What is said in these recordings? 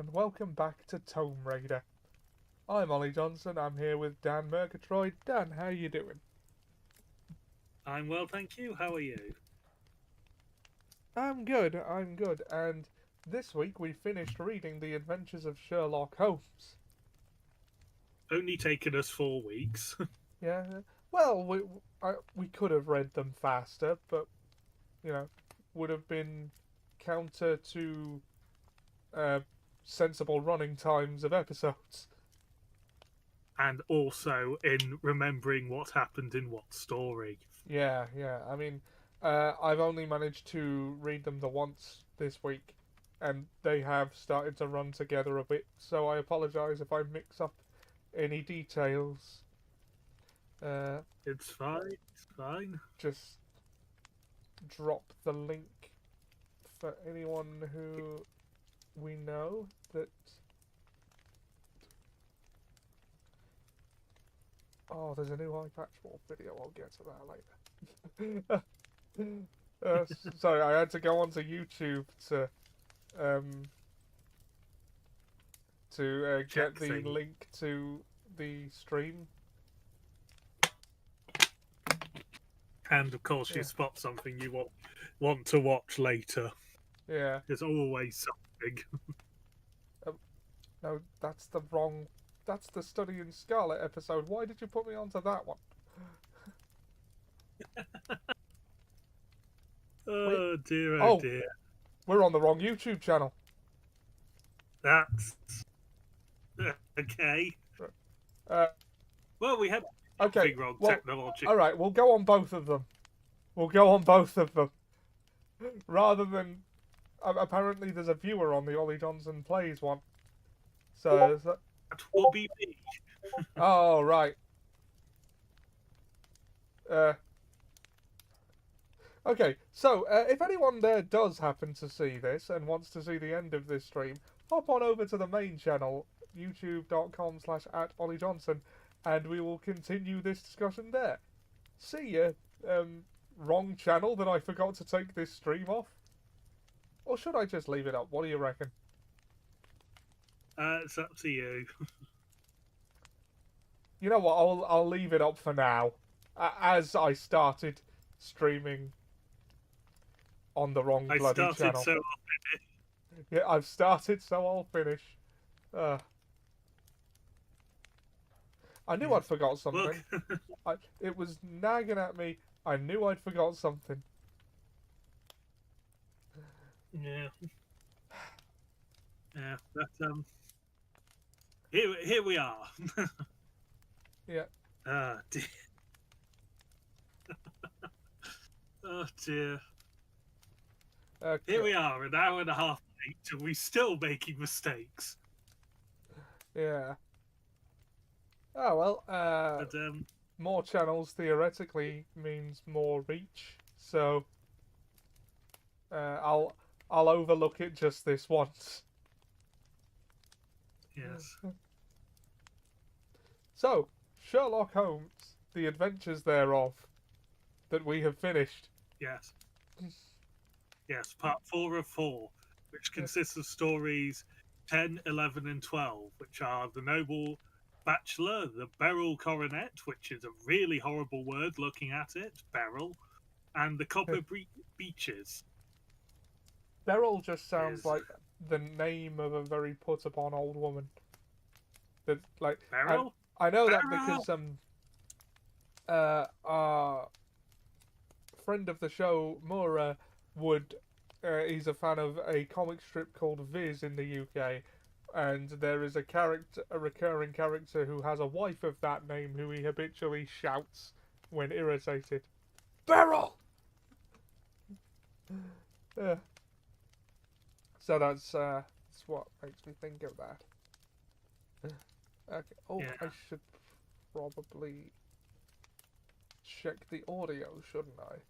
and welcome back to Tome Raider. I'm Ollie Johnson, I'm here with Dan Murgatroyd. Dan, how you doing? I'm well, thank you. How are you? I'm good, and this week we finished reading The Adventures of Sherlock Holmes. Only taken us 4 weeks. Yeah, well, we could have read them faster, but, would have been counter to uh, sensible running times of episodes. And also in remembering what happened in what story. Yeah. I mean, I've only managed to read them the once this week, and they have started to run together a bit. So I apologise if I mix up any details. It's fine. It's fine. Just drop the link for anyone who we know that. Oh, there's a new eye patch wolf video. I'll get to that later. Sorry, I had to go onto YouTube um, to get the thing. link to the stream. And of course, you spot something you want to watch later. Yeah. There's always something. No, that's the wrong. That's the Study in Scarlet episode. Why did you put me onto that one? Oh dear, oh dear. We're on the wrong YouTube channel. That's okay. Well, we had okay. wrong technology. All right, we'll go on both of them. Rather than apparently there's a viewer on the Ollie Johnson Plays one. So that will be me. Oh right. Okay, so if anyone there does happen to see this and wants to see the end of this stream, hop on over to the main channel, youtube.com/@OllieJohnson, and we will continue this discussion there. See ya. Wrong channel that I forgot to take this stream off? Or should I just leave it up? What do you reckon? It's up to you. You know what? I'll leave it up for now, as I started streaming on the wrong bloody channel. So I'll finish. Yeah, I've started, so I'll finish. I knew I'd forgot something. It was nagging at me. I knew I'd forgot something. Yeah. Yeah, but here we are. Yeah. Ah, dear. Oh dear. Okay. Here we are, an hour and a half late, and we're still making mistakes. Yeah. Oh well. But, more channels theoretically means more reach, so I'll overlook it just this once. Yes. So, Sherlock Holmes, the adventures thereof, that we have finished. Yes. Yes, part 4 of 4, which consists of stories 10, 11, and 12, which are the Noble Bachelor, the Beryl Coronet, which is a really horrible word looking at it, Beryl, and the Copper Beeches. Beryl just sounds like the name of a very put-upon old woman. That like Beryl? I know that because our friend of the show, Maura, would he's a fan of a comic strip called Viz in the UK, and there is a recurring character who has a wife of that name who he habitually shouts when irritated. Beryl! So that's what makes me think of that. Okay. Oh, yeah. I should probably check the audio, shouldn't I?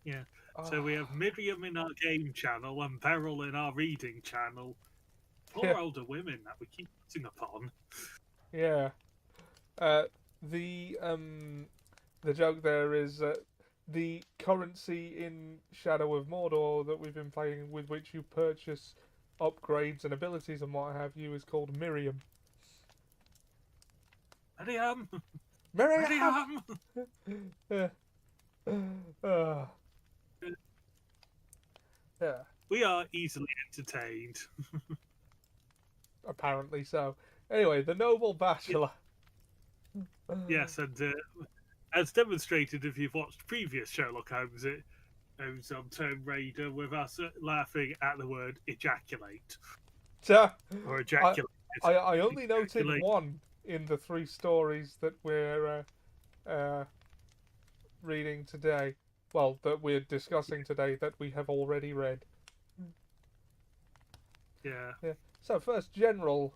Yeah. So we have Miriam in our game channel and Beryl in our reading channel. Poor older women that we keep putting upon. Yeah. The joke there is the currency in Shadow of Mordor that we've been playing, with which you purchase upgrades and abilities and what have you is called Miriam. Miriam! Miriam! Yeah. Uh, yeah, We are easily entertained. apparently so. Anyway, the Noble Bachelor. Yes, and as demonstrated if you've watched previous Sherlock Holmes, it goes on Tome Raider with us laughing at the word ejaculate. Or I, ejaculate. I only noted Ejaculate. one in the 3 stories that we're reading today. Well, that we're discussing today that we have already read. Yeah. Yeah. So first, general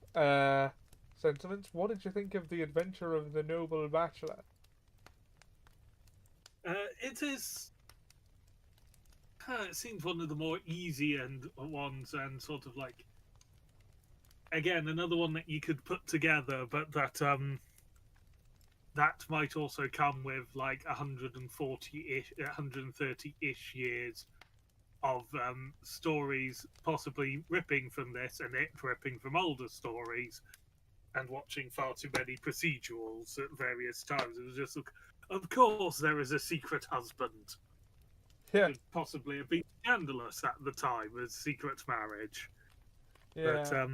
sentiments. What did you think of the adventure of the Noble Bachelor? It is. It seems one of the more easy ones, and sort of like, again, another one that you could put together, but that might also come with like 140-ish, 130-ish years of stories, possibly ripping from this and it ripping from older stories, and watching far too many procedurals at various times. It was just, of course, there is a secret husband. Yeah. Could possibly have been scandalous at the time as secret marriage. Yeah. But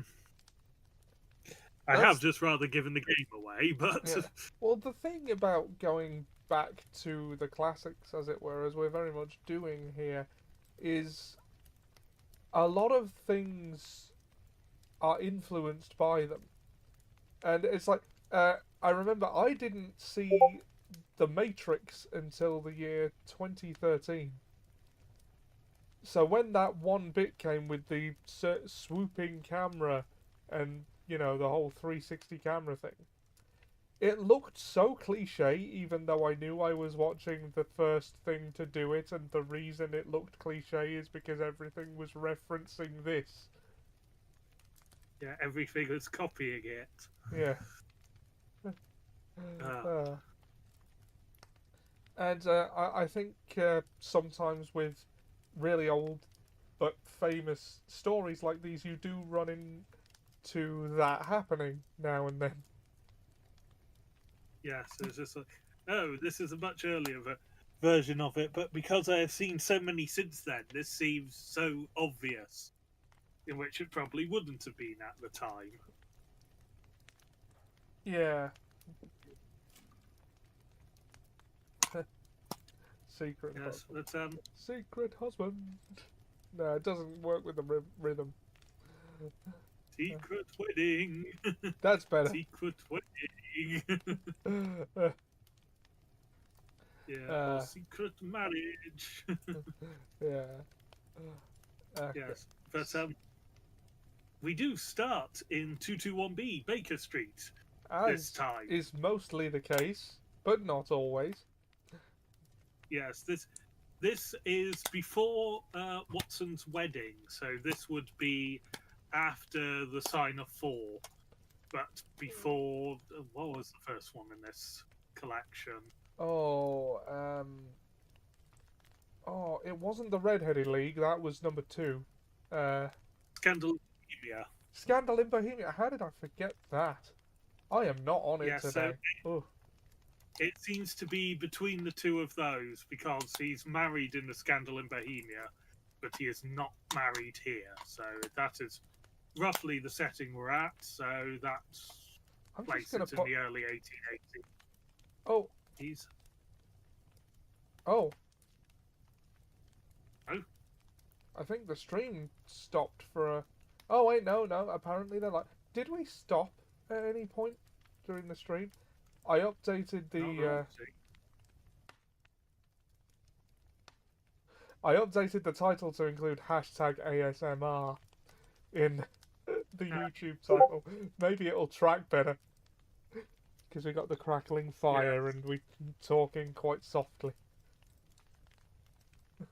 I have just rather given the game away. But yeah. Well, the thing about going back to the classics, as it were, as we're very much doing here, is a lot of things are influenced by them. And it's like, I remember I didn't see The Matrix until the year 2013. So when that one bit came with the swooping camera and, you know, the whole 360 camera thing, it looked so cliche, even though I knew I was watching the first thing to do it, and the reason it looked cliche is because everything was referencing this. yeah, everything was copying it. Yeah. And I think sometimes with really old but famous stories like these, you do run into that happening now and then. Yes, it's just like, oh, this is a much earlier version of it, but because I have seen so many since then, this seems so obvious, in which it probably wouldn't have been at the time. Yeah. Secret Yes, husband. but Secret husband. No, it doesn't work with the rhythm. secret wedding. That's better. Secret wedding. Yeah, or secret marriage. Yeah. Okay. Yes, but we do start in 221B Baker Street this time. Is mostly the case, but not always. Yes, this is before Watson's wedding, so this would be after the Sign of Four, but before what was the first one in this collection? Oh, it wasn't the Red-Headed League. That was number 2. Scandal in Bohemia. Scandal in Bohemia. How did I forget that? I am not on it today. So it seems to be between the two of those, because he's married in the Scandal in Bohemia, but he is not married here. So that is roughly the setting we're at. So that's places in the early 1880s. Oh. He's. Oh. Oh. I think the stream stopped for a... Oh, wait, no. Apparently they're like... Did we stop at any point during the stream? I updated the... I updated the title to include hashtag ASMR in the YouTube title. Maybe it'll track better. Because we got the crackling fire and we're talking quite softly.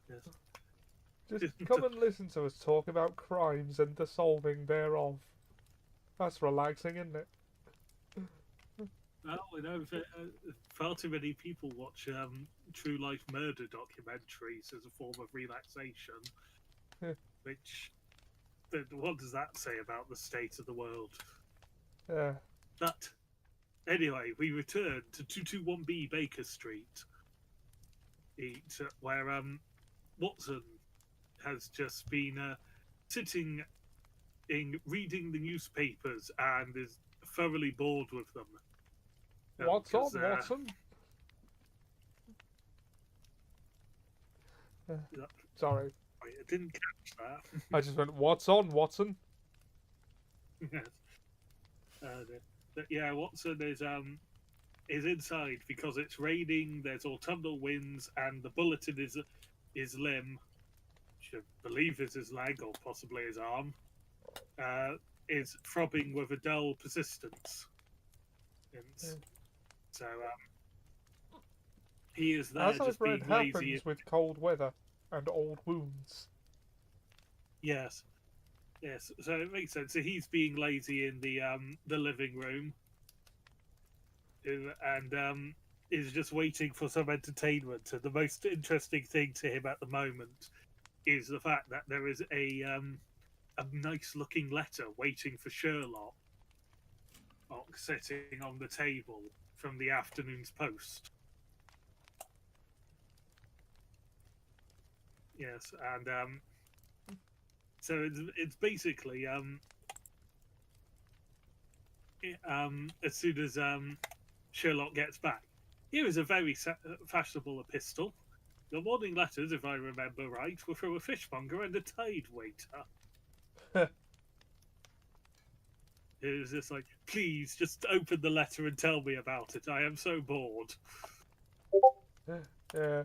Yes. Just come and listen to us talk about crimes and the solving thereof. That's relaxing, isn't it? Well, I know far too many people watch true life murder documentaries as a form of relaxation, which what does that say about the state of the world? Yeah. But anyway, we return to 221B Baker Street, where Watson has just been sitting in reading the newspapers and is thoroughly bored with them. What's on, Watson? Sorry. I didn't catch that. I just went, what's on, Watson? Yes. Yeah, Watson is inside because it's raining. There's autumnal winds, and the bullet in his limb, which I believe is his leg or possibly his arm, is throbbing with a dull persistence. And so he is there As just I've read, being lazy. happens with cold weather and old wounds. Yes. So it makes sense. So he's being lazy in the living room, and is just waiting for some entertainment. And the most interesting thing to him at the moment is the fact that there is a nice-looking letter waiting for Sherlock, sitting on the table from the afternoon's post. Yes, and so it's basically as soon as Sherlock gets back, here is a very fashionable epistle. Your morning letters, if I remember right, were from a fishmonger and a tide waiter. It was just like, please, just open the letter and tell me about it. I am so bored. Yeah.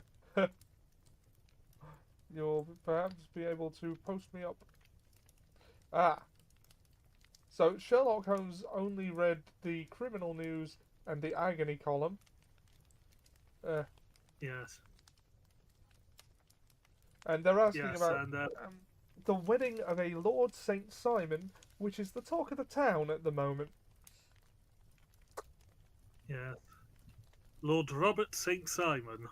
You'll perhaps be able to post me up. So Sherlock Holmes only read the criminal news and the agony column. Yes. And they're asking Yes, about and the wedding of a Lord St. Simon, which is the talk of the town at the moment. yeah, Lord Robert St. Simon.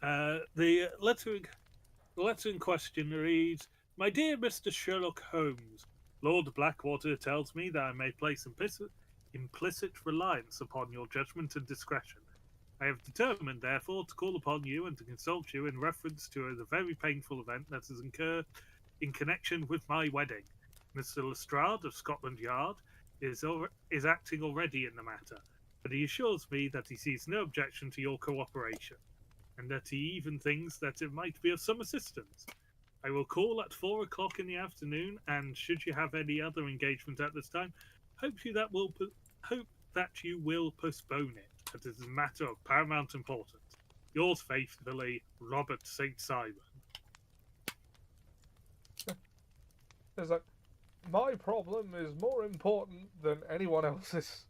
The letter in question reads, "My dear Mr. Sherlock Holmes, Lord Blackwater tells me that I may place implicit reliance upon your judgment and discretion. I have determined, therefore, to call upon you and to consult you in reference to the very painful event that has occurred in connection with my wedding. Mr. Lestrade of Scotland Yard is acting already in the matter, but he assures me that he sees no objection to your cooperation, and that he even thinks that it might be of some assistance. I will call at 4 o'clock in the afternoon, and should you have any other engagement at this time, hope that you will postpone it. It is a matter of paramount importance. Yours faithfully, Robert St. Simon." It's like, my problem is more important than anyone else's.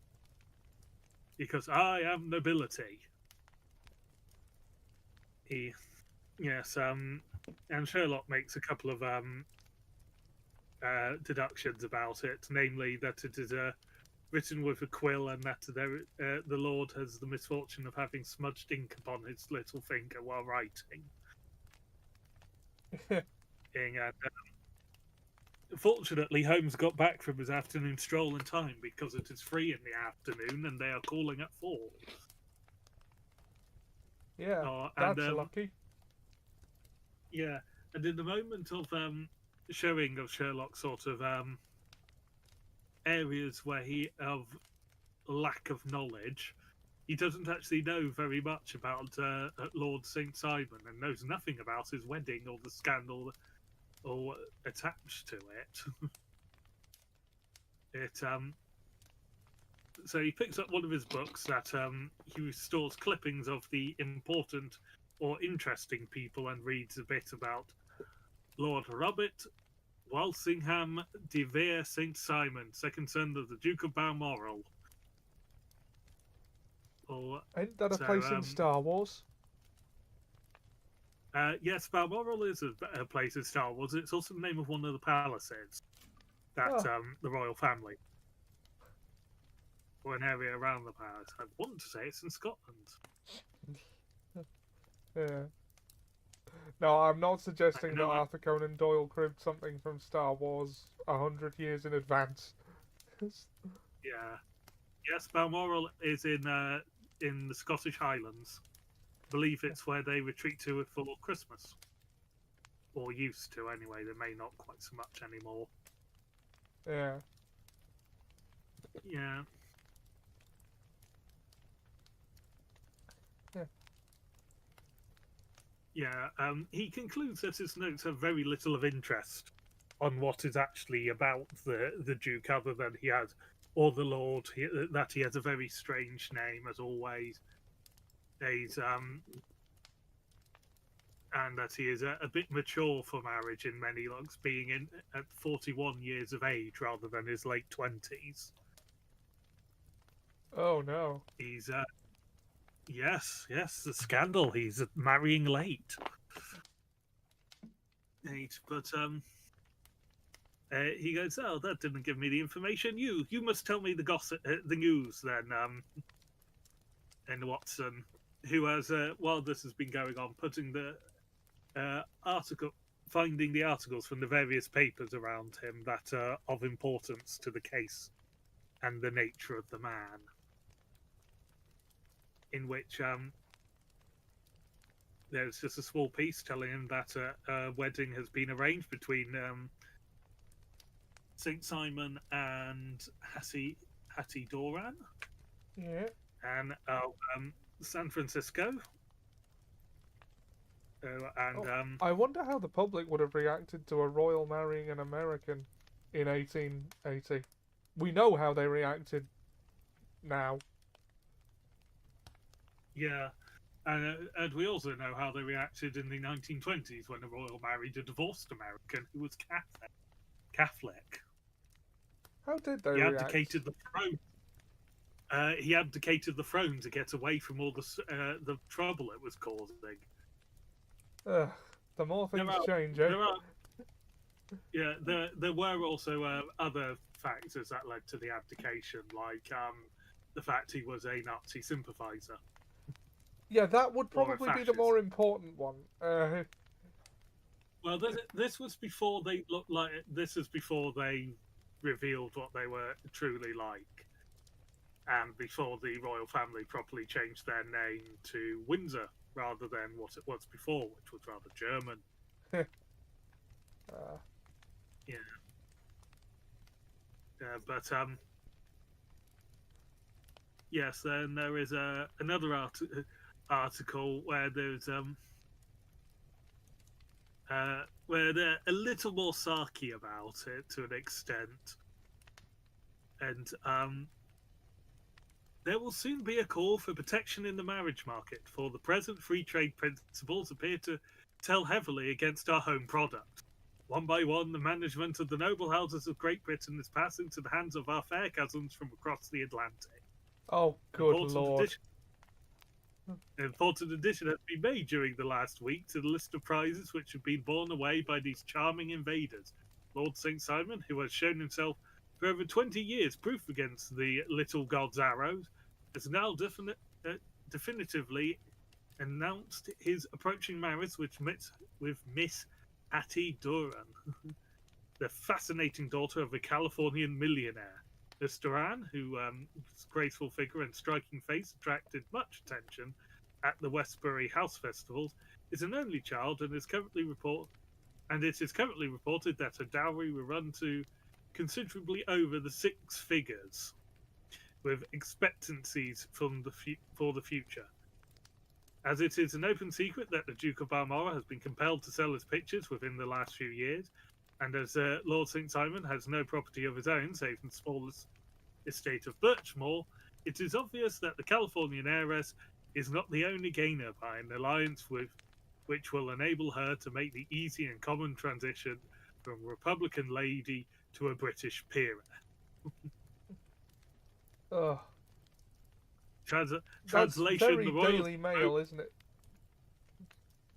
Because I am nobility. Yes, and Sherlock makes a couple of deductions about it, namely that it is written with a quill, and that the Lord has the misfortune of having smudged ink upon his little finger while writing. And fortunately, Holmes got back from his afternoon stroll in time because it is free in the afternoon, and they are calling at 4. Yeah, that's lucky. Yeah, and in the moment of showing of Sherlock's sort of areas where he of lack of knowledge, he doesn't actually know very much about Lord St. Simon, and knows nothing about his wedding or the scandal or attached to it. So he picks up one of his books that he stores clippings of the important or interesting people, and reads a bit about Lord Robert Walsingham de Vere St. Simon, second son of the Duke of Balmoral. Ain't that a place in Star Wars? Yes, Balmoral is a place in Star Wars. It's also the name of one of the palaces that the royal family, or an area around the palace. I want to say it's in Scotland. Yeah. No, I'm not I suggesting that know. Arthur Conan Doyle cribbed something from Star Wars 100 years in advance. Yeah. Yes, Balmoral is in the Scottish Highlands. I believe it's where they retreat to for Christmas, or used to anyway. They may not quite so much anymore. Yeah. Yeah. Yeah. Yeah. He concludes that his notes have very little of interest on what is actually about the Duke, other than he has, or the Lord, that he has a very strange name as always. He's and that he is a bit mature for marriage in many looks, being in at 41 years of age rather than his late 20s. Oh no. He's yes, the scandal. He's marrying late. But he goes, "Oh, that didn't give me the information. You must tell me the gossip, the news then." And Watson, who has, while this has been going on, putting the article, finding the articles from the various papers around him that are of importance to the case and the nature of the man, in which there's just a small piece telling him that a wedding has been arranged between Saint Simon and Hattie Doran, Yeah. and San Francisco. And Oh, I wonder how the public would have reacted to a royal marrying an American in 1880. We know how they reacted now. yeah, and we also know how they reacted in the 1920s when the royal married a divorced American who was Catholic. How did they He react? abdicated the throne. He abdicated the throne to get away from all the trouble it was causing. Ugh, the more things change, eh? There are, yeah, there were also other factors that led to the abdication, like the fact he was a Nazi sympathizer. Yeah, that would Or a probably be the fascist. more important one. Well, this was before they looked like. This is before they revealed what they were truly like, and before the royal family properly changed their name to Windsor rather than what it was before, which was rather German. Yeah. But yes, then there is another article where there's where they're a little more sarky about it to an extent, and there will soon be a call for protection in the marriage market, for the present free trade principles appear to tell heavily against our home product. One by one, the management of the noble houses of Great Britain is passing to the hands of our fair cousins from across the Atlantic. Oh, good lord. An important addition has been made during the last week to the list of prizes which have been borne away by these charming invaders. Lord St. Simon, who has shown himself for over 20 years proof against the little god's arrows, has now definitively announced his approaching marriage with Miss Hattie Doran, the fascinating daughter of a Californian millionaire. Miss Doran, whose graceful figure and striking face attracted much attention at the Westbury House festivals, is an only child and it is currently reported that her dowry will run to considerably over the 6 figures, with expectancies for the future. As it is an open secret that the Duke of Balmoral has been compelled to sell his pictures within the last few years, and as Lord St. Simon has no property of his own save the small estate of Birchmoor, it is obvious that the Californian heiress is not the only gainer by an alliance which will enable her to make the easy and common transition from a Republican lady to a British peer. Ugh. Translation: That's very the Royal Daily Mail, isn't it?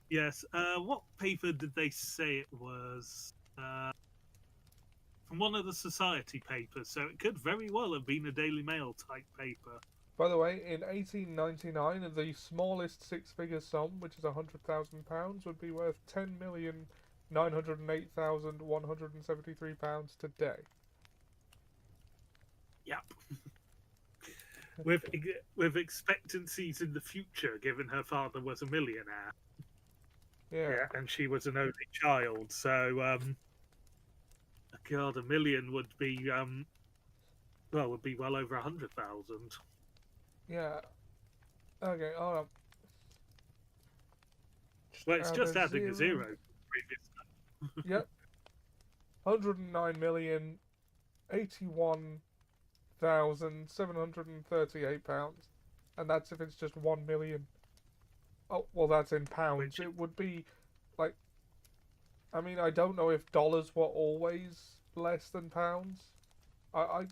Yes. What paper did they say it was? From one of the society papers, so it could very well have been a Daily Mail type paper. By the way, in 1899, the smallest six-figure sum, which is £100,000, would be worth £10,908,173 today. Yep. with expectancies in the future, given her father was a millionaire. Yeah. And she was an only child. So, God, a million would be well over 100,000. Yeah. Okay, hold on. Well, it's just a adding a zero. zero. Yep. £109,081,738, and that's if it's just 1 million. Oh, well, that's in pounds. It would be like, I mean, I don't know if dollars were always less than pounds. I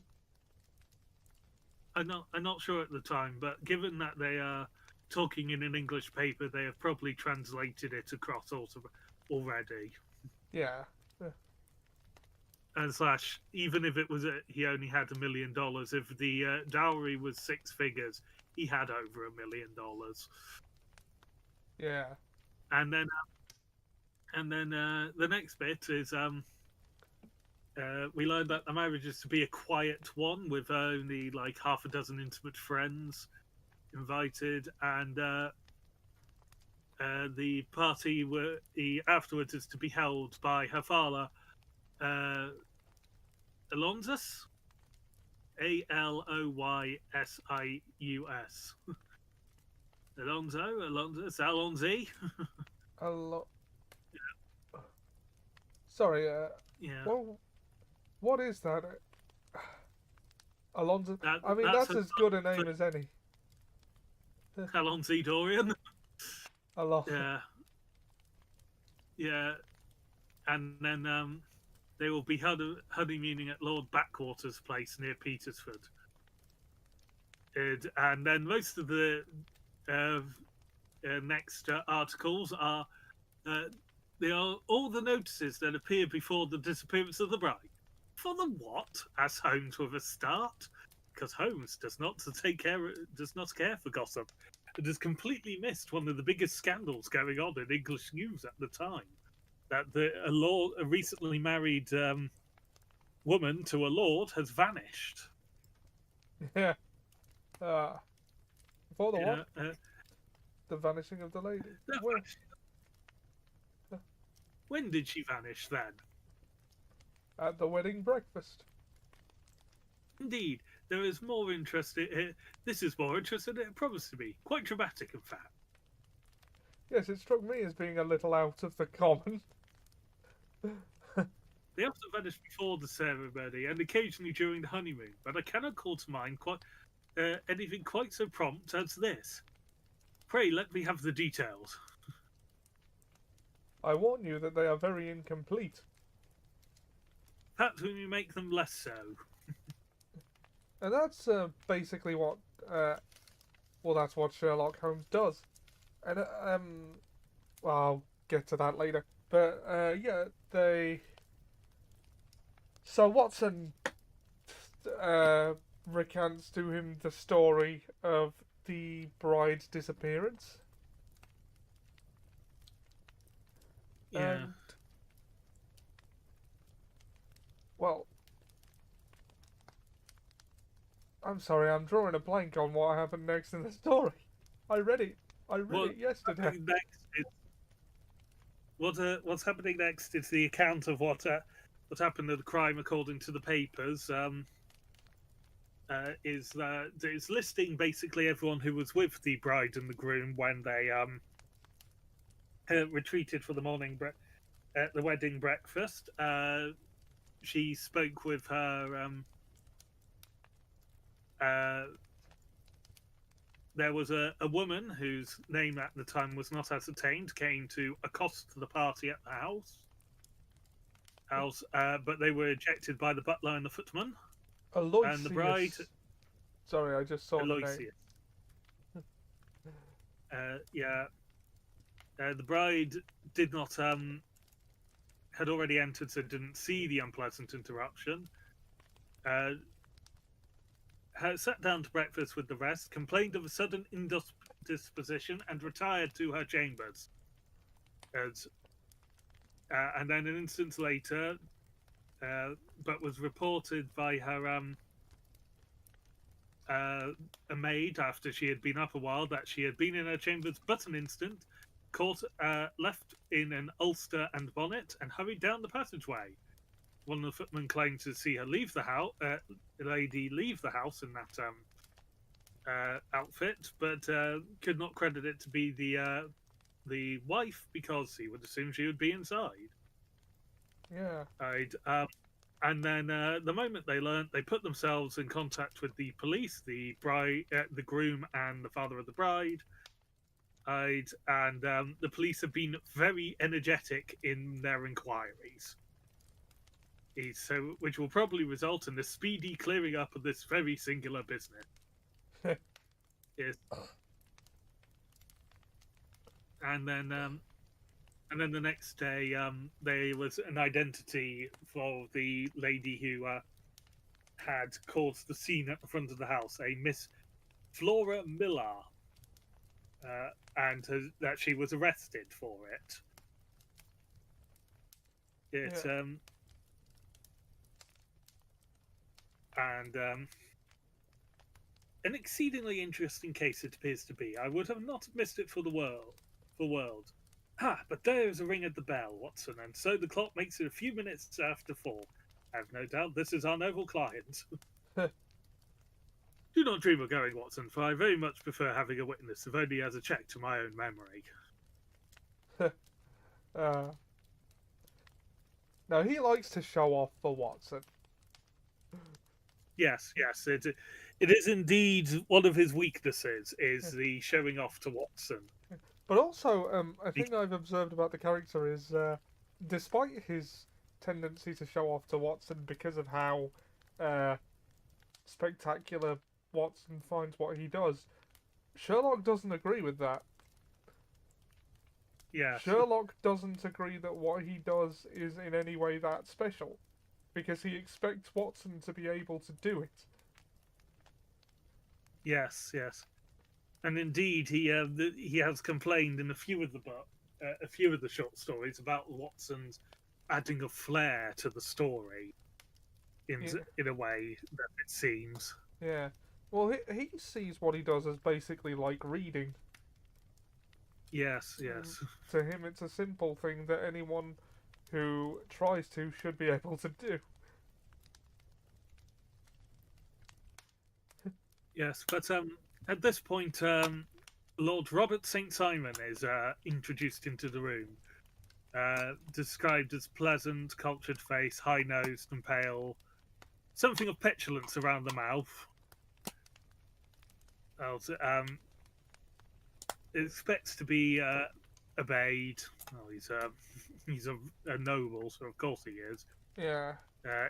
I'm not sure at the time, but given that they are talking in an English paper, they have probably translated it across also already. yeah. And slash, even if it was he only had $1 million, if the dowry was six figures, he had over $1 million. Yeah. And then the next bit is we learned that the marriage is to be a quiet one with only like half a dozen intimate friends invited, and the party afterwards is to be held by her father, Alonsus, Aloysius. Alonzi. A lot. Sorry. Yeah. Well, what is that? Alonso. I mean, that's that's as good a name as any. Alonzi Dorian. A lot. Yeah. Yeah. And then they will be honeymooning at Lord Backwater's place near Petersford. And then most of the next articles are they are all the notices that appear before the disappearance of the bride. For the what? Asks Holmes with a start, because Holmes does not care for gossip, and has completely missed one of the biggest scandals going on in English news at the time. That a recently married woman to a lord has vanished. Yeah. For the what? The vanishing of the lady. When did she vanish then? At the wedding breakfast. Indeed, there is more interest in this is more interesting than it promised to be. Quite dramatic, in fact. Yes, it struck me as being a little out of the common. They also vanished before the ceremony and occasionally during the honeymoon, but I cannot call to mind anything quite so prompt as this. Pray let me have the details. I warn you that they are very incomplete. Perhaps we may make them less so. And that's basically what, that's what Sherlock Holmes does. And, well, I'll get to that later. But, yeah, So Watson recants to him the story of the bride's disappearance. Yeah. And, well, I'm sorry, I'm drawing a blank on what happened next in the story. I read it yesterday. What's happening next is the account of what happened at the crime according to the papers. Is that it's listing basically everyone who was with the bride and the groom when they retreated for the the wedding breakfast. She spoke with her. There was a woman whose name at the time was not ascertained, came to accost the party at the house, but they were ejected by the butler and the footman. Aloysius. And the bride. Sorry, I just saw Aloysius. the name. Yeah. The bride did not had already entered, so didn't see the unpleasant interruption. sat down to breakfast with the rest, complained of a sudden indisposition, and retired to her chambers. And then an instant later, but was reported by her a maid after she had been up a while that she had been in her chambers but an instant, caught left in an ulster and bonnet, and hurried down the passageway. One of the footmen claimed to see her leave the house, lady leave the house in that outfit, but could not credit it to be the wife because he would assume she would be inside. Yeah. And then the moment they learned, they put themselves in contact with the police, the bride, the groom, and the father of the bride. And the police have been very energetic in their inquiries. So, which will probably result in the speedy clearing up of this very singular business. Yes. And then the next day, there was an identity for the lady who had caused the scene at the front of the house, a Miss Flora Miller, and that she was arrested for it. It Yeah. And an exceedingly interesting case it appears to be. I would have not missed it for the world. Ah, but there is a ring at the bell, Watson, and so the clock makes it a few minutes after 4. I have no doubt this is our noble client. Do not dream of going, Watson, for I very much prefer having a witness, if only as a check to my own memory. Now, he likes to show off for Watson. Yes, it is indeed one of his weaknesses, is the showing off to Watson. But also, a thing I've observed about the character is, despite his tendency to show off to Watson because of how spectacular Watson finds what he does, Sherlock doesn't agree with that. Yeah. Sherlock doesn't agree that what he does is in any way that special, because he expects Watson to be able to do it. Yes. And indeed, he has complained in a few of the short stories about Watson's adding a flair to the story, in a way that it seems. Yeah. Well, he sees what he does as basically like reading. Yes. To him, it's a simple thing that anyone who tries to should be able to do. Yes, but at this point, Lord Robert St. Simon is introduced into the room, described as pleasant, cultured face, high-nosed and pale, something of petulance around the mouth. Expects to be obeyed. Well, he's a noble, so of course he is. Yeah.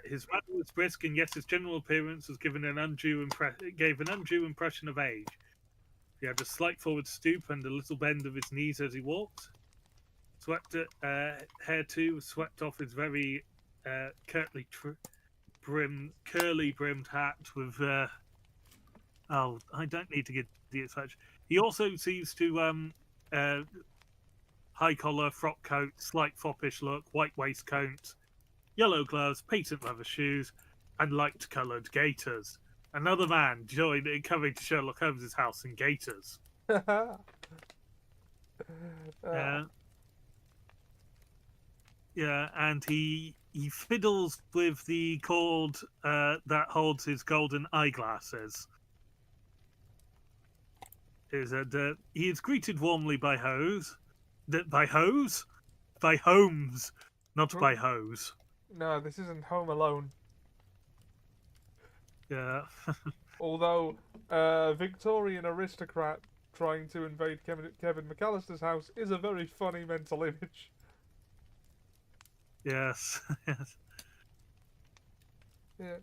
His manner was brisk, and yet his general appearance was gave an undue impression of age. He had a slight forward stoop and a little bend of his knees as he walked. Hair too was swept off his very curly brimmed hat with. I don't need to get the such. He also seems to high collar, frock coat, slight foppish look, white waistcoat, yellow gloves, patent leather shoes, and light-coloured gaiters. Another man coming to Sherlock Holmes' house in gaiters. Yeah, and he fiddles with the cord that holds his golden eyeglasses. He is greeted warmly by Holmes, not by Hose. No, this isn't Home Alone. Yeah. Although, Victorian aristocrat trying to invade Kevin McAllister's house is a very funny mental image. Yes. Yeah.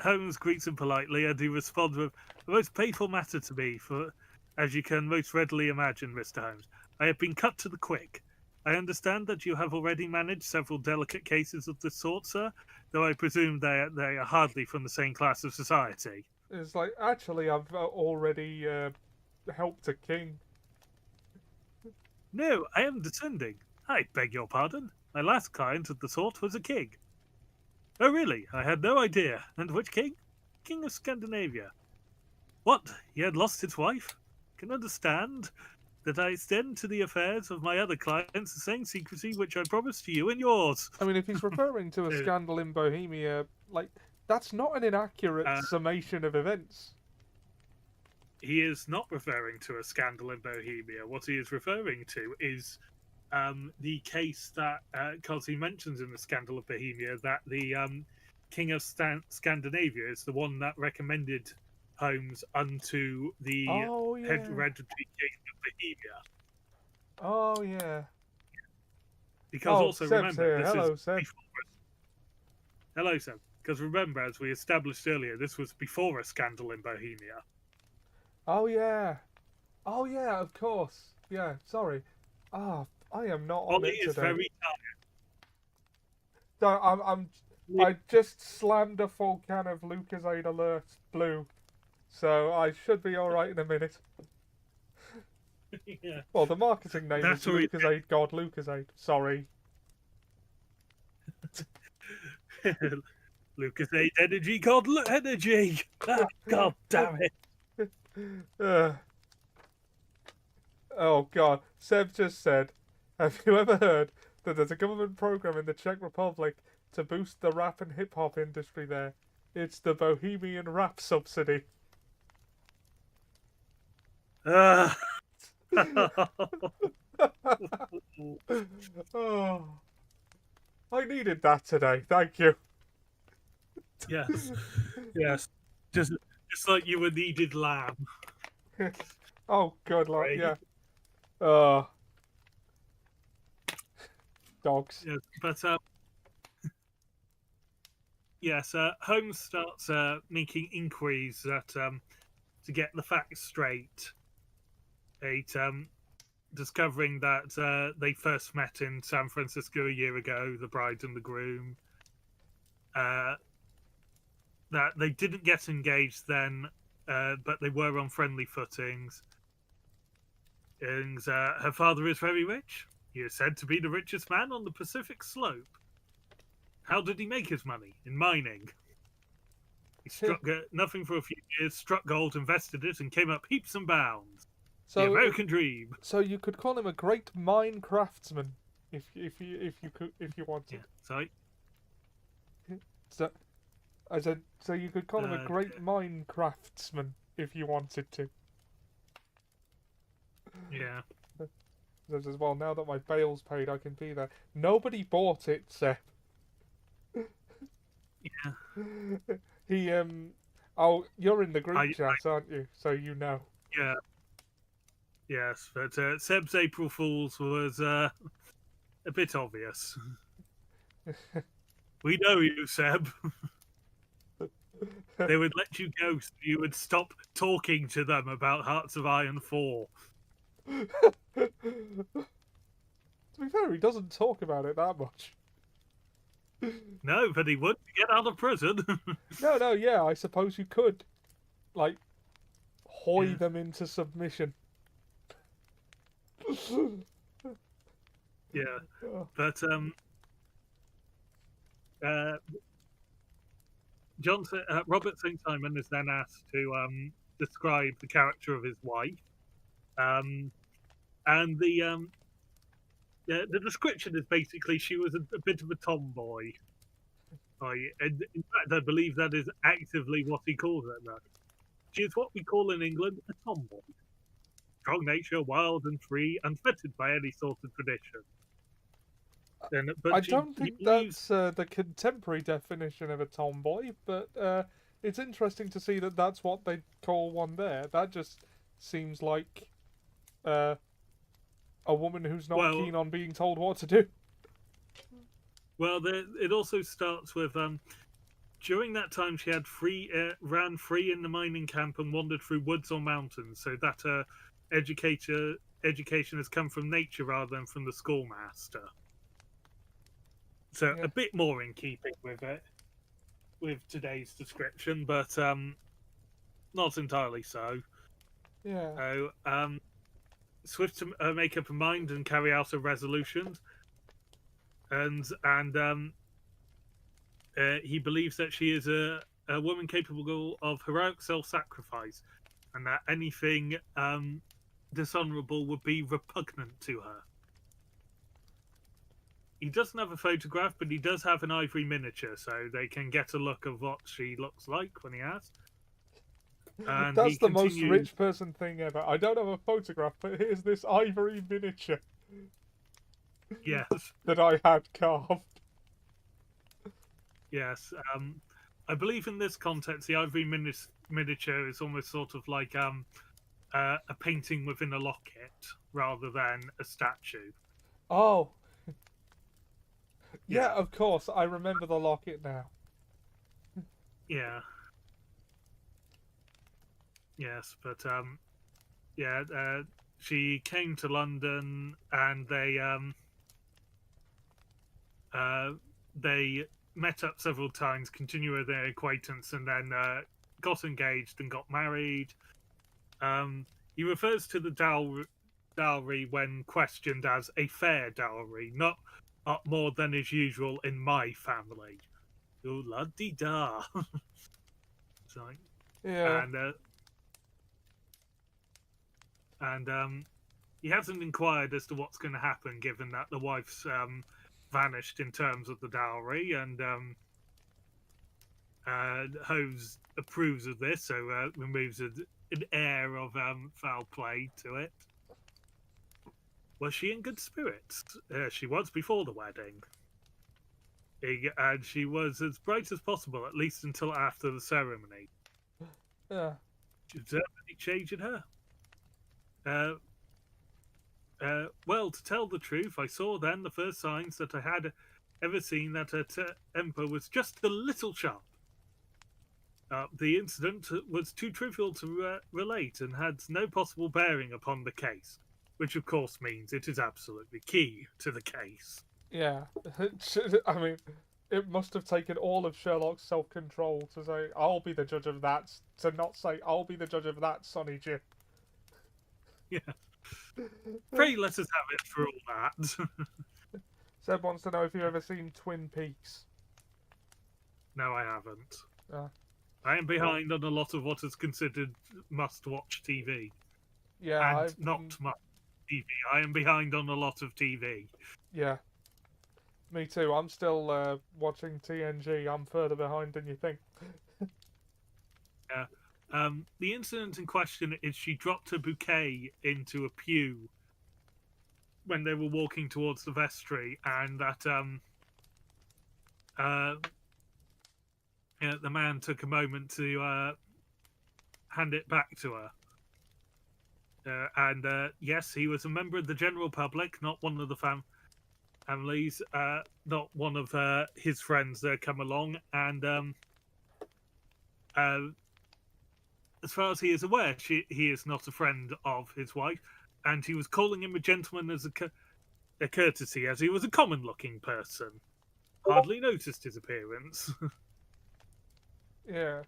Holmes greets him politely, and he responds with, "A most painful matter to me, for, as you can most readily imagine, Mr. Holmes, I have been cut to the quick. I understand that you have already managed several delicate cases of this sort, sir, though I presume they are hardly from the same class of society. It's like, actually, I've already helped a king. No, I am descending. I beg your pardon. My last client of the sort was a king. Oh, really? I had no idea. And which king? King of Scandinavia. What? He had lost his wife? Can understand that I extend to the affairs of my other clients the same secrecy which I promised to you and yours. I mean, if he's referring to a Uh, scandal in Bohemia, like, that's not an inaccurate uh, summation of events. he is not referring to a scandal in Bohemia. What he is referring to is the case that, because he mentions in the Scandal of Bohemia that the King of Scandinavia is the one that recommended Holmes unto the Oh, yeah. hereditary King of Bohemia. Oh, yeah. Because Oh, also Seb's remember, here. this Hello, is Seb. before. Hello, Seb. Because remember, as we established earlier, this was before a scandal in Bohemia. Oh, yeah. Oh, yeah, of course. Yeah, sorry. Ah, I am not on Ollie it is today. very No, tired. I just slammed a full can of Lucozade Alert Blue, so I should be alright in a minute. Yeah. Well, the marketing name That's is Lucozade God Lucozade. Sorry. Lucas 8 Energy God Energy. Ah, God damn it. Oh God, Seb just said, have you ever heard that there's a government program in the Czech Republic to boost the rap and hip hop industry there? It's the Bohemian Rap Subsidy. Ah. Oh, I needed that today. Thank you. Yes. Yes. Just like you were needed lamb. Oh, good luck. Right? Yeah. Dogs. Yes, but yes, Holmes starts making inquiries that to get the facts straight. Discovering that they first met in San Francisco a year ago, the bride and the groom. That they didn't get engaged then, but they were on friendly footings. And her father is very rich. He is said to be the richest man on the Pacific Slope. How did he make his money? In mining. He struck nothing for a few years, struck gold, invested it, and came up heaps and bounds. The American dream. So you could call him a great mine craftsman, if you wanted. Yeah, sorry. So you could call him a great mine craftsman if you wanted to. Yeah. As well, now that my bail's paid, I can be there. Nobody bought it, Seth. Yeah. He Oh, you're in the group chat, aren't you? So you know. Yeah. Yes, but Seb's April Fool's was a bit obvious. We know you, Seb. They would let you go so you would stop talking to them about Hearts of Iron 4. To be fair, he doesn't talk about it that much. No, but he would get out of prison. No, yeah, I suppose you could, like, hoy them into submission. Yeah, but Robert St. Simon is then asked to describe the character of his wife, and the description is basically she was a bit of a tomboy. And in fact, I believe that is actively what he calls her now. She is what we call in England a tomboy. Strong nature, wild and free, unfettered by any sort of tradition. I don't think that's the contemporary definition of a tomboy, but it's interesting to see that that's what they call one there. That just seems like a woman who's not keen on being told what to do. Well, it also starts with during that time she had ran free in the mining camp and wandered through woods or mountains, so that educator education has come from nature rather than from the schoolmaster. So Yeah. a bit more in keeping with it, with today's description, but not entirely so. Yeah. So, swift to make up her mind and carry out her resolutions, and he believes that she is a woman capable of heroic self-sacrifice, and that anything dishonorable would be repugnant to her. He doesn't have a photograph, but he does have an ivory miniature, so they can get a look of what she looks like when he asks. And That's he the most continues, rich person thing ever. I don't have a photograph, but here's this ivory miniature yes, that I had carved. yes. I believe in this context, the ivory miniature is almost sort of like a painting within a locket rather than a statue. Oh, yeah, Yeah, of course. I remember the locket now. yeah, yes, but yeah, she came to London and they met up several times, continued their acquaintance, and then got engaged and got married. He refers to the dowry when questioned as a fair dowry, not more than is usual in my family. Oh, la di da. So, Yeah. and he hasn't inquired as to what's going to happen, given that the wife's vanished in terms of the dowry, and Hose approves of this, so removes an air of foul play to it. Was she in good spirits? She was before the wedding. And she was as bright as possible, at least until after the ceremony. Yeah. Did you observe any change in her? Well, to tell the truth, I saw then the first signs that I had ever seen that her temper was just a little sharp. The incident was too trivial to relate and had no possible bearing upon the case, which of course means it is absolutely key to the case. Yeah. I mean, it must have taken all of Sherlock's self-control to say, I'll be the judge of that, to not say, I'll be the judge of that, Sonny Jim. Yeah. Pray let us have it for all that. Seb wants to know if you've ever seen Twin Peaks. No, I haven't. Uh, I am behind on a lot of what is considered must-watch TV. yeah, And not much TV. I am behind on a lot of TV. Yeah. Me too. I'm still watching TNG. I'm further behind than you think. Yeah. The incident in question is she dropped her bouquet into a pew when they were walking towards the vestry, and that the man took a moment to hand it back to her. And yes, he was a member of the general public, not one of the families, not one of his friends that come along. And as far as he is aware, he is not a friend of his wife, and he was calling him a gentleman as a courtesy, as he was a common-looking person. Hardly noticed his appearance. Yeah.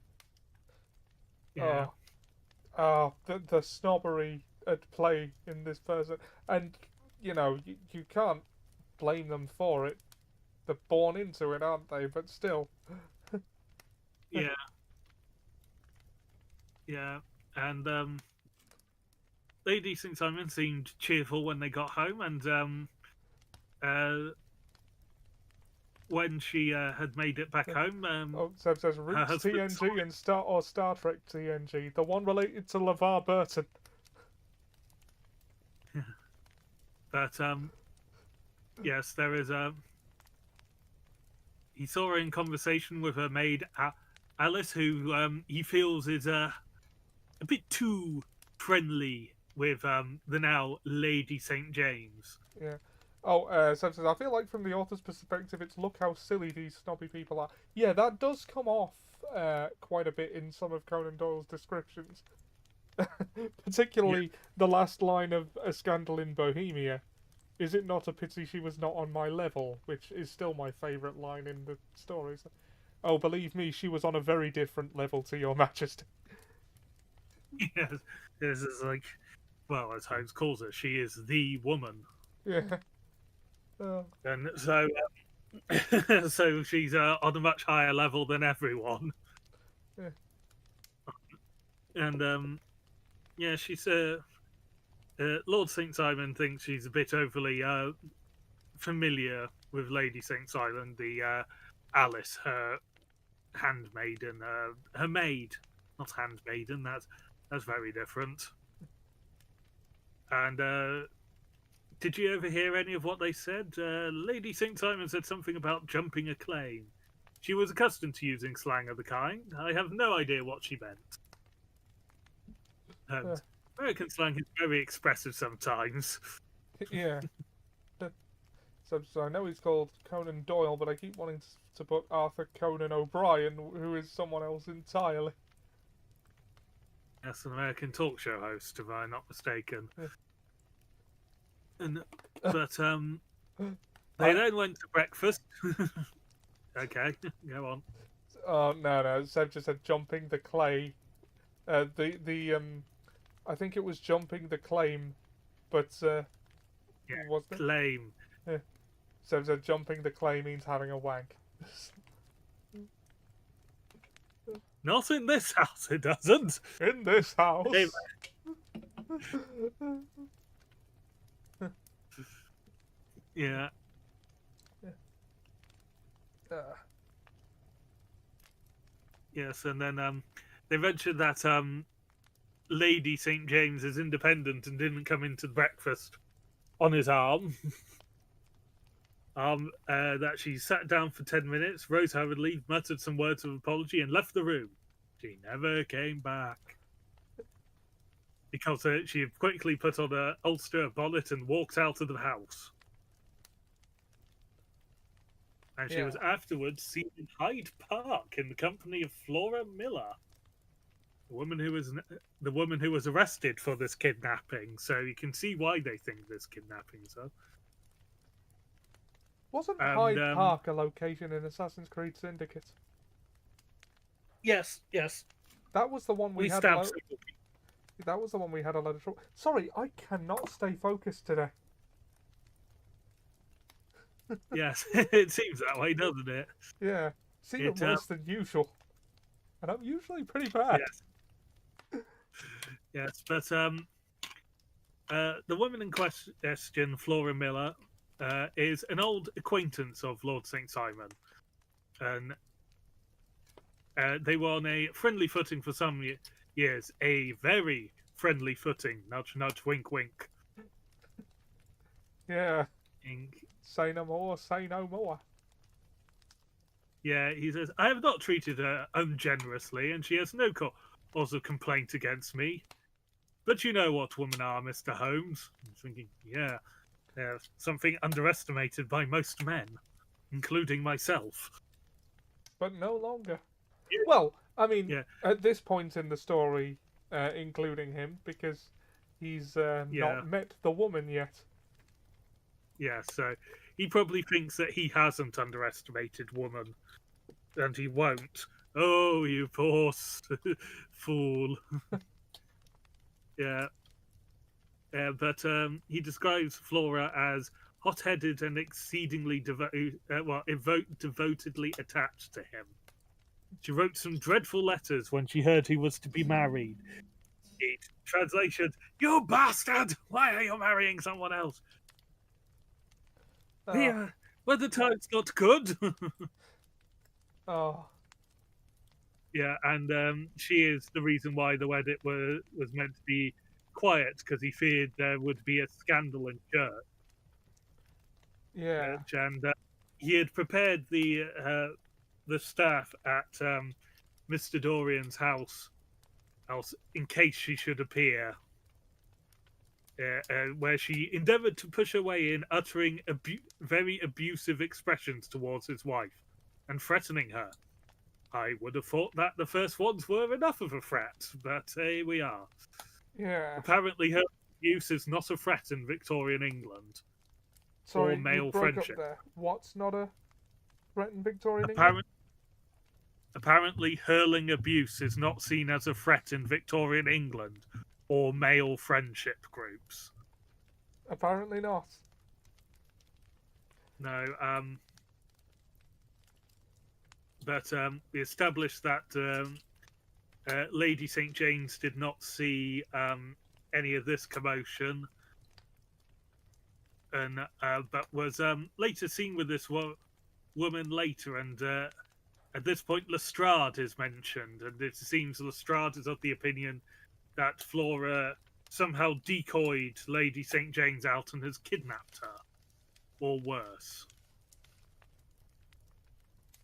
Yeah. The snobbery at play in this person, and you know you can't blame them for it. They're born into it, aren't they? But still. Yeah. Yeah. And Lady St. Simon seemed cheerful when they got home, and when she had made it back home, Seb says her Roots husband saw TNG and Star Trek TNG, the one related to LeVar Burton. But yes, there is he saw her in conversation with her maid Alice, who he feels is a bit too friendly with the now Lady St. James. Yeah. Seb says, I feel like from the author's perspective, it's look how silly these snobby people are. Yeah, that does come off quite a bit in some of Conan Doyle's descriptions. Particularly the last line of A Scandal in Bohemia. Is it not a pity she was not on my level? Which is still my favourite line in the stories. Oh, believe me, she was on a very different level to your majesty. Yes, this is like, well, as Holmes calls her, she is the woman. Yeah. Oh. And so, so she's on a much higher level than everyone. Yeah. And yeah, she's Lord St. Simon thinks she's a bit overly familiar with Lady St. Simon, the Alice, her handmaiden, her maid, not handmaiden. That's very different. And did you ever hear any of what they said? Lady St. Simon said something about jumping a claim. She was accustomed to using slang of the kind. I have no idea what she meant. And American slang is very expressive sometimes. Yeah. So I know he's called Conan Doyle, but I keep wanting to put Arthur Conan O'Brien, who is someone else entirely. That's an American talk show host, if I'm not mistaken. Yeah. But they then went to breakfast. Okay, go on. Oh no, Seb just said jumping the clay. I think it was jumping the claim, but Yeah, wasn't it? claim. Yeah. Seb said jumping the clay means having a wank. Not in this house, it doesn't. In this house. Hey, yeah. Yes, and then they mentioned that Lady St. James is independent and didn't come into breakfast on his arm. That she sat down for 10 minutes, rose hurriedly, muttered some words of apology, and left the room. She never came back. Because she quickly put on a ulster, a bonnet, and walked out of the house. And she was afterwards seen in Hyde Park in the company of Flora Miller, the woman who was arrested for this kidnapping. So you can see why they think this kidnapping is up. Wasn't Hyde Park a location in Assassin's Creed Syndicate? Yes, yes. That was the one we had. That was the one we had a load of trouble. Sorry, I cannot stay focused today. Yes, it seems that way, doesn't it? Yeah, seems worse than usual, and I'm usually pretty bad. Yes, yes, but the woman in question, Flora Miller, is an old acquaintance of Lord St. Simon, and they were on a friendly footing for some years, a very friendly footing. Nudge, nudge, wink, wink. Yeah. Say no more, say no more. Yeah, he says, I have not treated her ungenerously, and she has no cause of complaint against me. But you know what women are, Mr. Holmes. I'm thinking, yeah, they're something underestimated by most men, including myself. But no longer. Yeah. Well, I mean, at this point in the story, including him, because he's not met the woman yet. Yeah, so he probably thinks that he hasn't underestimated woman, and he won't. Oh, you poor fool. Yeah. But he describes Flora as hot-headed and exceedingly devotedly attached to him. She wrote some dreadful letters when she heard he was to be married. Translation, you bastard! Why are you marrying someone else? Here, when the time's not good. Oh. Yeah, and she is the reason why the wedding was meant to be quiet, because he feared there would be a scandal in church. Yeah. And he had prepared the staff at Mr. Dorian's house in case she should appear. Where she endeavoured to push her way in, uttering very abusive expressions towards his wife and threatening her. I would have thought that the first ones were enough of a threat, but here we are. Yeah. Apparently, her use is not a threat in Victorian England or Sorry, you male broke up friendship. there. What's not a threat in Victorian England? Apparently, hurling abuse is not seen as a threat in Victorian England or male friendship groups. Apparently not. No, but we established that Lady St. James did not see any of this commotion, and but was later seen with this woman later, and at this point Lestrade is mentioned, and it seems Lestrade is of the opinion that Flora somehow decoyed Lady St. James out and has kidnapped her, or worse.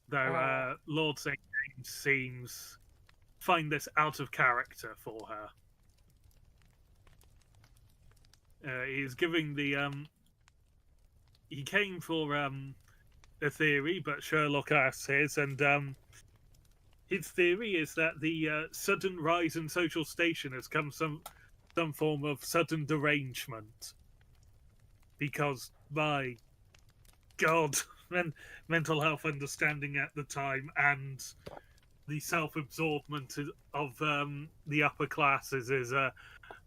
Though Lord St. James seems find this out of character for her. He's giving the he came for a theory, but Sherlock asks his, and his theory is that the sudden rise in social station has come some form of sudden derangement, because my God, mental health understanding at the time and the self-absorbment of the upper classes is a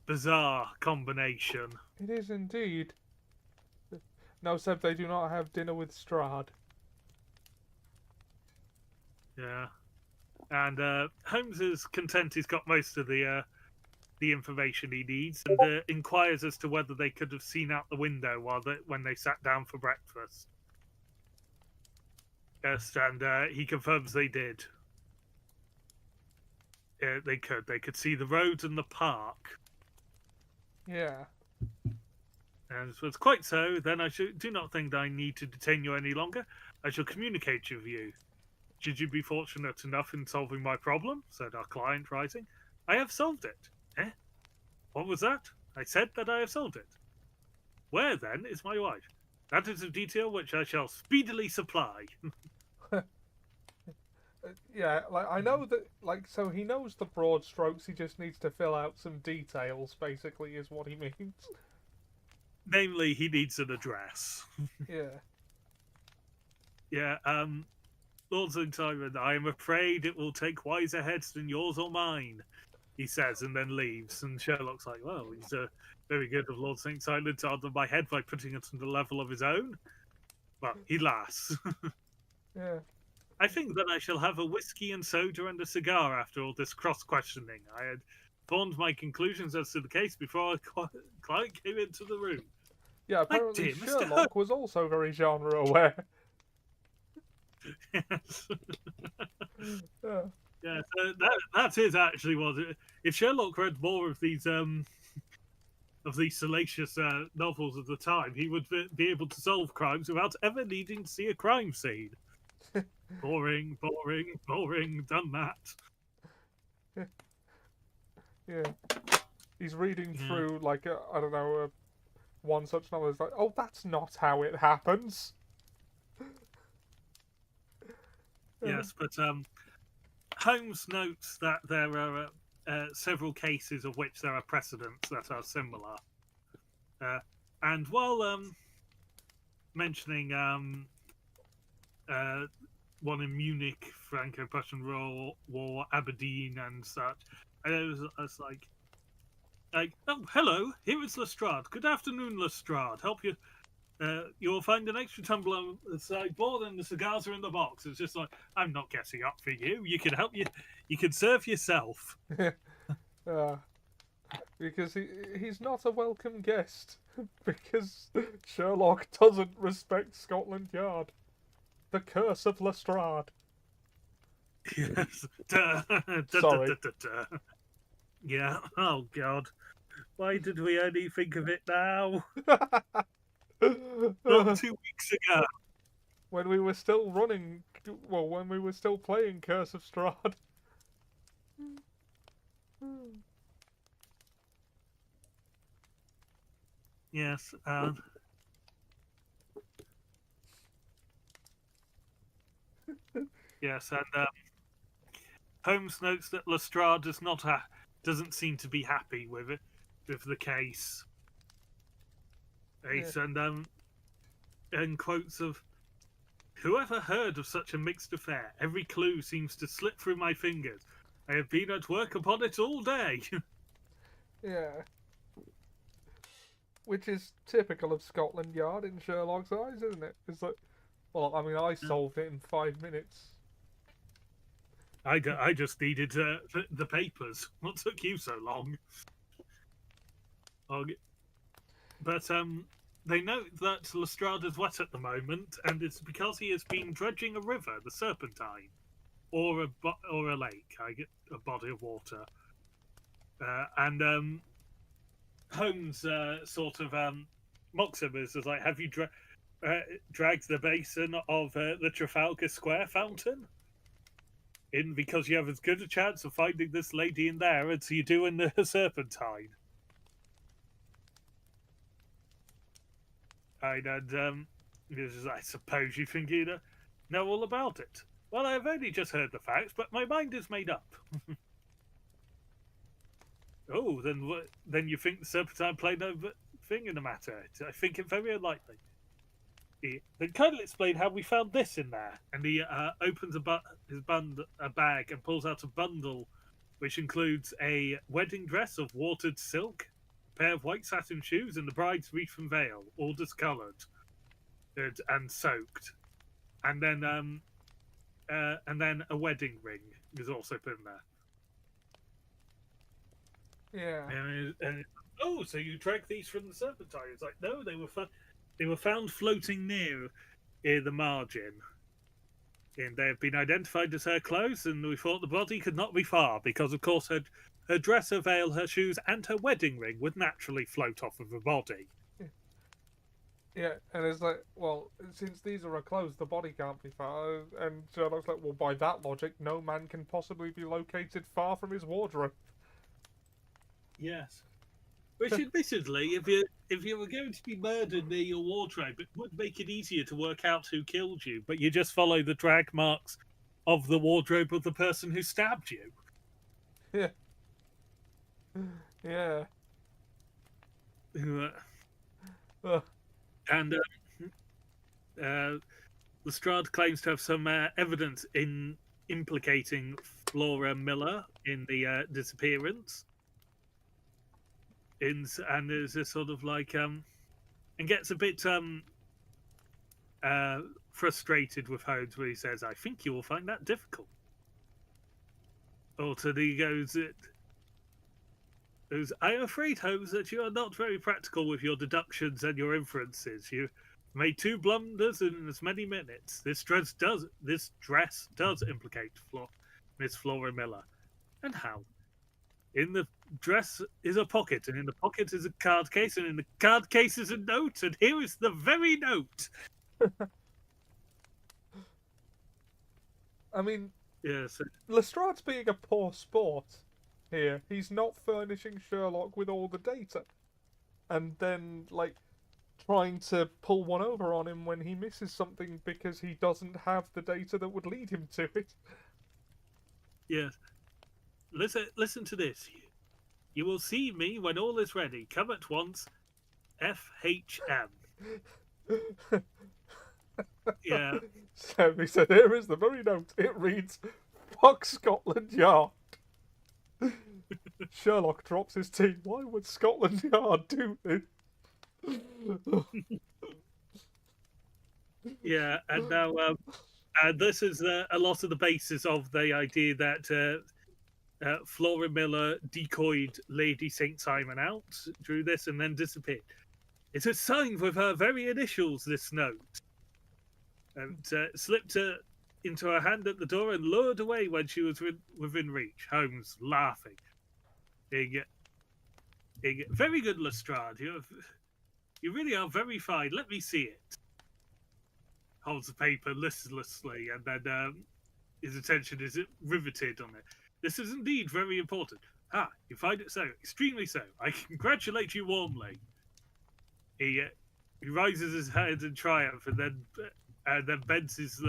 bizarre combination. It is indeed. No, Seb, they do not have dinner with Strahd. Yeah, and Holmes is content he's got most of the information he needs, and inquires as to whether they could have seen out the window when they sat down for breakfast. Yes, and he confirms they did. They could. They could see the roads and the park. Yeah. And if it's quite so, then I do not think that I need to detain you any longer. I shall communicate with you. Should you be fortunate enough in solving my problem, said our client, rising. I have solved it. Eh? What was that? I said that I have solved it. Where, then, is my wife? That is a detail which I shall speedily supply. Yeah, like, I know that, like, so he knows the broad strokes, he just needs to fill out some details, basically, is what he means. Namely, he needs an address. Yeah. Yeah, Lord St. Simon, I am afraid it will take wiser heads than yours or mine, he says, and then leaves. And Sherlock's like, well, he's very good of Lord St. Simon to under my head by putting it on the level of his own. But he laughs. Yeah. I think that I shall have a whiskey and soda and a cigar after all this cross-questioning. I had formed my conclusions as to the case before our client came into the room. Yeah, apparently dear Mr. Sherlock was also very genre-aware. Yes. Yeah. Yeah, so that is actually what if Sherlock read more of these salacious novels of the time, he would be able to solve crimes without ever needing to see a crime scene. Boring, boring, boring. Done that. Yeah. He's reading through, like, I don't know, one such novel. It's like, oh, that's not how it happens. Yes, but Holmes notes that there are several cases of which there are precedents that are similar. And while mentioning one in Munich, Franco-Prussian War, Aberdeen, and such, I was like, oh, hello, here is Lestrade. Good afternoon, Lestrade. Help you. You'll find an extra tumbler on the sideboard, and the cigars are in the box. It's just like, I'm not getting up for you. You can help you. You can serve yourself. Because he's not a welcome guest. Because Sherlock doesn't respect Scotland Yard. The curse of Lestrade. Yes. Sorry. Yeah. Oh God. Why did we only think of it now? Not 2 weeks ago. When we were still running, well, when we were still playing Curse of Strahd. Yes. Yes, and Holmes notes that Lestrade doesn't seem to be happy with it. with the case. Yeah. And quotes of, "Whoever heard of such a mixed affair? Every clue seems to slip through my fingers. I have been at work upon it all day." Yeah. Which is typical of Scotland Yard in Sherlock's eyes, isn't it? It's like, well, I mean, I solved it in 5 minutes. I just needed the papers. What took you so long? But they note that Lestrade is wet at the moment, and it's because he has been dredging a river, the Serpentine, or a lake. I get a body of water, and Holmes sort of mocks him as like, "Have you dragged the basin of the Trafalgar Square fountain in because you have as good a chance of finding this lady in there as you do in the Serpentine?" And I suppose you think you know all about it. Well, I've only just heard the facts, but my mind is made up. Oh, then you think the Serpentine played no thing in the matter? I think it very unlikely. Then kindly explain how we found this in there. And he opens a bag and pulls out a bundle, which includes a wedding dress of watered silk, a pair of white satin shoes, and the bride's wreath and veil, all discoloured and soaked. And then a wedding ring is also put in there. Yeah. Oh, so you dragged these from the Serpentine? It's like, no, they were found floating near the margin, and they have been identified as her clothes. And we thought the body could not be far because, of course, her dress, her veil, her shoes, and her wedding ring would naturally float off of her body. Yeah, and it's like, well, since these are her clothes, the body can't be far. And Sherlock's like, well, by that logic, no man can possibly be located far from his wardrobe. Yes. Which, admittedly, if you were going to be murdered near your wardrobe, it would make it easier to work out who killed you. But you just follow the drag marks of the wardrobe of the person who stabbed you. Yeah. Yeah. And Lestrade claims to have some evidence in implicating Flora Miller in the disappearance. And is a sort of like and gets a bit frustrated with Holmes when he says, "I think you will find that difficult." Or to the goes, "I'm afraid, Holmes, that you are not very practical with your deductions and your inferences. You made 2 blunders in as many minutes. This dress does implicate Miss Flora Miller. And how? In the dress is a pocket, and in the pocket is a card case, and in the card case is a note, and here is the very note." I mean, yes, Lestrade's being a poor sport here. He's not furnishing Sherlock with all the data. And then, like, trying to pull one over on him when he misses something because he doesn't have the data that would lead him to it. yes. Listen to this. "You will see me when all is ready. Come at once. FHM." Yeah. So he said, here is the very note. It reads, "Fuck Scotland Yard." Sherlock drops his tea. Why would Scotland Yard do this? Yeah, and now this is a lot of the basis of the idea that Flora Miller decoyed Lady St. Simon out, drew this, and then disappeared. "It is signed with her very initials, this note, and slipped into her hand at the door and lured away when she was within reach." Holmes laughing. "Very good, Lestrade. You really are very fine. Let me see it." Holds the paper listlessly, and then his attention is riveted on it. "This is indeed very important. Ah, you find it so? Extremely so. I congratulate you warmly." He raises his head in triumph, and then bends his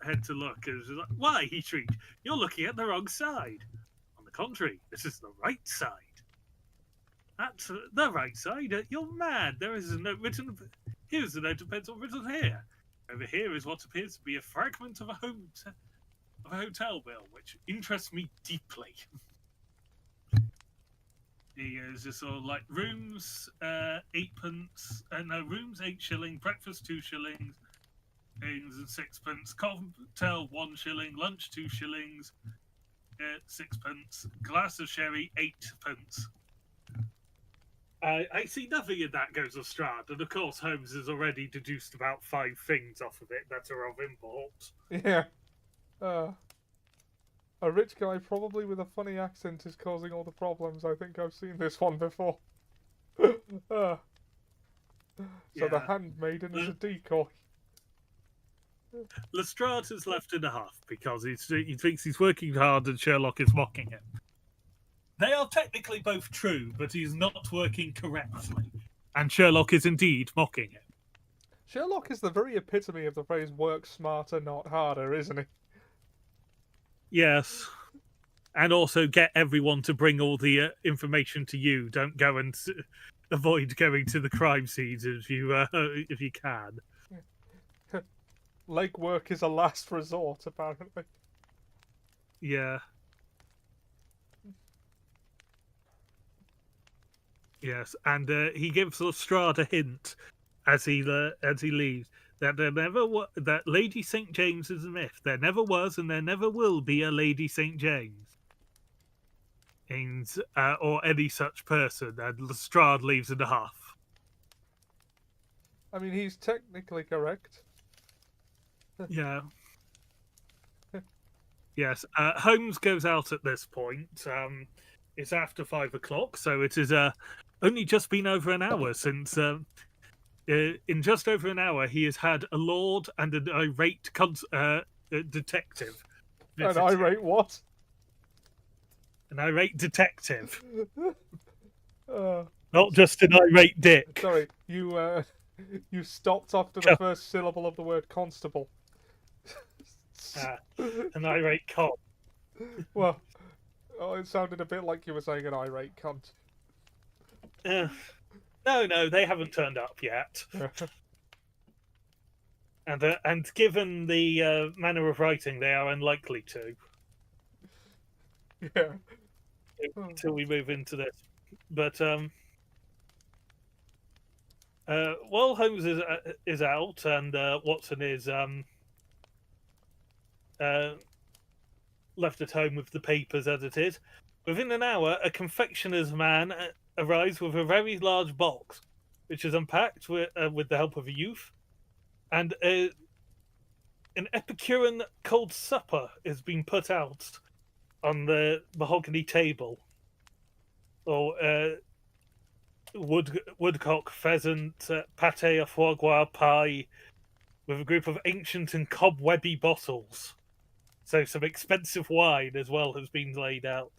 head to look. And is like, "Why?" he shrieked. "You're looking at the wrong side. On the contrary, this is the right side." That's the right side. You're mad. There is a note written. Here's a note of pencil written here. Over here is what appears to be a fragment of a hotel bill, which interests me deeply. He is just sort of like rooms, 8 pence. No, rooms 8 shilling, breakfast 2 shillings, things and 6 pence. Cocktail 1 shilling, lunch 2 shillings, 6 pence. Glass of sherry 8 pence. I see nothing in that goes Lestrade, and of course Holmes has already deduced about 5 things off of it that are of import. Yeah. A rich guy, probably with a funny accent, is causing all the problems. I think I've seen this one before. So the handmaiden is a decoy. Lestrade is left in a huff because he thinks he's working hard and Sherlock is mocking him. They are technically both true, but he's not working correctly. And Sherlock is indeed mocking him. Sherlock is the very epitome of the phrase work smarter, not harder, isn't he? Yes. And also get everyone to bring all the information to you. Don't go and avoid going to the crime scenes if you can. Legwork is a last resort, apparently. Yeah. Yes, and he gives Lestrade a hint as he leaves that that Lady St. James is a myth. There never was, and there never will be a Lady St. James, and or any such person. And Lestrade leaves in a huff. I mean, he's technically correct. Yeah. Yes. Holmes goes out at this point. It's after 5 o'clock, so it is only just been over an hour since. In just over an hour, he has had a lord and an irate detective. An irate what? An irate detective. Not just an irate dick. Sorry, you stopped after the first syllable of the word constable. An irate cop. Well, it sounded a bit like you were saying an irate cunt. No, they haven't turned up yet. And given the manner of writing, they are unlikely to. Yeah. Until we move into this, but while Holmes is out and Watson is left at home with the papers as it is, within an hour, a confectioner's man arrives with a very large box, which is unpacked with the help of a youth, and an Epicurean cold supper is being put out on the mahogany table, or woodcock, pheasant, pate, a foie gras pie, with a group of ancient and cobwebby bottles. So some expensive wine as well has been laid out,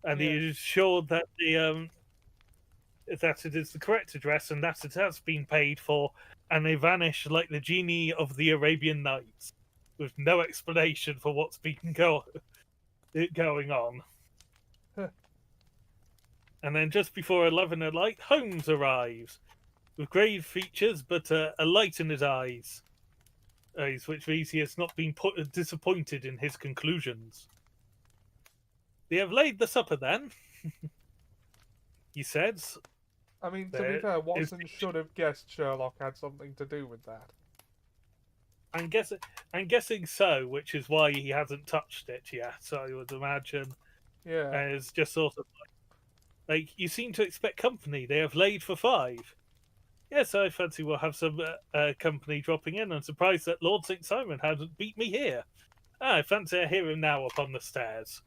and he is assured that that it is the correct address and that it has been paid for, and they vanish like the genie of the Arabian Nights, with no explanation for what's been going on. And then just before 11 at night, Holmes arrives, with grave features but a light in his eyes, which means he has not been disappointed in his conclusions. They have laid the supper then, he says. I mean, to be fair, Watson should have guessed Sherlock had something to do with that. I'm guessing so, which is why he hasn't touched it yet, so I would imagine. Yeah. It's just sort of like, you seem to expect company. They have laid for 5. Yes, I fancy we'll have some company dropping in. I'm surprised that Lord St. Simon hasn't beat me here. I fancy I hear him now upon the stairs.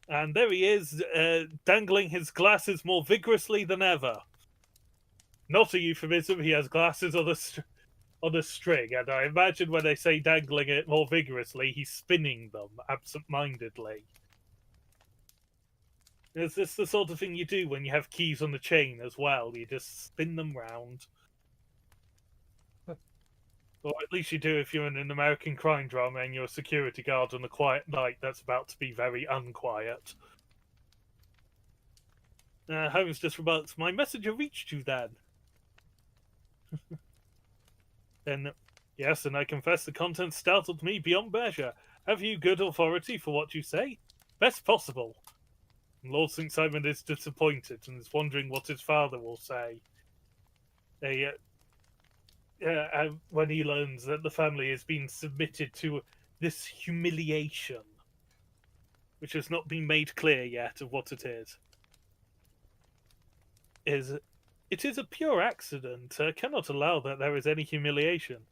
And there he is, dangling his glasses more vigorously than ever. Not a euphemism, he has glasses on a string, and I imagine when they say dangling it more vigorously, he's spinning them absent-mindedly. Is this the sort of thing you do when you have keys on the chain as well? You just spin them round. Or at least you do if you're in an American crime drama and you're a security guard on a quiet night that's about to be very unquiet. Holmes just remarks, "My messenger reached you then." Then, "Yes, and I confess the contents startled me beyond measure. Have you good authority for what you say?" "Best possible." And Lord St. Simon is disappointed and is wondering what his father will say. They, when he learns that the family has been submitted to this humiliation, which has not been made clear yet of what it is it is a pure accident. I cannot allow that there is any humiliation.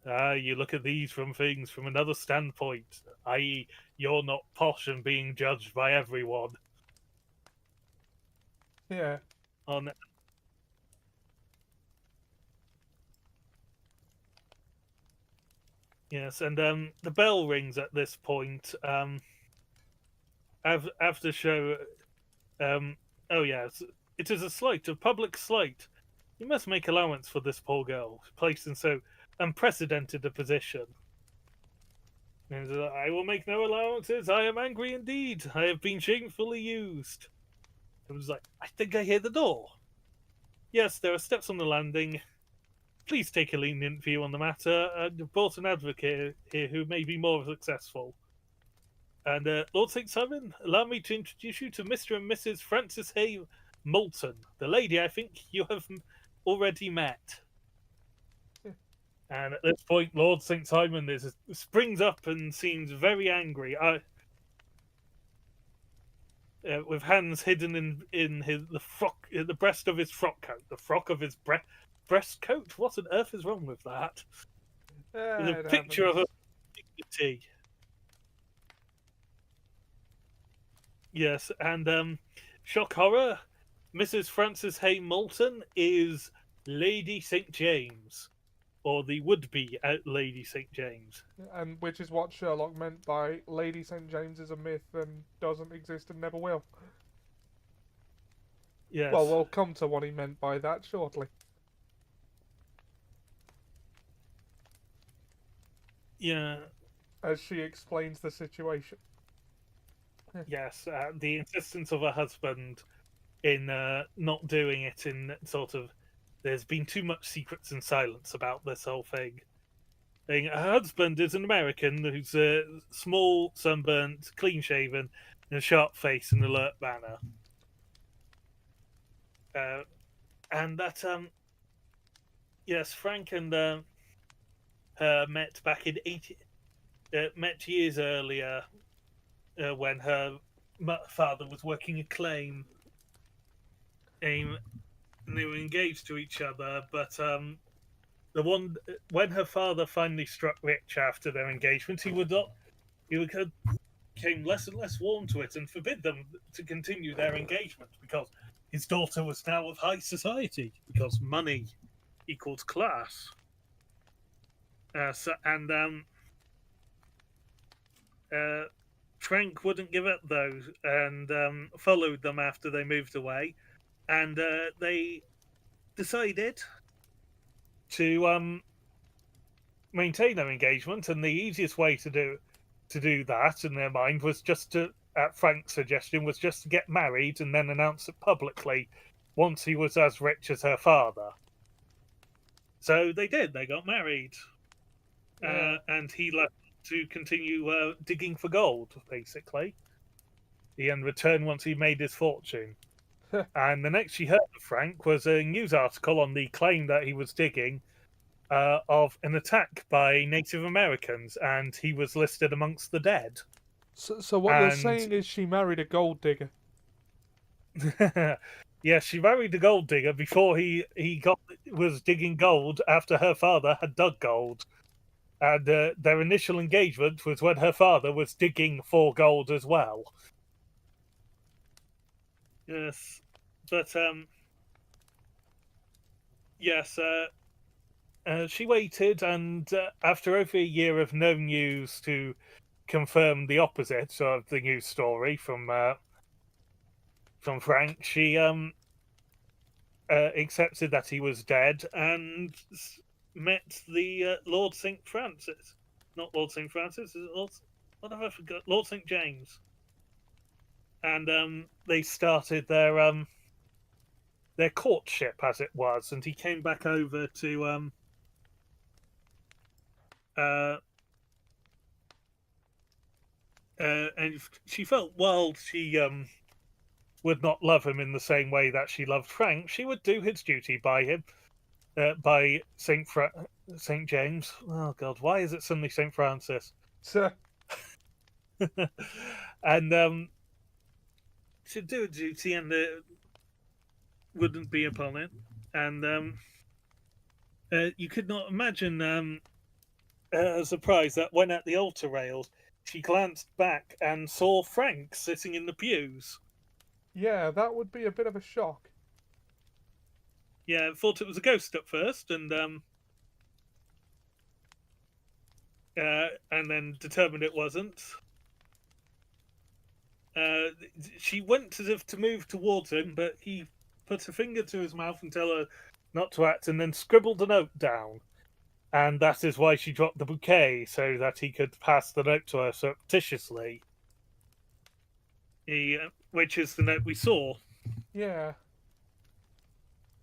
You look at these from things from another standpoint, i.e., you're not posh and being judged by everyone. Yeah. On Yes, and the bell rings at this point. After show, oh yes, it is a slight, a public slight. You must make allowance for this poor girl, placed in so unprecedented a position. And I will make no allowances. I am angry indeed. I have been shamefully used. It was like, I think I hear the door. Yes, there are steps on the landing. Please take a lenient view on the matter. I've brought an advocate here who may be more successful. And Lord St. Simon, allow me to introduce you to Mr. and Mrs. Francis Hay Moulton, the lady I think you have already met. And at this point, Lord St. Simon springs up and seems very angry. With hands hidden in the breast of his frock coat, the frock of his breast coat. What on earth is wrong with that? There's a picture of a dignity. Yes, and shock horror. Mrs. Frances Hay Moulton is Lady St. James, or the would-be Lady St. James. And which is what Sherlock meant by Lady St. James is a myth and doesn't exist and never will. Yes. Well, we'll come to what he meant by that shortly. Yeah. As she explains the situation. Yes, the insistence of her husband in not doing it in sort of... There's been too much secrets and silence about this whole thing. Her husband is an American who's small, sunburnt, clean-shaven, and a sharp face and alert manner. And that, yes, Frank and her met back in met years earlier when her father was working a claim. And they were engaged to each other, but when her father finally struck rich after their engagement, he became less and less warm to it and forbid them to continue their engagement because his daughter was now of high society, because money equals class. Frank wouldn't give up though, and followed them after they moved away, and they decided to maintain their engagement, and the easiest way to do that in their mind was just to, at Frank's suggestion, was just to get married and then announce it publicly once he was as rich as her father. So they did. They got married, and he left to continue digging for gold, basically. He in return once he made his fortune. And the next she heard of Frank was a news article on the claim that he was digging of an attack by Native Americans, and he was listed amongst the dead. So what you're saying is she married a gold digger? Yes, she married a gold digger before he was digging gold after her father had dug gold. And their initial engagement was when her father was digging for gold as well. Yes, but yes, she waited, and after over a year of no news to confirm the opposite of the news story from Frank, she accepted that he was dead and met the Lord St. Francis. Not Lord St. Francis, is it Lord... What have I forgot? Lord St. James. And they started their their courtship, as it was, and he came back over to uh, and she felt while she would not love him in the same way that she loved Frank, she would do his duty by him, by Saint James. Oh God, why is it suddenly Saint Francis? So, And she'd do a duty and wouldn't be upon it. And you could not imagine her surprise that when at the altar rails, she glanced back and saw Frank sitting in the pews. yeah, that would be a bit of a shock. Yeah, thought it was a ghost at first, and then determined it wasn't. She went as if to move towards him, but he put a finger to his mouth and tell her not to act, and then scribbled a note down. And that is why she dropped the bouquet, so that he could pass the note to her surreptitiously. Which is the note we saw. Yeah.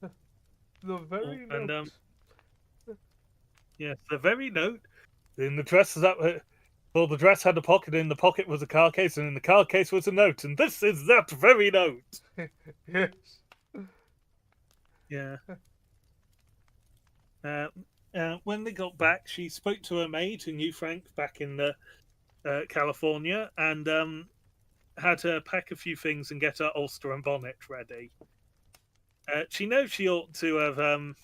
The very And note. yes, the very note. In the dress that well, the dress had a pocket. In the pocket was a card case, and in the card case was a note. And this is that very note. Yes. Yeah. When they got back, she spoke to her maid who knew Frank back in California, and had her pack a few things and get her ulster and bonnet ready. She knows she ought to have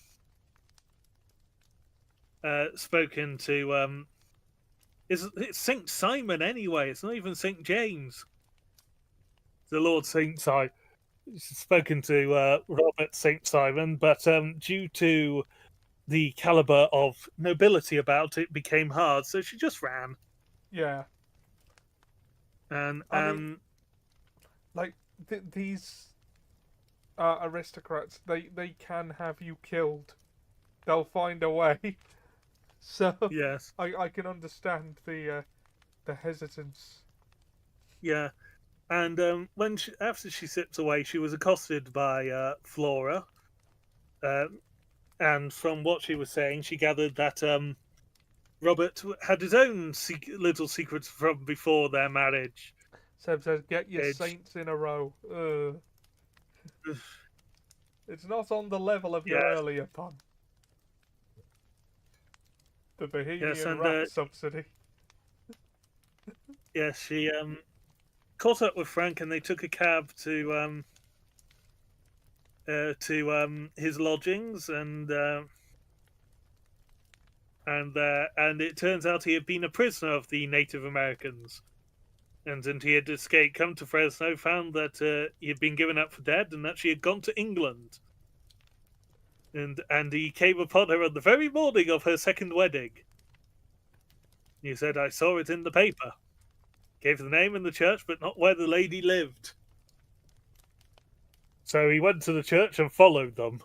spoken to it's Saint Simon anyway. It's not even Saint James. The Lord Saint Simon. She's spoken to Robert Saint Simon, but due to the caliber of nobility about it, became hard, so she just ran. Yeah. And I mean, like these aristocrats, they can have you killed. They'll find a way. So yes, I can understand the hesitance. yeah. And after she slipped away, she was accosted by Flora, and from what she was saying, she gathered that Robert had his own little secrets from before their marriage. Seb says, "Get your saints in a row." It's not on the level of your Yes. earlier pun. The Bohemian Yes, and Rhapsody. yes, she caught up with Frank, and they took a cab to his lodgings, and it turns out he had been a prisoner of the Native Americans, and he had escaped, come to Fresno, found that he had been given up for dead, and that she had gone to England. And he came upon her on the very morning of her second wedding. He said, "I saw it in the paper." Gave the name in the church, but not where the lady lived. So he went to the church and followed them.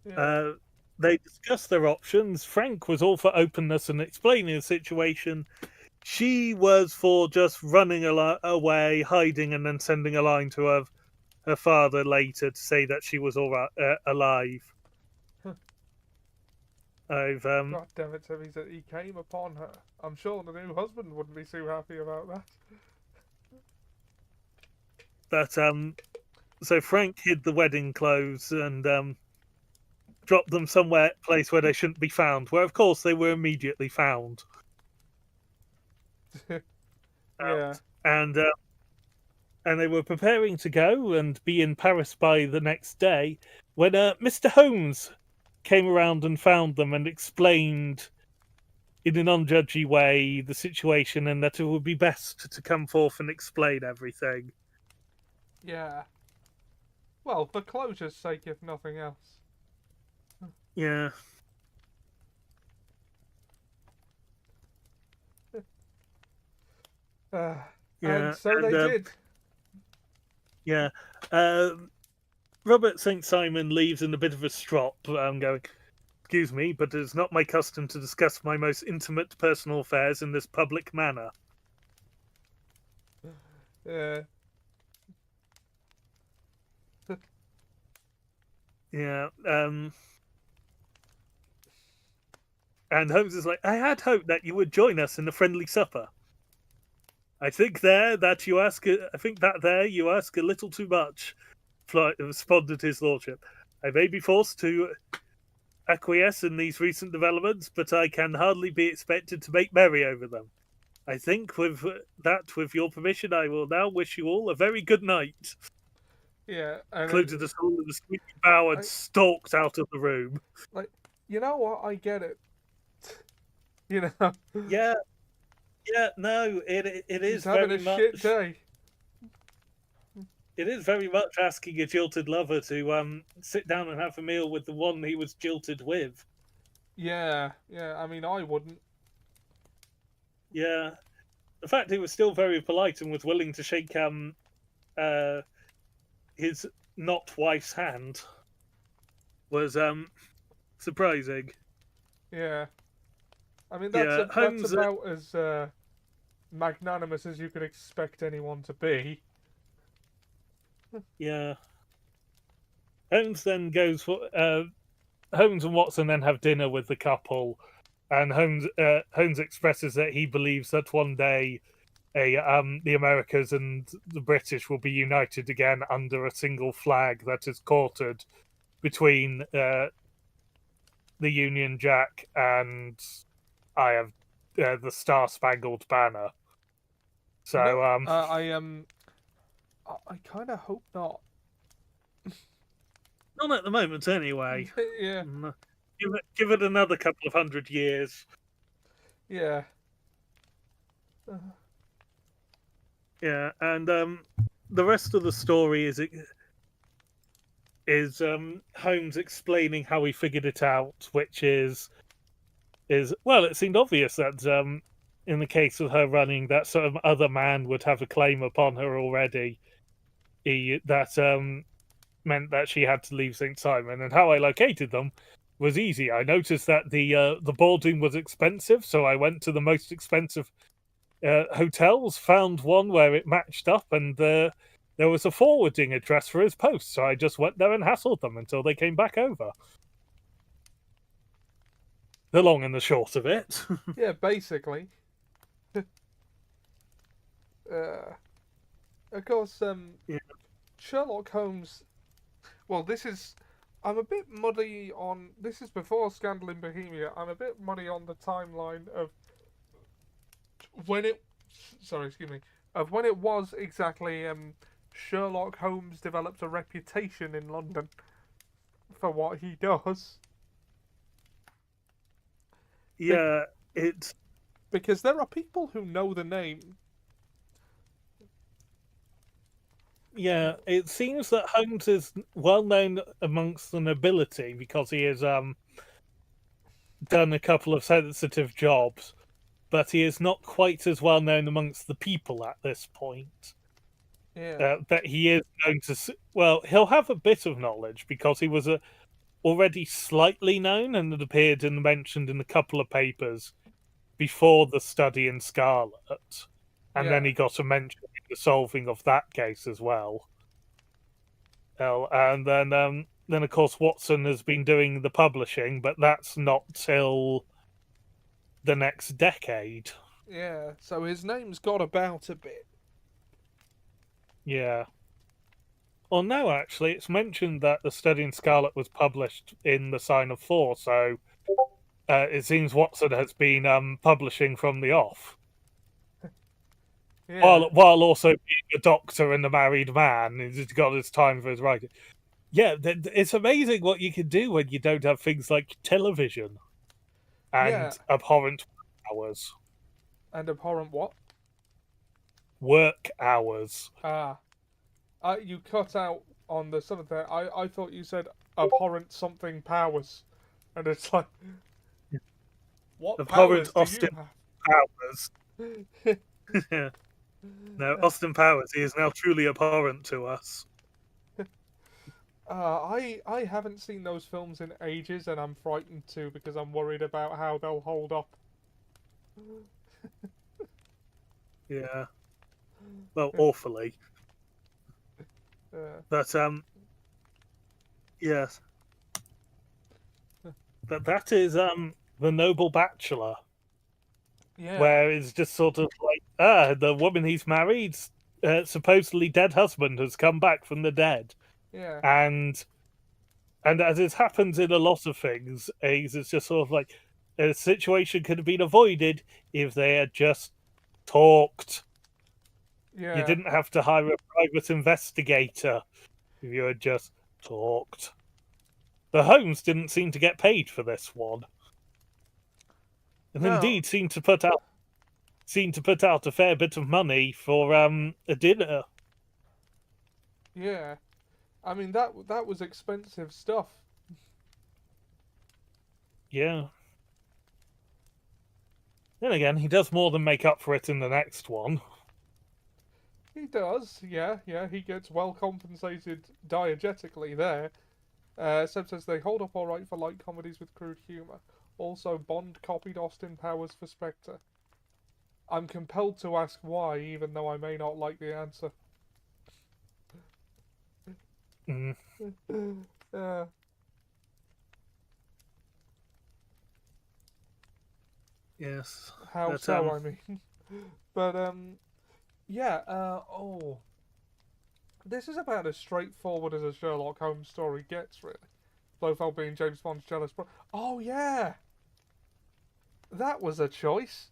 Yeah. They discussed their options. Frank was all for openness and explaining the situation. She was for just running away, hiding, and then sending a line to her father later to say that she was all right, alive. God damn it, Tim, he came upon her. I'm sure the new husband wouldn't be too happy about that. So Frank hid the wedding clothes and dropped them somewhere, place where they shouldn't be found. Where, of course, they were immediately found. Yeah. And they were preparing to go and be in Paris by the next day when Mr. Holmes came around and found them and explained in a non-judgy way the situation, and that it would be best to come forth and explain everything. Yeah. Well, for closure's sake, if nothing else. Yeah. And so they did. Yeah. Robert St. Simon leaves in a bit of a strop. I'm going, "Excuse me, but it is not my custom to discuss my most intimate personal affairs in this public manner." Yeah. Yeah. And Holmes is like, I had hoped that you would join us in a friendly supper. I think you ask a little too much, responded his lordship. I may be forced to acquiesce in these recent developments, but I can hardly be expected to make merry over them. I think with your permission, I will now wish you all a very good night. Yeah, and Concluded us all with a sweet bow and I stalked out of the room. like, you know what? I get it. You know, Yeah, yeah, no, it he's is having a very shit much day. it is very much asking a jilted lover to sit down and have a meal with the one he was jilted with. Yeah, yeah. I mean, I wouldn't. Yeah, the fact he was still very polite and was willing to shake uh his not wife's hand was surprising. Yeah, I mean Yeah, that's Holmes. about as magnanimous as you could expect anyone to be. Yeah, Holmes then goes for Holmes and Watson then have dinner with the couple, and Holmes expresses that he believes that one day the Americas and the British will be united again under a single flag that is quartered between the Union Jack and I have the Star Spangled Banner. You know, So I kind of hope not. not at the moment, anyway. Yeah, Give it another couple of 100 years. yeah, Yeah, and the rest of the story is Holmes explaining how he figured it out, which is well, it seemed obvious that in the case of her running, that some other man would have a claim upon her already. That meant that she had to leave St. Simon, and how I located them was easy. I noticed that the boarding was expensive, so I went to the most expensive hotels, found one where it matched up, and there was a forwarding address for his post, so I just went there and hassled them until they came back over. The long and the short of it. yeah. Basically, uh, of course, Yeah. Sherlock Holmes. Well, this is. I'm a bit muddy on. This is before Scandal in Bohemia. I'm a bit muddy on the timeline of when it. Sorry, excuse me. Of when it was exactly. Sherlock Holmes developed a reputation in London for what he does. Be- Yeah, it's because there are people who know the name. yeah. It seems that Holmes is well known amongst the nobility because he has done a couple of sensitive jobs, but he is not quite as well known amongst the people at this point. Yeah, That he is known to. Well, he'll have a bit of knowledge because he was already slightly known and had appeared and mentioned in a couple of papers before the study in Scarlet, and then yeah, he got a mention in the solving of that case as well. And then of course Watson has been doing the publishing, but that's not till the next decade. yeah. So his name's got about a bit. Yeah. Well, no, actually, it's mentioned that the study in Scarlet was published in the Sign of Four, so it seems Watson has been publishing from the off, Yeah, while also being a doctor and a married man. He's got his time for his writing. Yeah, it's amazing what you can do when you don't have things like television yeah. and abhorrent hours. And abhorrent what? Work hours. Ah, you cut out on the something there. I thought you said abhorrent something powers, and it's like, what Abhorrent powers do you Austin Powers. have? No, Austin Powers, he is now truly abhorrent to us. I haven't seen those films in ages, and I'm frightened too because I'm worried about how they'll hold up. Yeah. Well, awfully. Uh, But, yes. that is the Noble Bachelor, Yeah, where it's just sort of like the woman he's married's supposedly dead husband has come back from the dead, yeah, and as it happens in a lot of things, it's just sort of like a situation could have been avoided if they had just talked. You yeah. didn't have to hire a private investigator if you had just talked. The Holmes didn't seem to get paid for this one, and No, indeed seemed to put out a fair bit of money for a dinner. yeah. I mean that was expensive stuff. Yeah. Then again, he does more than make up for it in the next one. He does, yeah, yeah. He gets well compensated diegetically there. Seb says they hold up all right for light comedies with crude humour. Also, Bond copied Austin Powers for Spectre. I'm compelled to ask why, even though I may not like the answer. Mm, uh, yes. how But so? I mean, but yeah. This is about as straightforward as a Sherlock Holmes story gets, really. Blofeld being James Bond's jealous bro. Oh yeah, that was a choice.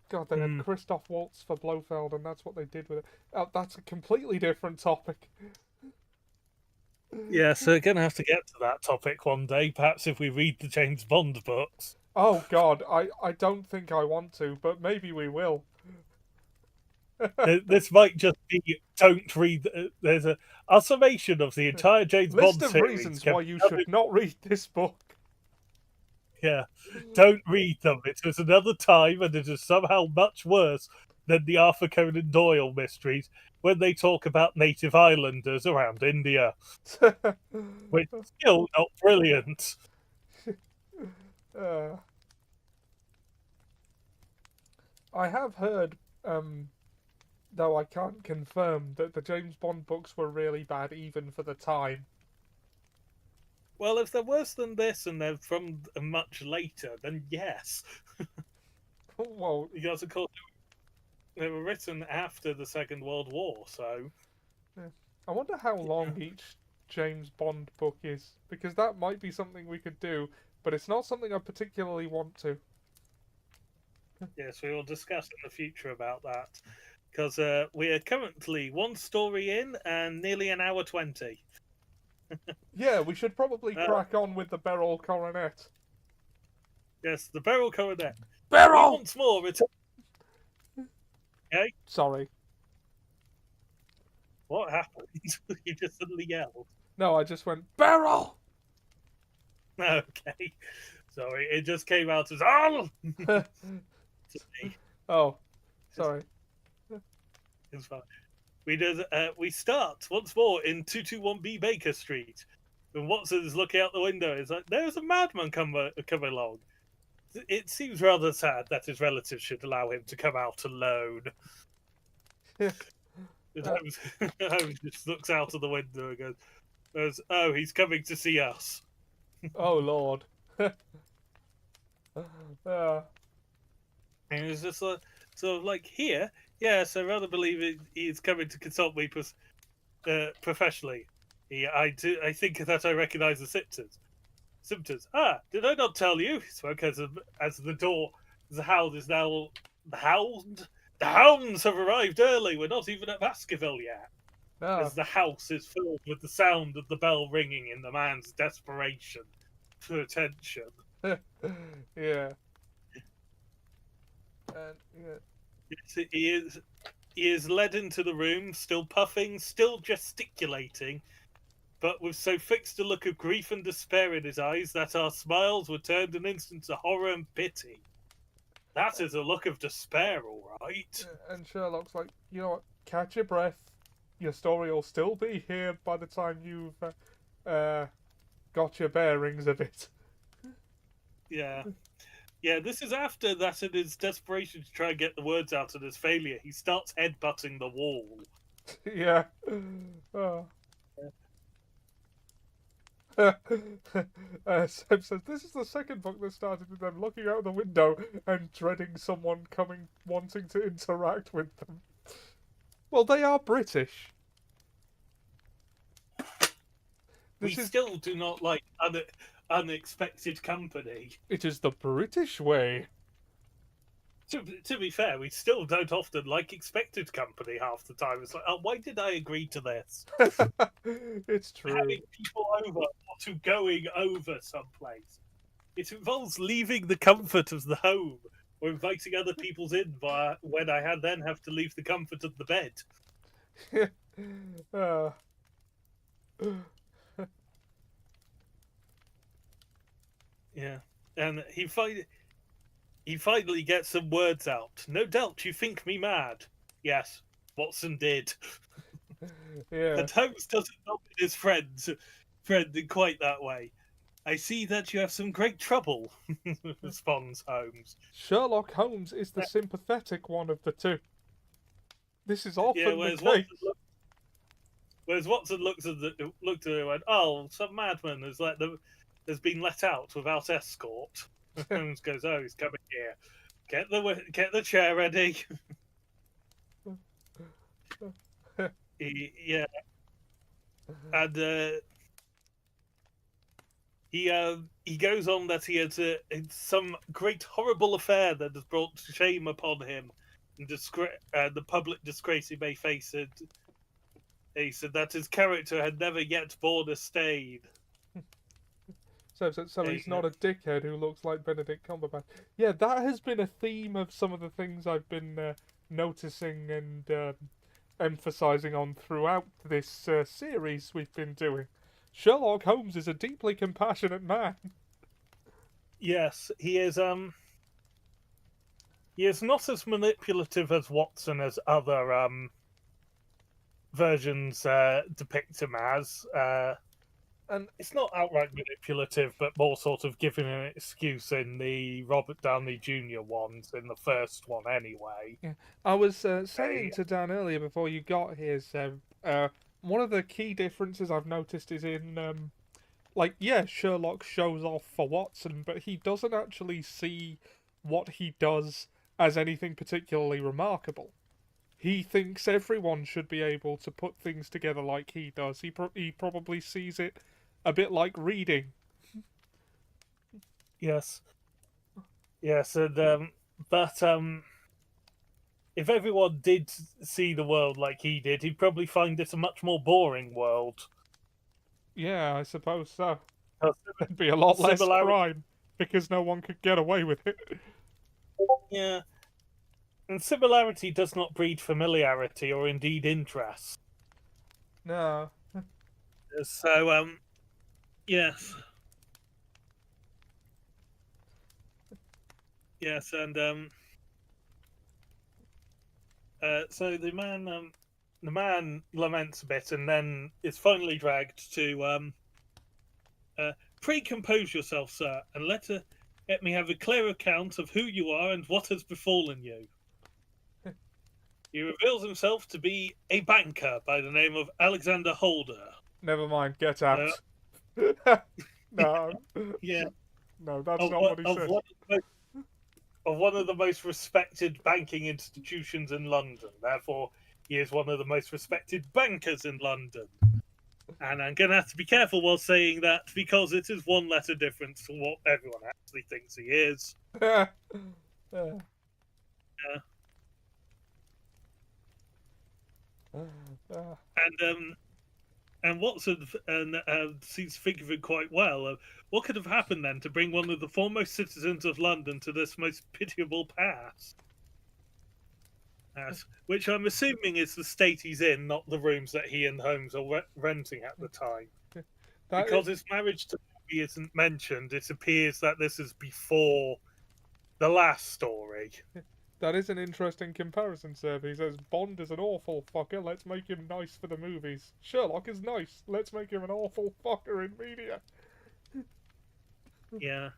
God, they had mm, Christoph Waltz for Blofeld, and that's what they did with it. That's a completely different topic. yeah, so we're gonna have to get to that topic one day, perhaps if we read the James Bond books. Oh God, I don't think I want to, but maybe we will. This might just be don't read. There's a summation of the entire James List Bond of series. reasons Can why you should not read this book. Yeah, don't read them. It was another time, and it is somehow much worse than the Arthur Conan Doyle mysteries when they talk about native islanders around India, which is still not brilliant. uh, I have heard, though I can't confirm, that the James Bond books were really bad even for the time. Well, if they're worse than this and they're from much later, then yes. Well, Because, of course, they were written after the Second World War, so. yeah. I wonder how long each James Bond book is, because that might be something we could do, but it's not something I particularly want to. Yes, we will discuss in the future about that. Because we are currently one story in and nearly an hour 20. Yeah, we should probably crack on with the Beryl Coronet. Yes, the Beryl Coronet. Beryl! Once more, return. Okay? Sorry. What happened? You just suddenly yelled. No, I just went, Beryl! Okay. Sorry, it just came out as oh. Oh, sorry. It's fine. We start once more in 221B Baker Street. And Watson is looking out the window. It's like, there's a madman come along. It seems rather sad that his relatives should allow him to come out alone. Holmes just looks out of the window and goes, oh, he's coming to see us. Oh, Lord. And it's just sort of like, here, yes, I rather believe he's coming to consult me professionally. I think that I recognise the symptoms. Ah, did I not tell you? He spoke as the door, the hound is now the hound. The hounds have arrived early. We're not even at Baskerville yet. No. As the house is filled with the sound of the bell ringing in the man's desperation for attention. Yeah. And, yeah. Yes, he is led into the room, still puffing, still gesticulating, but with so fixed a look of grief and despair in his eyes that our smiles were turned an instant to horror and pity. That is a look of despair, all right. And Sherlock's like, you know what? Catch your breath. Your story will still be here by the time you've got your bearings a bit. Yeah. Yeah, this is after that in his desperation to try and get the words out of his failure, he starts headbutting the wall. Yeah. Oh. Seb says, this is the second book that started with them looking out the window and dreading someone coming wanting to interact with them. Well, they are British. We still do not like unexpected company. It is the British way. To be fair, we still don't often like expected company half the time. It's like, oh, why did I agree to this? It's true. Having people over or to going over someplace. It involves leaving the comfort of the home or inviting other people in when I then have to leave the comfort of the bed. Yeah, and he finally gets some words out. No doubt you think me mad. Yes, Watson did. Yeah. And Holmes doesn't look at his friend in quite that way. I see that you have some great trouble, responds Holmes. Sherlock Holmes is the sympathetic one of the two. This is often the case. Whereas Watson looked at him and went, "Oh, some madman has been let out without escort." Holmes goes, "Oh, he's coming here. Get the chair ready." Yeah, and he goes on that he had some great horrible affair that has brought shame upon him, and the public disgrace he may face. And he said that his character had never yet borne a stain. So he's not a dickhead who looks like Benedict Cumberbatch. Yeah, that has been a theme of some of the things I've been noticing and emphasizing on throughout this series we've been doing. Sherlock Holmes is a deeply compassionate man. Yes, he is. He is not as manipulative as Watson as other versions depict him as. And it's not outright manipulative, but more sort of giving an excuse in the Robert Downey Jr. ones, in the first one anyway. Yeah. I was saying to Dan earlier before you got here, Seb, one of the key differences I've noticed is in, Sherlock shows off for Watson, but he doesn't actually see what he does as anything particularly remarkable. He thinks everyone should be able to put things together like he does. He probably sees it a bit like reading. Yes, and but if everyone did see the world like he did, he'd probably find it a much more boring world. Yeah, I suppose so. There'd be a lot less crime because no one could get away with it. Yeah, and similarity does not breed familiarity or indeed interest. No. So, yes. Yes, and so the man laments a bit, and then is finally dragged to pray compose yourself, sir, and let me have a clear account of who you are and what has befallen you. He reveals himself to be a banker by the name of Alexander Holder. Never mind, get out. No. Yeah. No, that's not what he said. Of one of the most respected banking institutions in London. Therefore, he is one of the most respected bankers in London. And I'm going to have to be careful while saying that because it is one letter difference from what everyone actually thinks he is. And Watson seems to think of it quite well. What could have happened then to bring one of the foremost citizens of London to this most pitiable pass? Which I'm assuming is the state he's in, not the rooms that he and Holmes are renting at the time. Because his marriage to Ruby isn't mentioned, it appears that this is before the last story. That is an interesting comparison, sir. He says Bond is an awful fucker, let's make him nice for the movies. Sherlock is nice, let's make him an awful fucker in media. Yeah.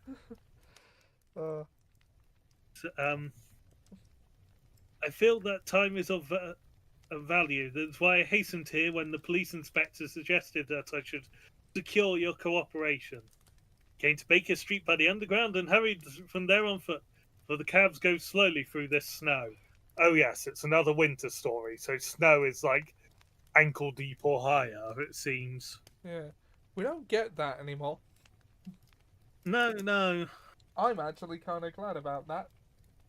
I feel that time is of value. That's why I hastened here when the police inspector suggested that I should secure your cooperation. Came to Baker Street by the underground and hurried from there on foot, for the cabs go slowly through this snow. Oh yes, it's another winter story, so snow is like ankle deep or higher, it seems. Yeah. We don't get that anymore. No, no. I'm actually kind of glad about that.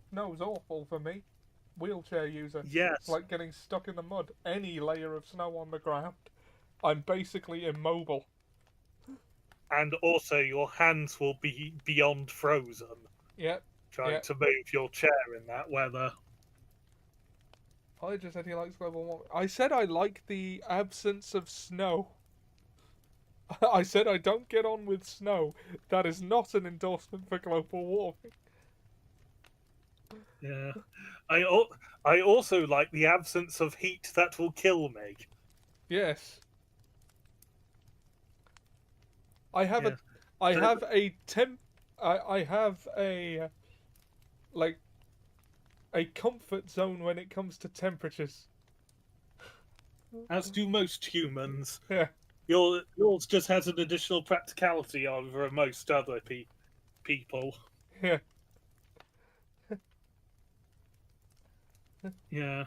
Snow's awful for me. Wheelchair user. It's Yes. like getting stuck in the mud. Any layer of snow on the ground. I'm basically immobile. And also your hands will be beyond frozen Yep. trying Yep. to move your chair in that weather. I just said he likes global warming. I said I like the absence of snow. I said I don't get on with snow. That is not an endorsement for global warming. Yeah. I also like the absence of heat that will kill me. Yes. I have Yeah. I have a I have a like a comfort zone when it comes to temperatures. As do most humans. Yeah. Yours just has an additional practicality over most other people. Yeah. Yeah.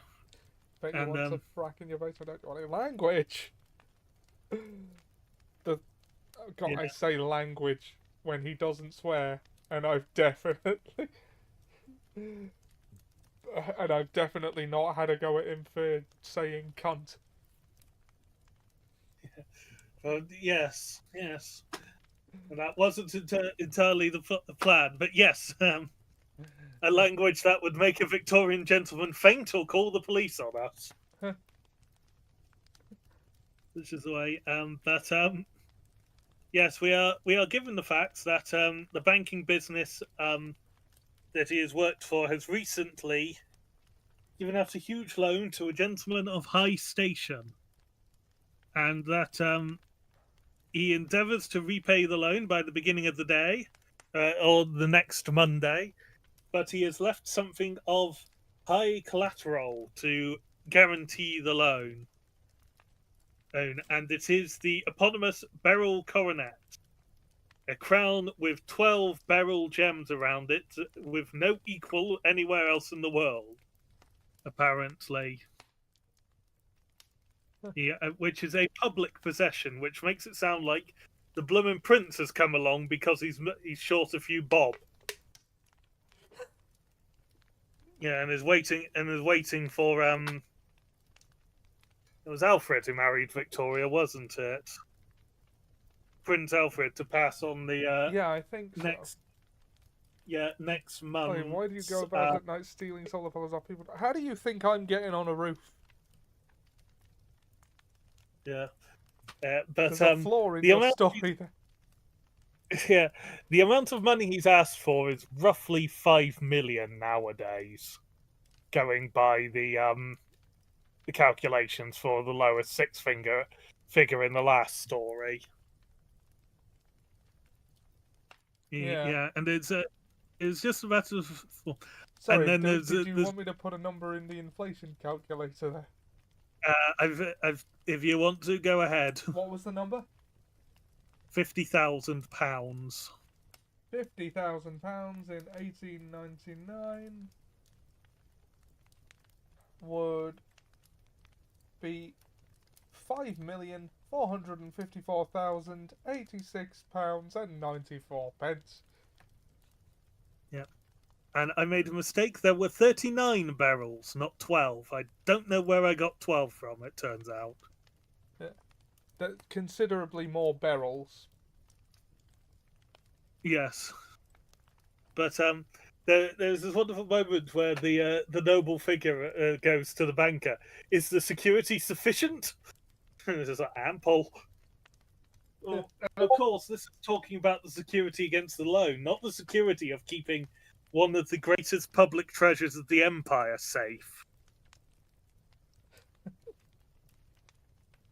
Bet you And want to frack in your face. I don't want any language. The God, yeah. I say language when he doesn't swear, and I've definitely not had a go at him for saying cunt. Yes, yes. And that wasn't entirely the plan, but yes, a language that would make a Victorian gentleman faint or call the police on us. Which is the way. But yes, we are given the fact that the banking business that he has worked for has recently given out a huge loan to a gentleman of high station, and that he endeavours to repay the loan by the beginning of the day or the next Monday, but he has left something of high collateral to guarantee the loan. And it is the eponymous Beryl Coronet, a crown with 12 beryl gems around it, with no equal anywhere else in the world, apparently. Yeah, which is a public possession, which makes it sound like the bloomin' prince has come along because he's short a few bob. Yeah, and is waiting for It was Alfred who married Victoria, wasn't it? Prince Alfred to pass on the Yeah, I think so. next month. Wait, why do you go about at night stealing solar panels off people? How do you think I'm getting on a roof? Yeah, but There's a flaw in the your amount story there. yeah, the amount of money he's asked for is roughly 5 million nowadays, going by the calculations for the lowest figure in the last story. Yeah, and it's just a matter of. Sorry, and then did you want me to put a number in the inflation calculator there? if you want to go ahead, What was the number? £50,000. £50,000 in 1899 would be £5,454,086.94. Yeah. And I made a mistake. There were 39 barrels, not 12. I don't know where I got 12 from, it turns out. Yeah. Considerably more barrels. Yes. But there's this wonderful moment where the noble figure goes to the banker. Is the security sufficient? And it's just like, ample. Well, of course, this is talking about the security against the loan, not the security of keeping one of the greatest public treasures of the empire safe.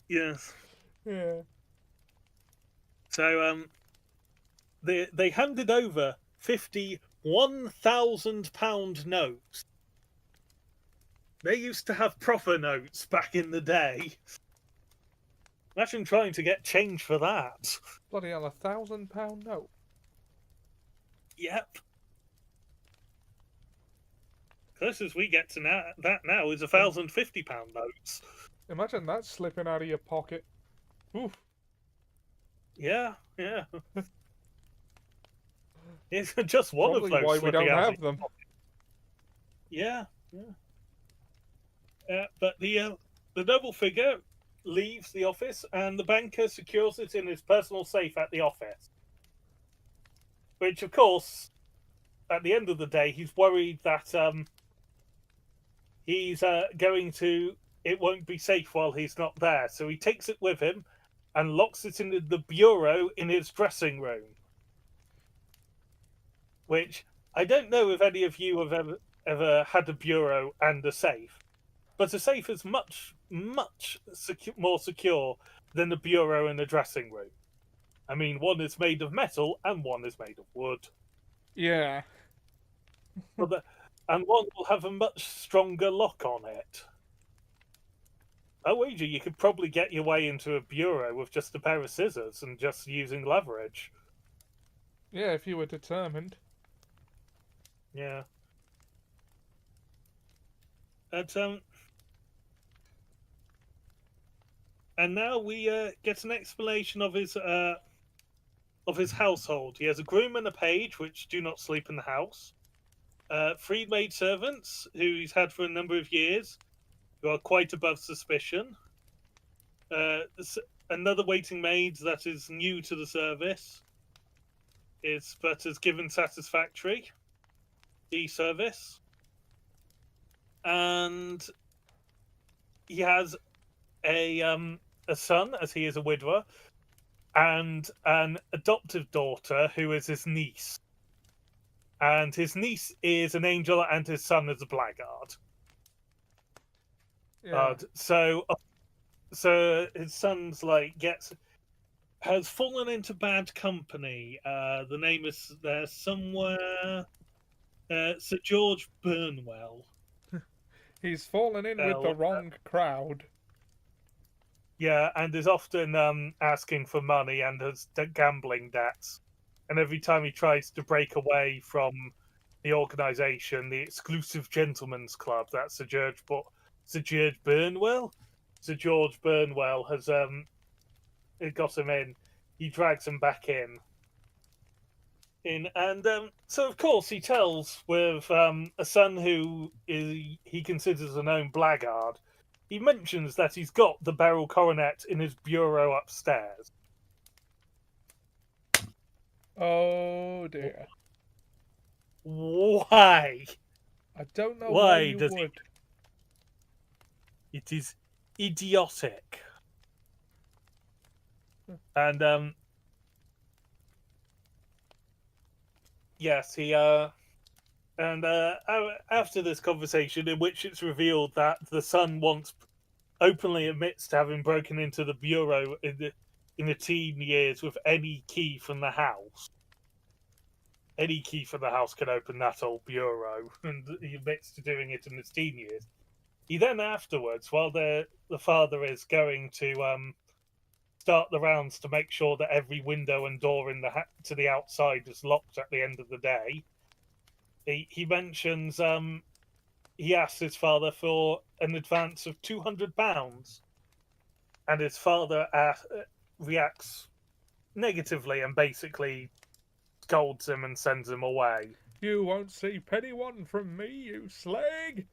Yes. Yeah. So they handed over 50 £1,000 notes. They used to have proper notes back in the day. Imagine trying to get change for that. Bloody hell, £1,000 note. Yep. Closest we get to that now is £1,050 notes. Imagine that slipping out of your pocket. Oof. Yeah, yeah. It's just one Probably of those why we slipping don't out. have them. Yeah, yeah. But the noble figure leaves the office, and the banker secures it in his personal safe at the office. Which, of course, at the end of the day, he's worried that he's going to. It won't be safe while he's not there, so he takes it with him and locks it in the bureau in his dressing room. Which I don't know if any of you have ever had a bureau and a safe, but a safe is much more secure than a bureau in a dressing room. I mean, one is made of metal and one is made of wood. Yeah. And one will have a much stronger lock on it. I wager you could probably get your way into a bureau with just a pair of scissors and just using leverage. Yeah, if you were determined. Yeah. And now we get an explanation of his household. He has a groom and a page, which do not sleep in the house. 3 maid servants, who he's had for a number of years, who are quite above suspicion. Another waiting maid that is new to the service, but has given satisfactory the service. And he has a son, as he is a widower, and an adoptive daughter who is his niece. And his niece is an angel, and his son is a blackguard. Yeah. So his son's has fallen into bad company. The name is there somewhere. Sir George Burnwell. He's fallen in with the wrong crowd. Yeah, and is often asking for money and has gambling debts. And every time he tries to break away from the organisation, the exclusive gentlemen's club, that's Sir George Burnwell. Sir George Burnwell has got him in. He drags him back in. So of course he tells with a son who he considers a known blackguard. He mentions that he's got the Beryl Coronet in his bureau upstairs. Oh dear. Why? I don't know why you would. It is idiotic. And yes, after this conversation, in which it's revealed that the son once openly admits to having broken into the bureau in the teen years with any key from the house. Any key from the house can open that old bureau, and he admits to doing it in his teen years. He then afterwards, while the father is going to start the rounds to make sure that every window and door to the outside is locked at the end of the day, he mentions he asks his father for an advance of £200, and his father reacts negatively and basically scolds him and sends him away. You won't see penny one from me, you slag.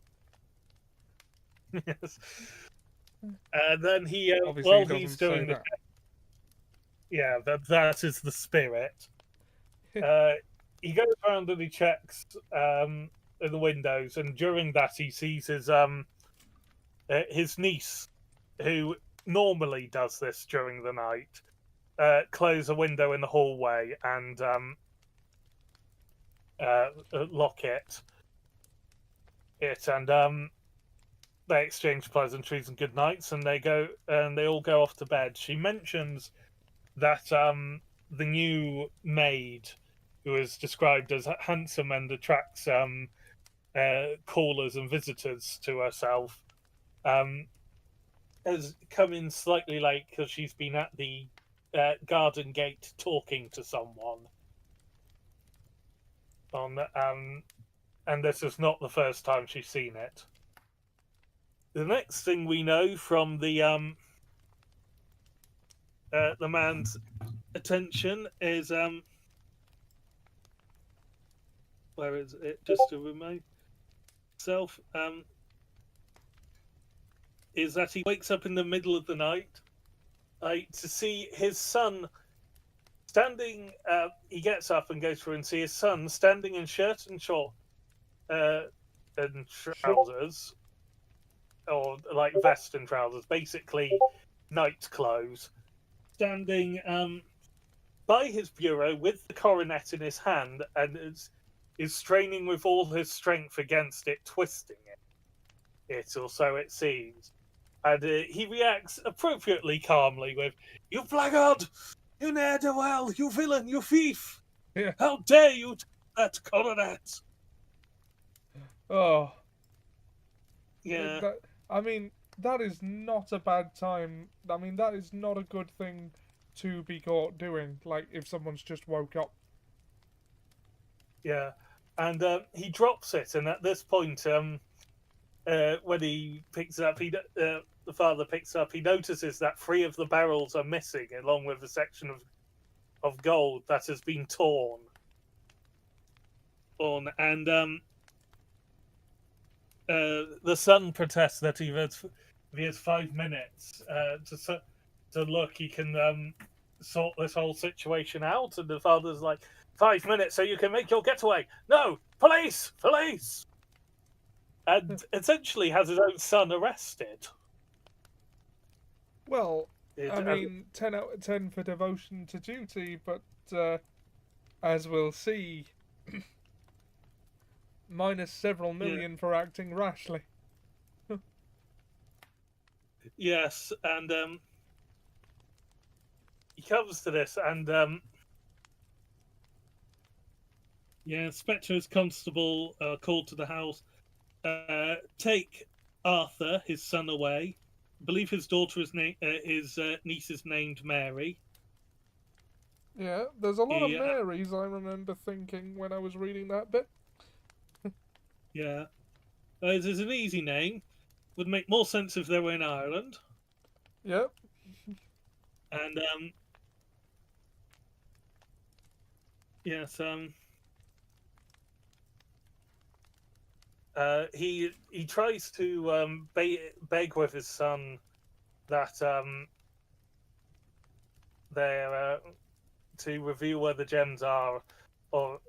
Yes. And then he, Obviously he's doing that. Yeah, that is the spirit. He goes around and he checks in the windows, and during that he sees his niece, who normally does this during the night, close a window in the hallway and lock it. And they exchange pleasantries and good nights, and they all go off to bed. She mentions that the new maid, who is described as handsome and attracts callers and visitors to herself, has come in slightly late because she's been at the garden gate talking to someone. And this is not the first time she's seen it. The next thing we know from the man's attention is where is it? Just to remind himself, is that he wakes up in the middle of the night to see his son standing. He gets up and goes through and see his son standing in shirt and short and trousers, or like vest and trousers, basically night clothes, standing by his bureau with the coronet in his hand and is straining with all his strength against it, twisting it, or so it seems. And he reacts appropriately calmly with, "You blackguard! You ne'er-do-well! You villain! You thief! Yeah. How dare you take that coronet?" Oh. Yeah. I mean, that is not a bad time. I mean, that is not a good thing to be caught doing. Like, if someone's just woke up. Yeah. And he drops it, and at this point, when he picks it up, the father picks up, he notices that 3 of the barrels are missing, along with a section of gold that has been torn. And the son protests that if he has 5 minutes to look, he can sort this whole situation out. And the father's like, 5 minutes so you can make your getaway. No, police, police. And essentially has his own son arrested. Well, I mean, 10 out of 10 for devotion to duty, but as we'll see, minus several million for acting rashly. Yes, and he comes to this, and Spectre's constable called to the house, take Arthur, his son, away. I believe his daughter his niece is named Mary. Yeah, there's a lot of Marys, I remember thinking when I was reading that bit. Yeah. It is an easy name. Would make more sense if they were in Ireland. Yep. And, yes, he tries to beg with his son that they're to reveal where the gems are,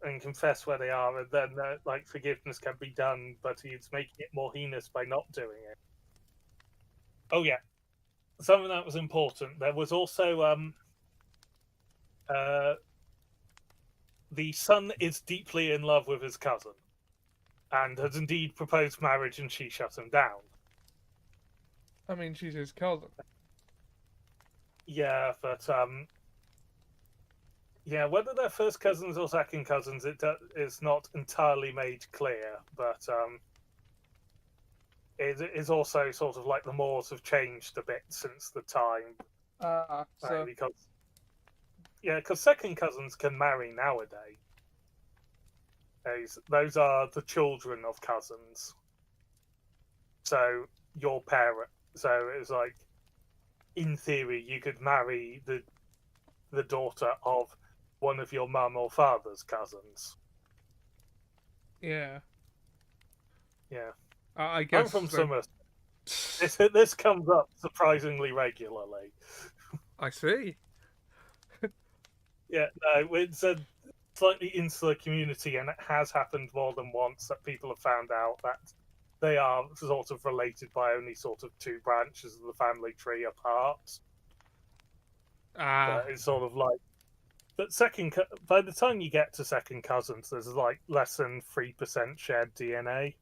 and confess where they are, and then like forgiveness can be done. But he's making it more heinous by not doing it. Oh yeah, something that was important. There was also the son is deeply in love with his cousin, and has indeed proposed marriage, and she shut him down. I mean, she's his cousin. Yeah, but yeah, whether they're first cousins or second cousins, it's not entirely made clear. But it is also sort of like the Moors have changed a bit since the time. So because second cousins can marry nowadays. Those are the children of cousins. So your parent. So it's like, in theory, you could marry the daughter of one of your mum or father's cousins. Yeah. Yeah. I guess I'm from Somerset. This comes up surprisingly regularly. I see. Yeah, no, it's a slightly insular community, and it has happened more than once that people have found out that they are sort of related by only sort of 2 branches of the family tree apart. It's sort of like, but by the time you get to second cousins, there's like less than 3% shared DNA.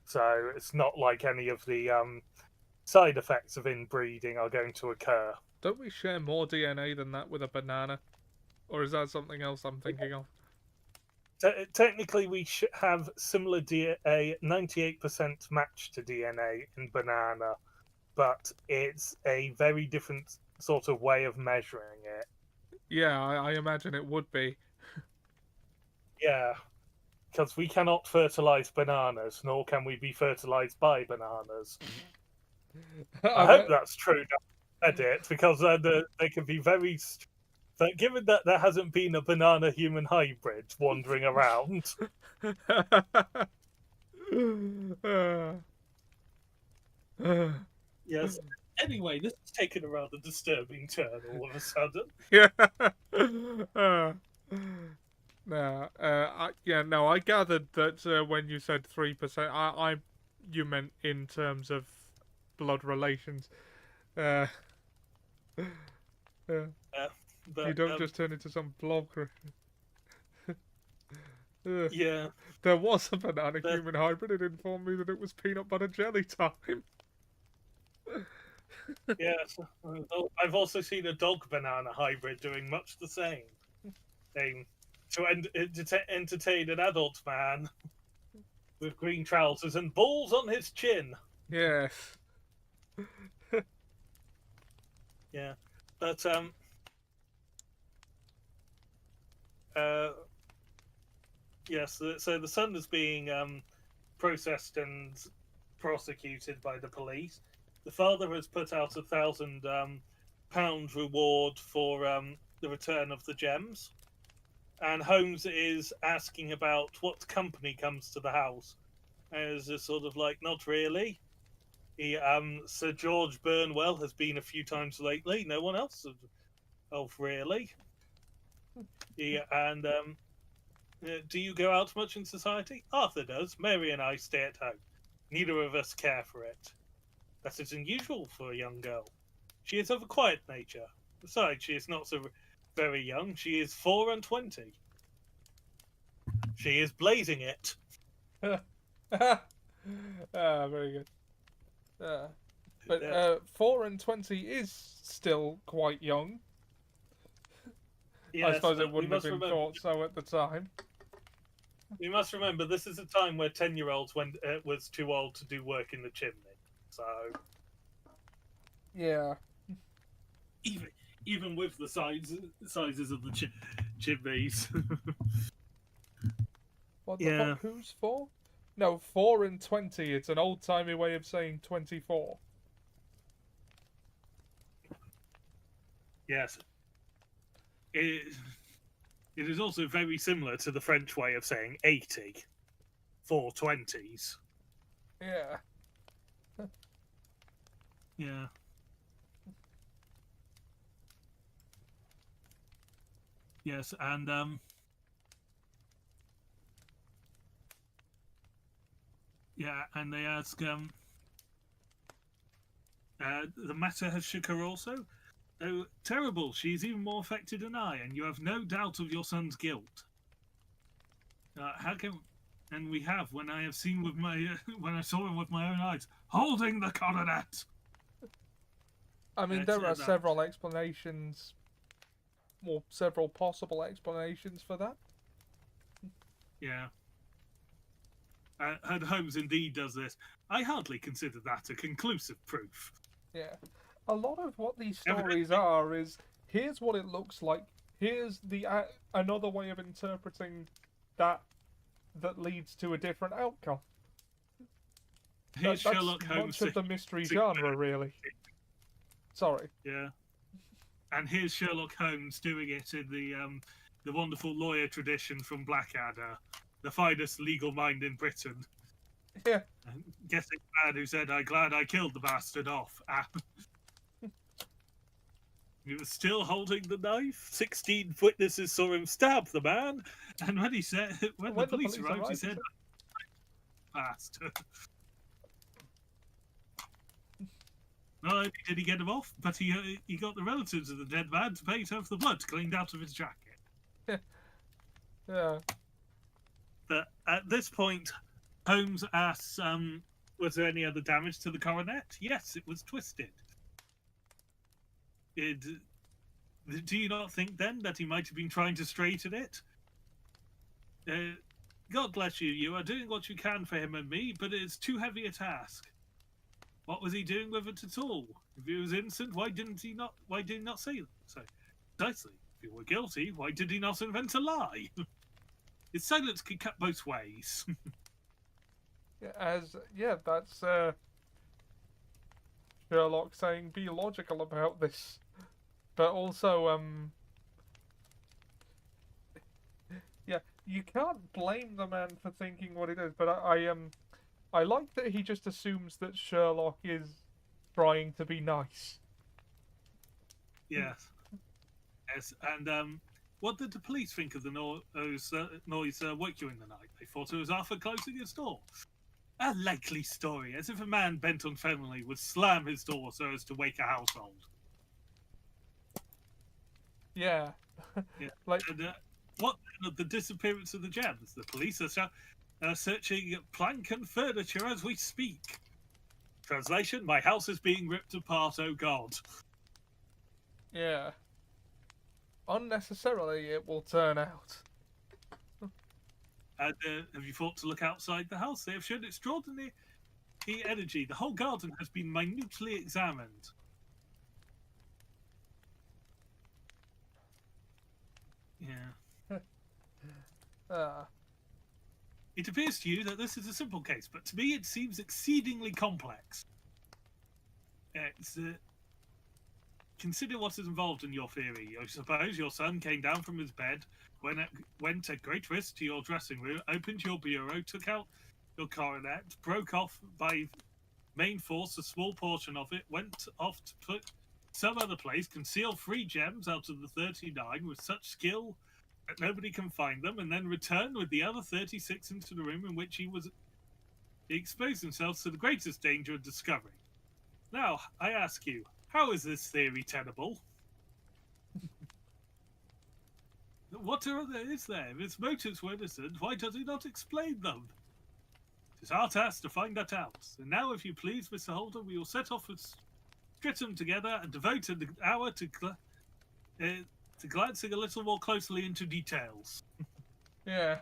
So it's not like any of the side effects of inbreeding are going to occur. Don't we share more DNA than that with a banana? Or is that something else I'm thinking of? technically we should have similar DNA, 98% match to DNA in banana, but it's a very different sort of way of measuring it. Yeah, I imagine it would be. Yeah, because we cannot fertilize bananas, nor can we be fertilized by bananas. I hope that's true. Edit, because they can be very. But given that there hasn't been a banana human hybrid wandering around, yes. Anyway, this has taken a rather disturbing turn all of a sudden. Yeah. No, no. I gathered that when you said 3%, you meant in terms of blood relations. Uh, But you don't just turn into some blob. yeah, There was a banana human hybrid. It informed me that it was peanut butter jelly time. yes. I've also seen a dog banana hybrid doing much the same thing to entertain an adult man with green trousers and balls on his chin. Yes. Yeah, but yes. So the son is being processed and prosecuted by the police. The father has put out £1,000 reward for the return of the gems, and Holmes is asking about what company comes to the house. As a sort of like, not really. Sir George Burnwell has been a few times lately. No one else. Oh, really? And do you go out much in society? Arthur does. Mary and I stay at home. Neither of us care for it. That is unusual for a young girl. She is of a quiet nature. Besides, she is not so very young. She is 24. She is blazing it. Very good. But 24 is still quite young. Yes, I suppose it wouldn't have been thought so at the time. You must remember, this is a time where 10-year-olds was too old to do work in the chimney. So yeah, even with the sizes of the chimneys. What the fuck? Who's 4? No, 4 and 20. It's an old-timey way of saying 24. Yes. It is also very similar to the French way of saying 80. 420s. Yeah. Yeah. Yes, and yeah, and they ask the matter has shook her also. Oh, terrible! She's even more affected than I, and you have no doubt of your son's guilt. How can? And we have, when I have seen with my when I saw him with my own eyes, holding the coronet. I mean, there are several explanations, or several possible explanations for that. Yeah. And Holmes indeed does this. I hardly consider that a conclusive proof. Yeah. A lot of what these stories are is, here's what it looks like, here's the another way of interpreting that leads to a different outcome. Here's Sherlock Holmes. Much of the mystery genre, really. Sorry. Yeah. And here's Sherlock Holmes doing it in the wonderful lawyer tradition from Blackadder, the finest legal mind in Britain. Yeah. Guessing the man who said, "I'm glad I killed the bastard" off. He was still holding the knife. 16 witnesses saw him stab the man, and when the police arrived, he said, "Bastard." Not only did he get him off, but he got the relatives of the dead man to pay for the blood cleaned out of his jacket. Yeah. But at this point, Holmes asks, was there any other damage to the coronet? Yes, it was twisted. Do you not think, then, that he might have been trying to straighten it? God bless you. You are doing what you can for him and me, but it is too heavy a task. What was he doing with it at all? If he was innocent, why did he not say so? Precisely. If he were guilty, why did he not invent a lie? His silence could cut both ways. That's Sherlock saying be logical about this, but also yeah, you can't blame the man for thinking what he does. But I like that he just assumes that Sherlock is trying to be nice. Yes. Yes, and what did the police think of the noise woke you in the night? They thought it was Arthur closing his door. A likely story, as if a man bent on felony would slam his door so as to wake a household. Yeah. Yeah. Like, And what of the disappearance of the gems? The police are searching plank and furniture as we speak. Translation: My house is being ripped apart, oh God. yeah. Unnecessarily, it will turn out. And have you thought to look outside the house? They have shown extraordinary energy. The whole garden has been minutely examined. Yeah. It appears to you that this is a simple case, but to me it seems exceedingly complex. Consider what is involved in your theory. I suppose your son came down from his bed, went at great risk to your dressing room, opened your bureau, took out your coronet, broke off by main force a small portion of it, went off to put some other place, concealed 3 gems out of the 39 with such skill that nobody can find them, and then returned with the other 36 into the room in which he exposed himself to the greatest danger of discovery. Now, I ask you, how is this theory tenable? What is there? If his motives were innocent, why does he not explain them? It is our task to find that out. And now, if you please, Mr. Holder, we will set off with Streatham together and devote an hour to glancing a little more closely into details. Yeah.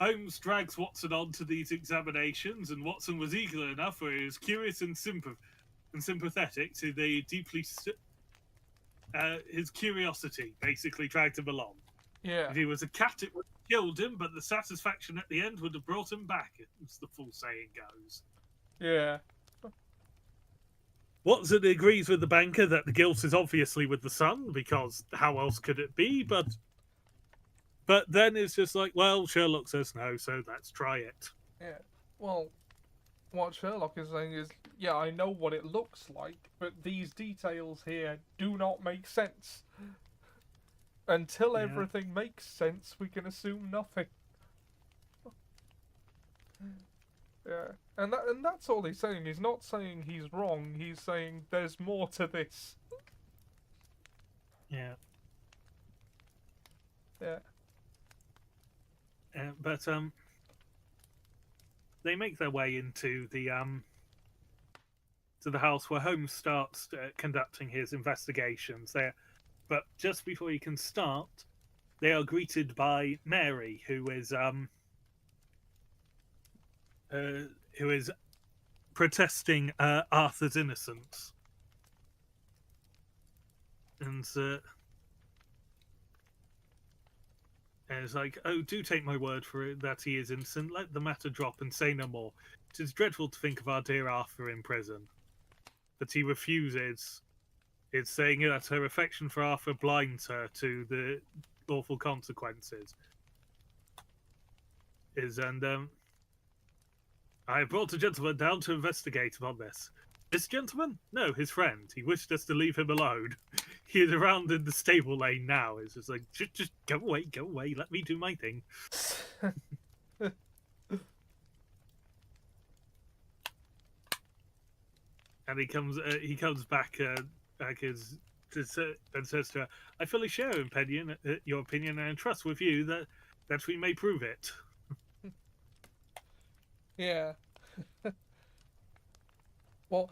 Holmes drags Watson on to these examinations, and Watson was eager enough, for he was curious and sympathetic to the deeply. His curiosity basically dragged him along. Yeah. If he was a cat, it would have killed him, but the satisfaction at the end would have brought him back, as the full saying goes. Yeah. Watson agrees with the banker that the guilt is obviously with the son, because how else could it be? But then it's just like, well, Sherlock says no, so let's try it. Yeah. Well, what Sherlock is saying is, yeah, I know what it looks like, but these details here do not make sense. Until everything makes sense, we can assume nothing. Yeah, and that's all he's saying. He's not saying he's wrong. He's saying there's more to this. Yeah. Yeah. But they make their way into the to the house where Holmes starts conducting his investigations. But just before he can start, they are greeted by Mary, who is protesting Arthur's innocence, and it's like, oh, do take my word for it that he is innocent. Let the matter drop and say no more. It is dreadful to think of our dear Arthur in prison. But he refuses. It's saying that her affection for Arthur blinds her to the awful consequences. I have brought a gentleman down to investigate upon this. This gentleman? No, his friend. He wished us to leave him alone. He is around in the stable lane now. It's just like, just go away, let me do my thing. And he comes back and says to her, I fully share your opinion and trust with you that we may prove it. Yeah. Well,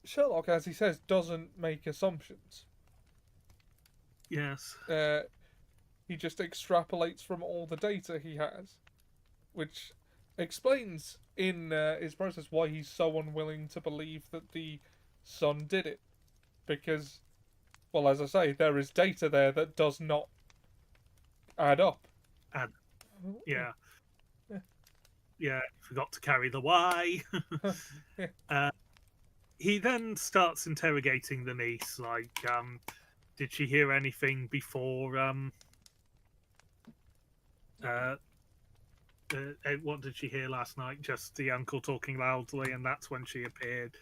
Sherlock, as he says, doesn't make assumptions. Yes. He just extrapolates from all the data he has, which explains in his process why he's so unwilling to believe that the son did it. Because, well, as I say, there is data there that does not add up. And yeah, forgot to carry the Y. He then starts interrogating the niece, like, did she hear anything before? What did she hear last night? Just the uncle talking loudly, and that's when she appeared.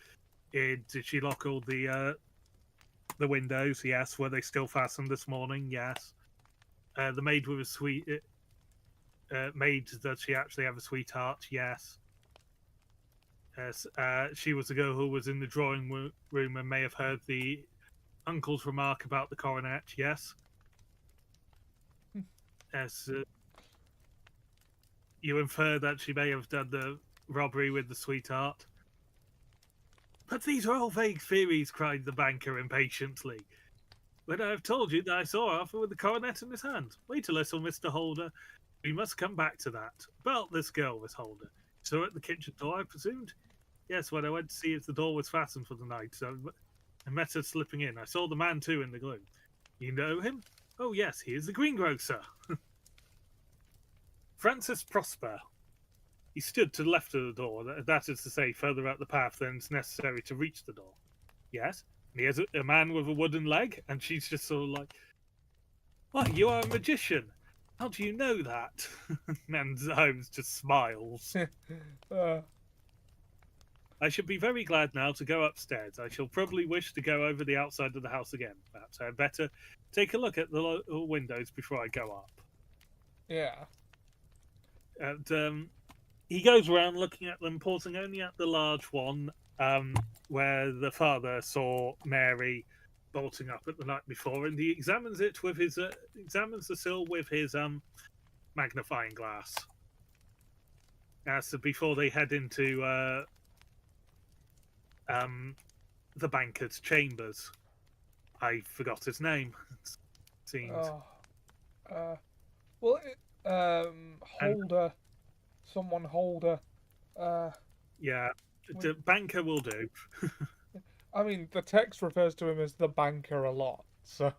Did she lock all the windows? Yes. Were they still fastened this morning? Yes. The maid with a sweet maid. Does she actually have a sweetheart? Yes. Yes. She was the girl who was in the drawing room and may have heard the uncle's remark about the coronet. Yes. Yes. You infer that she may have done the robbery with the sweetheart. But these are all vague theories, cried the banker impatiently. When I have told you that I saw Arthur with the coronet in his hand. Wait a little, Mr. Holder. We must come back to that. About this girl, Miss Holder. Saw her at the kitchen door, I presumed? Yes, when I went to see if the door was fastened for the night, so I met her slipping in. I saw the man, too, in the gloom. You know him? Oh, yes, he is the greengrocer. Francis Prosper. He stood to the left of the door, that is to say, further up the path than it's necessary to reach the door. Yes, and he has a man with a wooden leg, and she's just sort of like, "Why, you are a magician. How do you know that?" And Holmes just smiles. I should be very glad now to go upstairs. I shall probably wish to go over the outside of the house again. Perhaps I had better take a look at the windows before I go up. Yeah. And he goes around looking at them, pausing only at the large one where the father saw Mary bolting up at the night before, and he examines it with his examines the sill with his magnifying glass. So before they head into the banker's chambers. I forgot his name. It seems. Holder. Someone Holder. Yeah, the banker will do. I mean, the text refers to him as the banker a lot, so.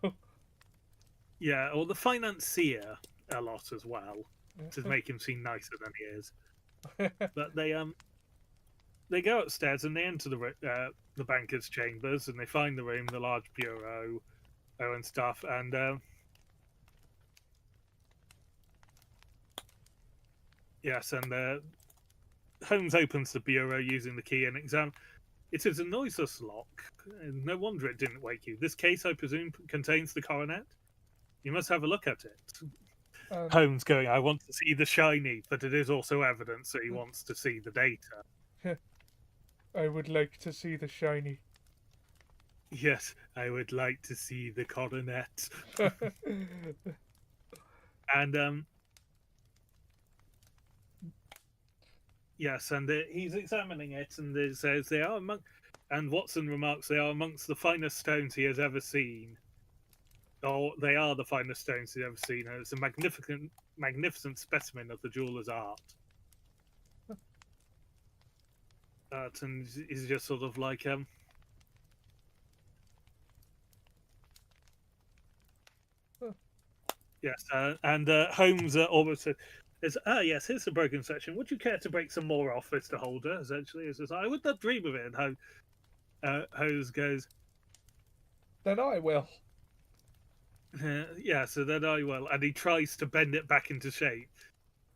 Yeah, or the financier a lot as well, to make him seem nicer than he is. But they go upstairs and they enter the banker's chambers, and they find the room, the large bureau, and stuff, and yes, and Holmes opens the bureau using the key and It is a noiseless lock. No wonder it didn't wake you. This case, I presume, contains the coronet? You must have a look at it. Holmes going, I want to see the shiny, but it is also evidence that he wants to see the data. I would like to see the shiny. Yes, I would like to see the coronet. And, yes, and he's examining it, and it says they are and Watson remarks they are amongst the finest stones he has ever seen. Or they are the finest stones he's ever seen, and it's a magnificent specimen of the jeweler's art. And he's just sort of like, yes, and Holmes almost said, yes, here's the broken section. Would you care to break some more off, Mr. Holder? Essentially, he says, I would not dream of it. And Holmes goes, then I will. Yeah, so then I will. And he tries to bend it back into shape.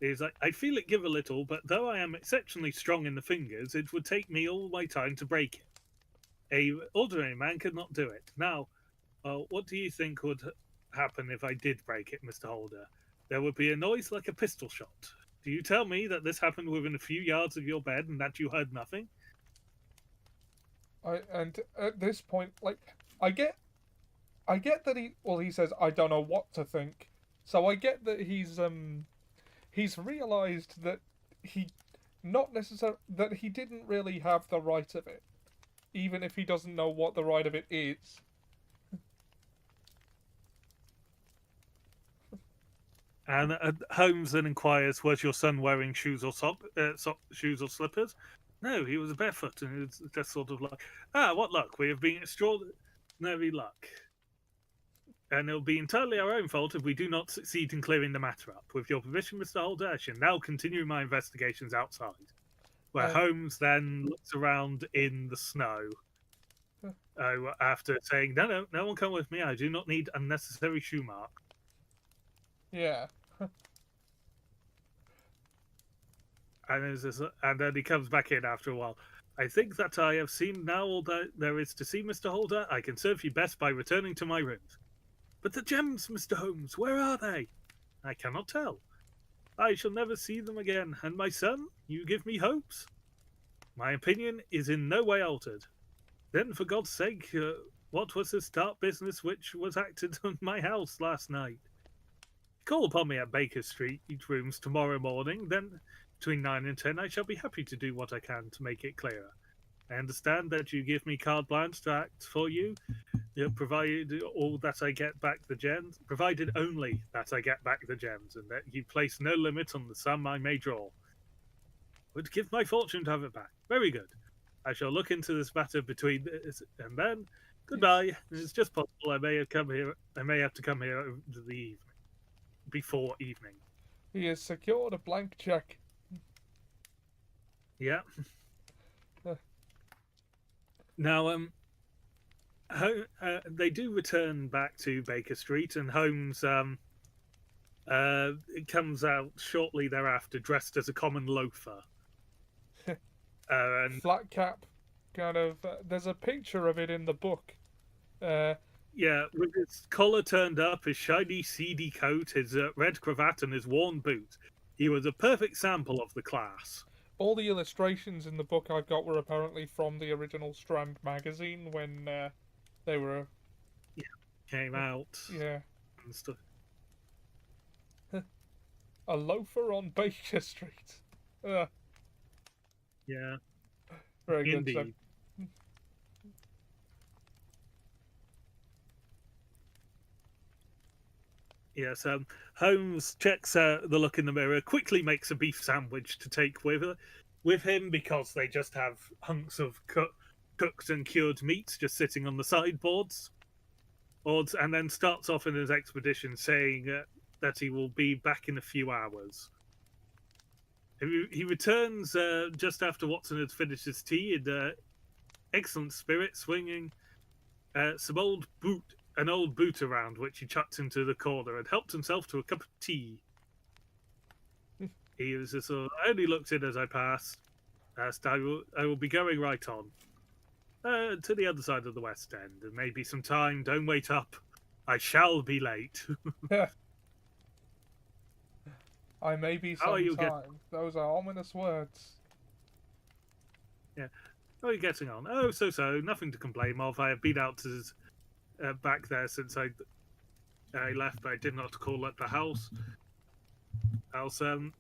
He's like, I feel it give a little, but though I am exceptionally strong in the fingers, it would take me all my time to break it. A ordinary man could not do it. Now, what do you think would happen if I did break it, Mr. Holder? There would be a noise like a pistol shot. Do you tell me that this happened within a few yards of your bed and that you heard nothing? And at this point, like, I get that he says, I don't know what to think. So I get that he's realized that that he didn't really have the right of it, even if he doesn't know what the right of it is. And Holmes then inquires, "Was your son wearing shoes or shoes or slippers?" "No, he was barefoot," and it's just sort of like, what luck! We have been extraordinary luck, and it'll be entirely our own fault if we do not succeed in clearing the matter up. With your permission, Mr. Holder, I shall now continue my investigations outside." Where Holmes then looks around in the snow. After saying, "No, no one come with me. I do not need unnecessary shoe mark." Yeah. And then he comes back in after a while. "I think that I have seen now all that there is to see, Mr. Holder. I can serve you best by returning to my rooms." "But the gems, Mr. Holmes, where are they?" "I cannot tell. I shall never see them again. And my son, you give me hopes?" "My opinion is in no way altered." "Then, for God's sake, what was this dark business which was acted on my house last night?" "Call upon me at Baker Street rooms tomorrow morning. Then, between 9 and 10, I shall be happy to do what I can to make it clearer. I understand that you give me carte blanche to act for you, provided all that I get back the gems, provided only that I get back the gems, and that you place no limit on the sum I may draw." "Would give my fortune to have it back." "Very good. I shall look into this matter between this and then. Goodbye. It's just possible I may have to come here over the evening, before evening." He has secured a blank check. Yeah. Now, they do return back to Baker Street, and Holmes comes out shortly thereafter, dressed as a common loafer. And flat cap, kind of. There's a picture of it in the book. Yeah, with his collar turned up, his shiny, seedy coat, his red cravat, and his worn boots. He was a perfect sample of the class. All the illustrations in the book I've got were apparently from the original Strand magazine when they were came out. Yeah. And stuff. A loafer on Baker Street. Yeah. Very Indeed. good. So, yes, Holmes checks the look in the mirror, quickly makes a beef sandwich to take with him, because they just have hunks of cooked and cured meats just sitting on the sideboards. And then starts off in his expedition saying that he will be back in a few hours. He returns just after Watson had finished his tea in excellent spirit, swinging an old boot around, which he chucked into the corner, and helped himself to a cup of tea. He was just I only looked in as I passed. I will be going right on to the other side of the West End, and maybe some time. Don't wait up. I shall be late. I may be some time. Those are ominous words. Yeah. How are you getting on? "Oh, so. Nothing to complain of. I have been out to back there since I left, but I did not call at the house. It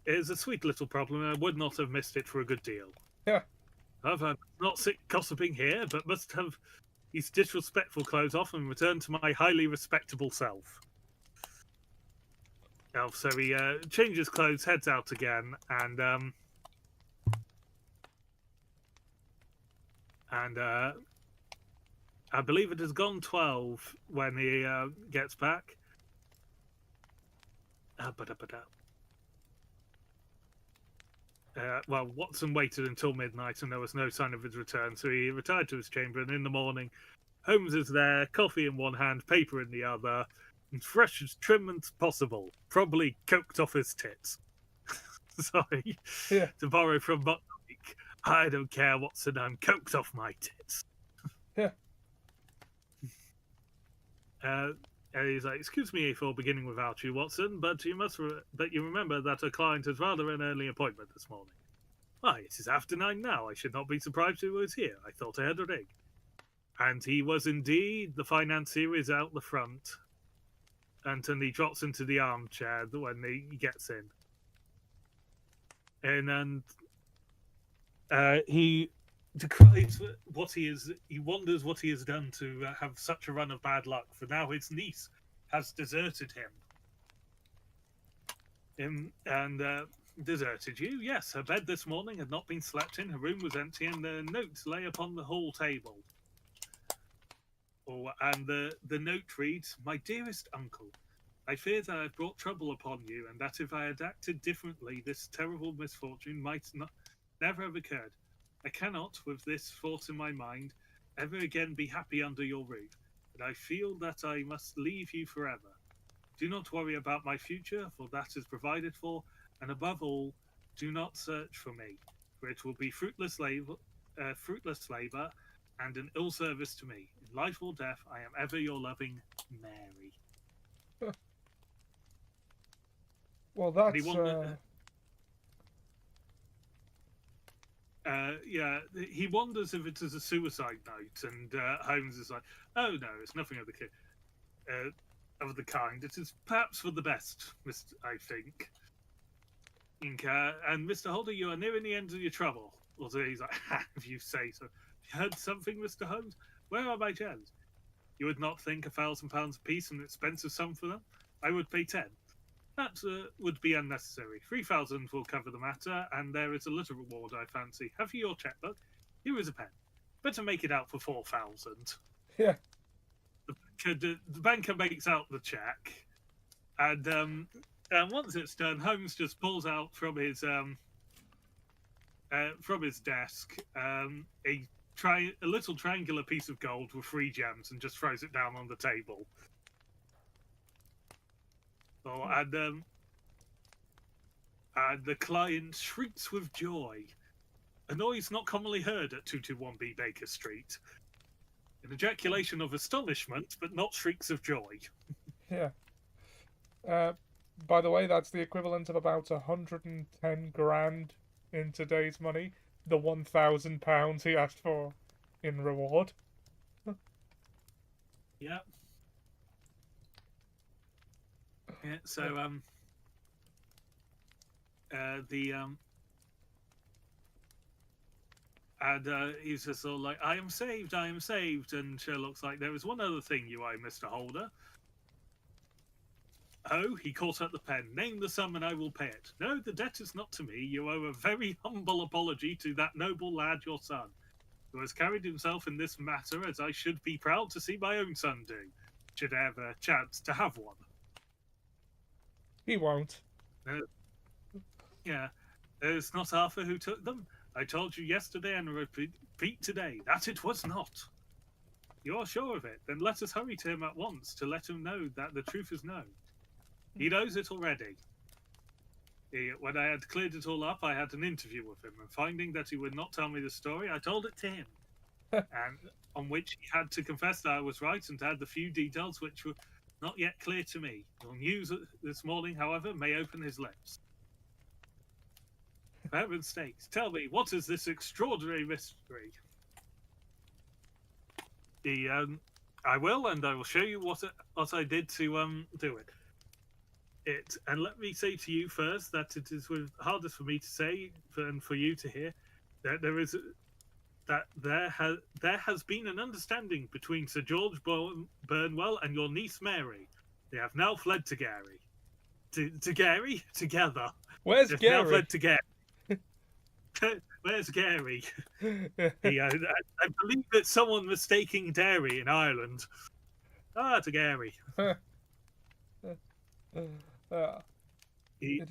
is a sweet little problem, and I would not have missed it for a good deal. Yeah. I've not sick gossiping here, but must have these disrespectful clothes off and return to my highly respectable self." So he changes clothes, heads out again, and I believe it has gone 12 when he gets back. Well, Watson waited until midnight, and there was no sign of his return, so he retired to his chamber, and in the morning, Holmes is there, coffee in one hand, paper in the other, and fresh as trim as possible, probably coked off his tits. Sorry, to borrow from Buckbeak. I don't care, Watson, I'm coked off my tits. Yeah. And he's like, "Excuse me for beginning without you, Watson, but you remember that a client has rather an early appointment this morning." "Why, it is after 9 now. I should not be surprised if he was here. I thought I had a ring." And he was indeed. The financier is out the front. And then he drops into the armchair when he gets in. And he decries what he is. He wonders what he has done to have such a run of bad luck, for now his niece has deserted him. And deserted you? Yes, her bed this morning had not been slept in, her room was empty, and the notes lay upon the hall table. And the note reads, "My dearest uncle, I fear that I've brought trouble upon you, and that if I had acted differently, this terrible misfortune might not never have occurred. I cannot, with this thought in my mind, ever again be happy under your roof, and I feel that I must leave you forever. Do not worry about my future, for that is provided for, and above all, do not search for me, for it will be fruitless labor, and an ill service to me. In life or death, I am ever your loving Mary." Well, And he that's wondered, yeah, he wonders if it is a suicide note, and Holmes is like, "Oh no, it's nothing of of the kind. It is perhaps for the best, Mister. I think." And Mr. Holder, you are nearing the end of your trouble. Although he's like, "Ha, if you say so. You heard something, Mr. Holmes? Where are my gems? You would not think £1,000 apiece an expensive sum for them? I would pay 10. That would be unnecessary. 3,000 will cover the matter, and there is a little reward, I fancy. Have you your checkbook? Here is a pen. Better make it out for 4,000. yeah. The banker makes out the check, and once it's done, Holmes just pulls out from his desk a little triangular piece of gold with 3 gems and just throws it down on the table. Oh, and the client shrieks with joy, a noise not commonly heard at 221B Baker Street. An ejaculation of astonishment, but not shrieks of joy. Yeah. By the way, that's the equivalent of about 110 grand in today's money. The £1,000 he asked for in reward. Yeah. Yeah. So and he's just all like, I am saved, I am saved. And Sherlock's like, there is one other thing you owe, Mr. Holder. Oh, he caught up the pen. Name the sum and I will pay it. No, the debt is not to me. You owe a very humble apology to that noble lad, your son, who has carried himself in this matter as I should be proud to see my own son do, should I ever chance to have one. He won't. Yeah, it's not Arthur who took them. I told you yesterday and repeat today that it was not. You are sure of it? Then let us hurry to him at once to let him know that the truth is known. He knows it already. When I had cleared it all up, I had an interview with him, and finding that he would not tell me the story, I told it to him. And on which he had to confess that I was right and to add the few details which were not yet clear to me. Your news this morning, however, may open his lips. For heaven's sakes, tell me, what is this extraordinary mystery? I will, and I will show you what I did to do it. And let me say to you first that it is hardest for me to say and for you to hear that there has been an understanding between Sir George Burnwell and your niece Mary. They have now fled to Gary. To Gary? Together. Where's They've Gary? now fled to Gary. Where's Gary? I believe it's someone mistaking dairy in Ireland. To Gary. It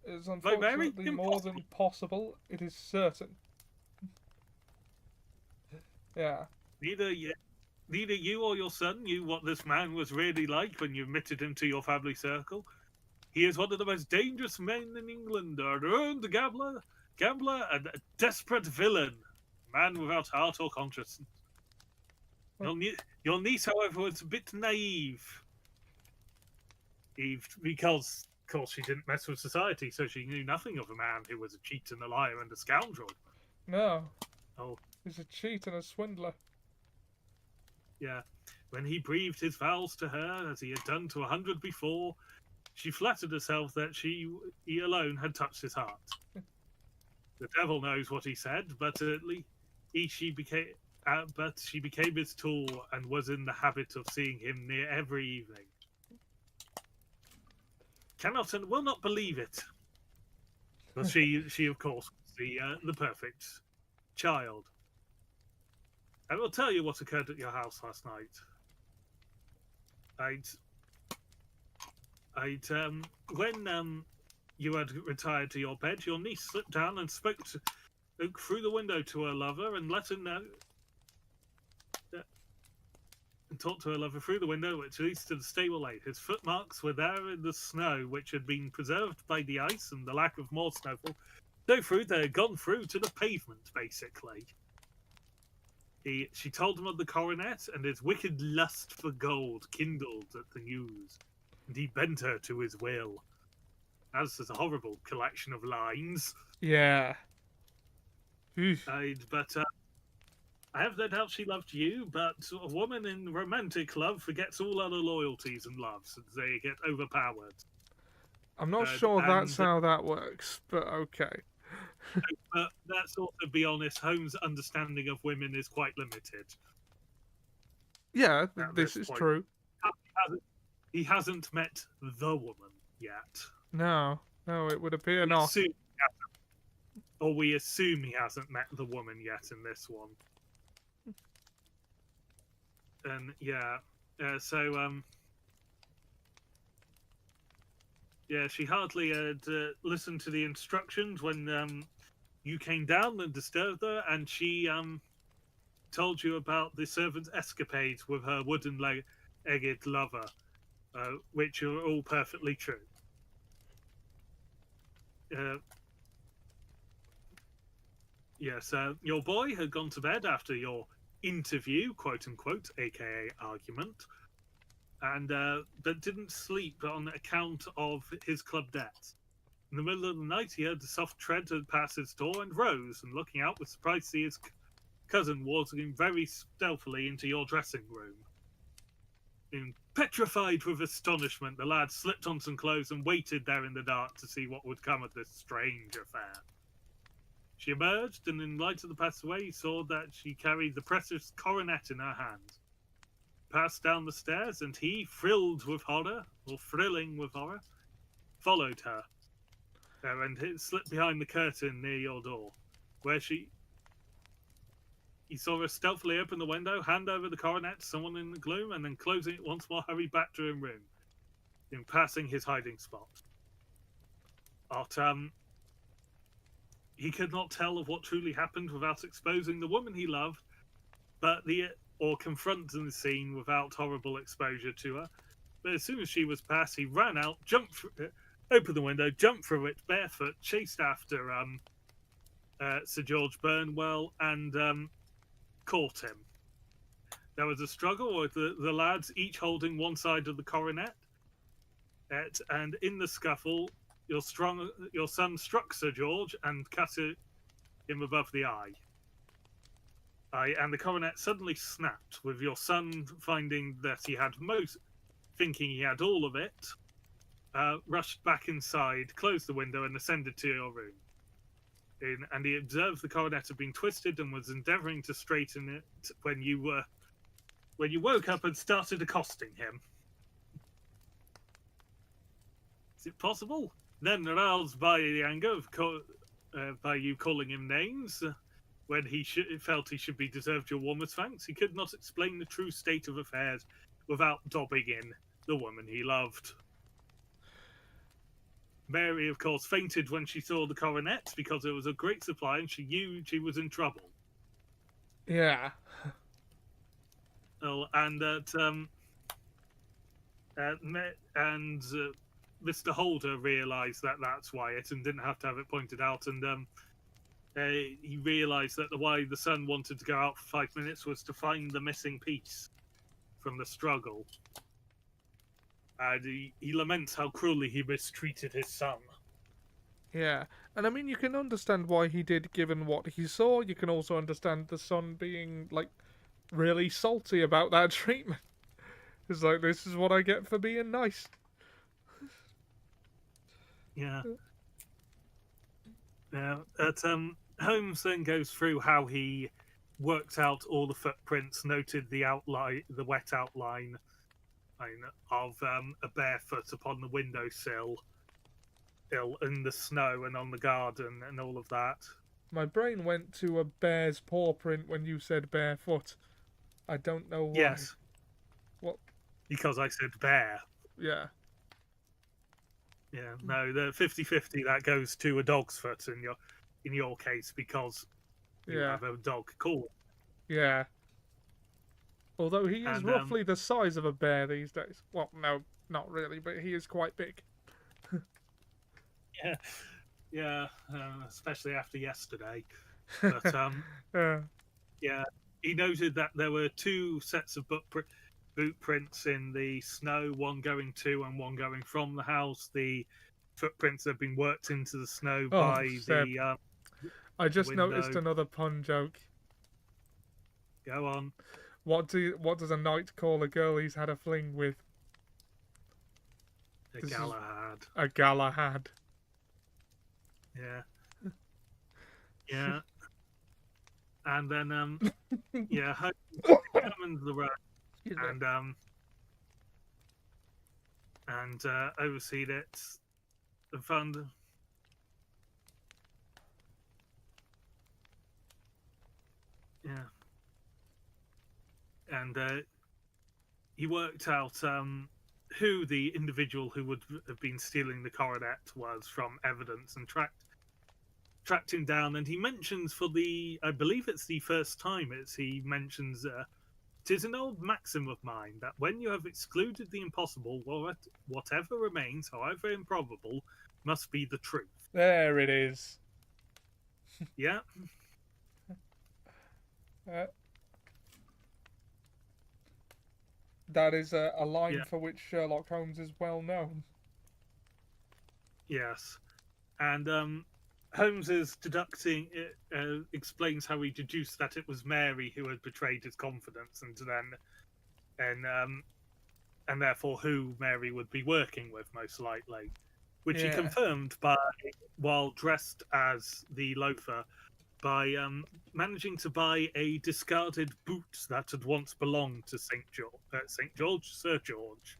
is unfortunately more than possible. It is certain. Yeah. Neither you or your son knew what this man was really like when you admitted him to your family circle. He is one of the most dangerous men in England, a ruined gambler, and a desperate villain, a man without heart or conscience. Your niece, however, was a bit naive. Because, of course, she didn't mess with society, so she knew nothing of a man who was a cheat and a liar and a scoundrel. No. Oh. He's a cheat and a swindler. Yeah. When he breathed his vows to her, as he had done to 100 before, she flattered herself that he alone had touched his heart. The devil knows what he said, but at least she became his tool and was in the habit of seeing him near every evening. cannot and will not believe it. Well, she of course was the perfect child. I will tell you what occurred at your house last night. When you had retired to your bed, your niece slipped down and spoke through the window to her lover and let her know. And talked to her lover through the window, which leads to the stable lane. His footmarks were there in the snow, which had been preserved by the ice and the lack of more snowfall. So through, they had gone through to the pavement, basically. She told him of the coronet, and his wicked lust for gold kindled at the news, and he bent her to his will. As is a horrible collection of lines. Yeah. But I have no doubt she loved you, but a woman in romantic love forgets all other loyalties and loves, and they get overpowered. I'm not sure that's how that works, but okay. But let's also be honest, Holmes' understanding of women is quite limited. Yeah, this is true. He hasn't met the woman yet. No, it would appear not. We assume he hasn't met the woman yet in this one. And she hardly had listened to the instructions when you came down and disturbed her, and she told you about the servant's escapades with her wooden-legged lover, which are all perfectly true. Yes, your boy had gone to bed after your interview, quote-unquote, aka argument, and but didn't sleep on account of his club debts. In the middle of the night, he heard the soft tread pass his door and rose, and looking out was surprised to see his cousin walking very stealthily into your dressing room. Petrified with astonishment, the lad slipped on some clothes and waited there in the dark to see what would come of this strange affair. She emerged, and in light of the passageway, he saw that she carried the precious coronet in her hand. Passed down the stairs, and he, thrilling with horror, followed her. And slipped behind the curtain near your door, where he saw her stealthily open the window, hand over the coronet to someone in the gloom, and then closing it once more, hurry back to his room, in passing his hiding spot. But he could not tell of what truly happened without exposing the woman he loved, or confronting the scene without horrible exposure to her. But as soon as she was past, he ran out, opened the window, jumped through it barefoot, chased after Sir George Burnwell, and caught him. There was a struggle with the lads each holding one side of the coronet, and in the scuffle, your son struck Sir George and cut him above the eye. And the coronet suddenly snapped, with your son finding that thinking he had all of it, rushed back inside, closed the window, and ascended to your room. And he observed the coronet had been twisted and was endeavouring to straighten it when you woke up and started accosting him. Is it possible? Then, aroused by the anger by you calling him names, when he felt he should be deserved your warmest thanks, he could not explain the true state of affairs without dobbing in the woman he loved. Mary, of course, fainted when she saw the coronet because it was a great supply and she knew she was in trouble. Yeah. Oh, and Mr. Holder realised that that's why it and didn't have to have it pointed out. And he realised that why the son wanted to go out for 5 minutes was to find the missing piece from the struggle. And he laments how cruelly he mistreated his son. Yeah, and I mean, you can understand why he did, given what he saw. You can also understand the son being, like, really salty about that treatment. It's like, this is what I get for being nice. Yeah. Holmes then goes through how he worked out all the footprints, noted the wet outline, of a barefoot upon the windowsill, in the snow and on the garden and all of that. My brain went to a bear's paw print when you said barefoot. I don't know why. Yes. What? Because I said bear. Yeah. Yeah, no, the 50-50 that goes to a dog's foot in your case because you Yeah. have a dog called. Yeah. Although he is And roughly the size of a bear these days. Well, no, not really, but he is quite big. yeah, yeah, especially after yesterday. But yeah, he noted that there were 2 sets of boot prints in the snow, one going to and one going from the house. The footprints have been worked into the snow Oh, by Seb. the I just window. noticed another pun joke. Go on. What does a knight call a girl he's had a fling with? A Galahad. A Galahad. Yeah. Yeah. And then yeah, Hammond the rat and overseed it and found and he worked out who the individual who would have been stealing the coronet was from evidence and tracked him down. And he mentions I believe it's the first time he mentions "'Tis an old maxim of mine that when you have excluded the impossible, whatever remains, however improbable, must be the truth." There it is. Yeah. That is a line for which Sherlock Holmes is well known. Yes. And Holmes is explains how he deduced that it was Mary who had betrayed his confidence, and therefore who Mary would be working with most likely, which he confirmed while dressed as the loafer by managing to buy a discarded boot that had once belonged to Sir George.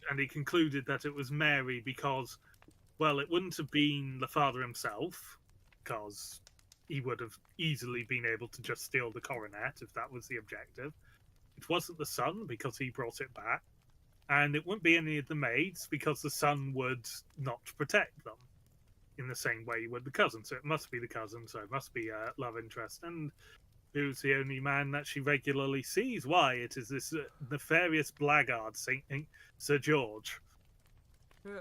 And he concluded that it was Mary because, well, it wouldn't have been the father himself, because he would have easily been able to just steal the coronet if that was the objective. It wasn't the son because he brought it back. And it wouldn't be any of the maids because the son would not protect them in the same way you would the cousin. So it must be the cousin, so it must be a love interest. And who's the only man that she regularly sees? Why, it is this nefarious blackguard, Sir George. Yeah.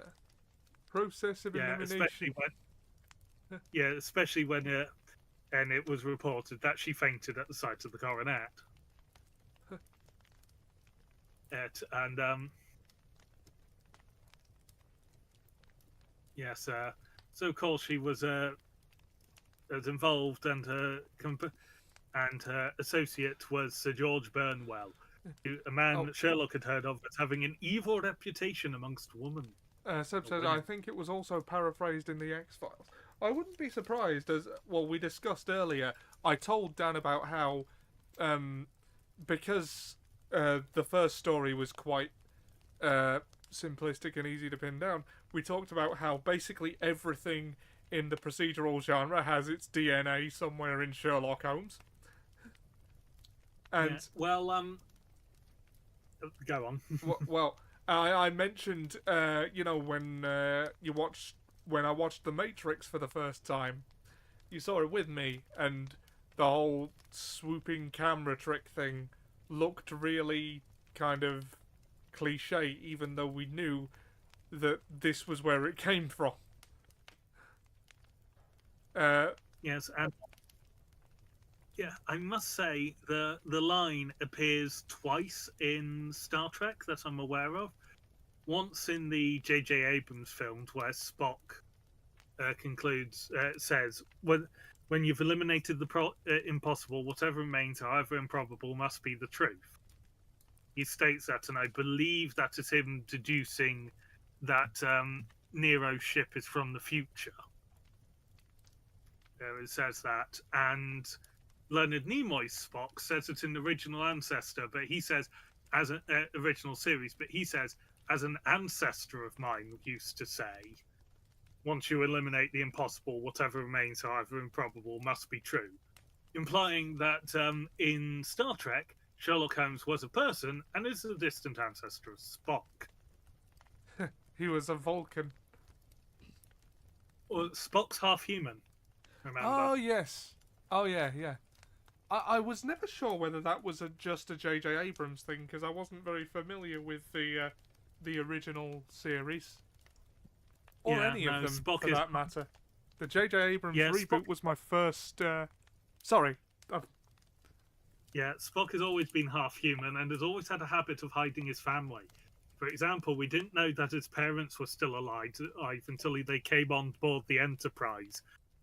Process of elimination. Especially when and it was reported that she fainted at the sight of the coronet. Yes, so of course she was involved, and her associate was Sir George Burnwell, a man that Sherlock had heard of as having an evil reputation amongst women. Seb says, I think it was also paraphrased in the X-Files. I wouldn't be surprised, as well, we discussed earlier, I told Dan about how, because the first story was quite simplistic and easy to pin down, we talked about how basically everything in the procedural genre has its DNA somewhere in Sherlock Holmes. And go on. Well, I mentioned, when I watched The Matrix for the first time, you saw it with me, and the whole swooping camera trick thing looked really kind of cliche, even though we knew that this was where it came from. Yes, and I must say the line appears twice in Star Trek that I'm aware of. Once in the J.J. Abrams films, where Spock says, when you've eliminated the impossible, whatever remains, however improbable, must be the truth. He states that, and I believe that is him deducing that Nero's ship is from the future. It says that, and Leonard Nimoy's Spock says it in the original Ancestor, but he says, as an original series, but he says, as an ancestor of mine used to say, once you eliminate the impossible, whatever remains, however improbable, must be true. Implying that in Star Trek, Sherlock Holmes was a person and is a distant ancestor of Spock. He was a Vulcan. Well, Spock's half human, remember? Oh, yes. Oh, yeah, yeah. I was never sure whether that was just a J.J. Abrams thing, because I wasn't very familiar with the original series. Or any of them, Spock for that matter. The J.J. Abrams reboot Spock was my first... Sorry. Yeah, Spock has always been half human and has always had a habit of hiding his family. For example, we didn't know that his parents were still alive until they came on board the Enterprise.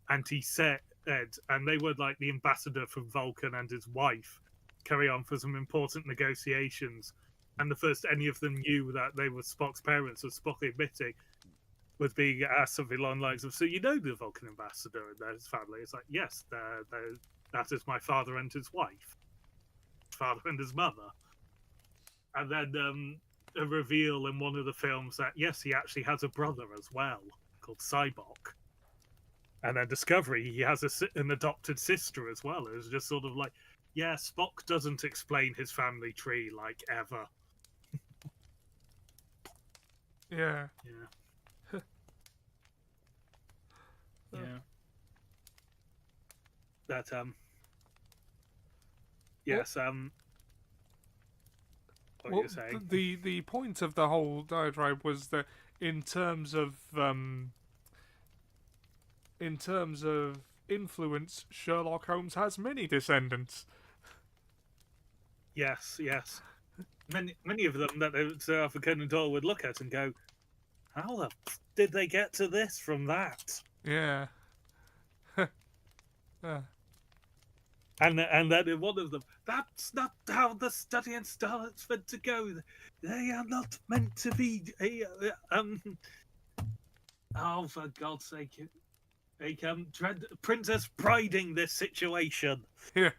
And he said, and they were like the ambassador from Vulcan and his wife, carry on for some important negotiations. And the first any of them knew that they were Spock's parents, was Spock admitting, was being asked something along the lines of, so you know the Vulcan ambassador and his family? It's like, yes, that is my father and his wife. Father and his mother. And then a reveal in one of the films that, yes, he actually has a brother as well, called Cybok. And then Discovery, he has an adopted sister as well. It was just sort of like, yeah, Spock doesn't explain his family tree, like, ever. Yeah. Yeah. Yeah. That, yes, what were you saying? The point of the whole diatribe was that in terms of influence, Sherlock Holmes has many descendants. Yes, yes. Many of them that Sir Arthur Conan Doyle would look at and go, how the did they get to this from that? Yeah. And then in one of them, that's not how the study in starlet's meant to go. They are not meant to be. Oh, for God's sake! Princess Briding this situation. Yeah.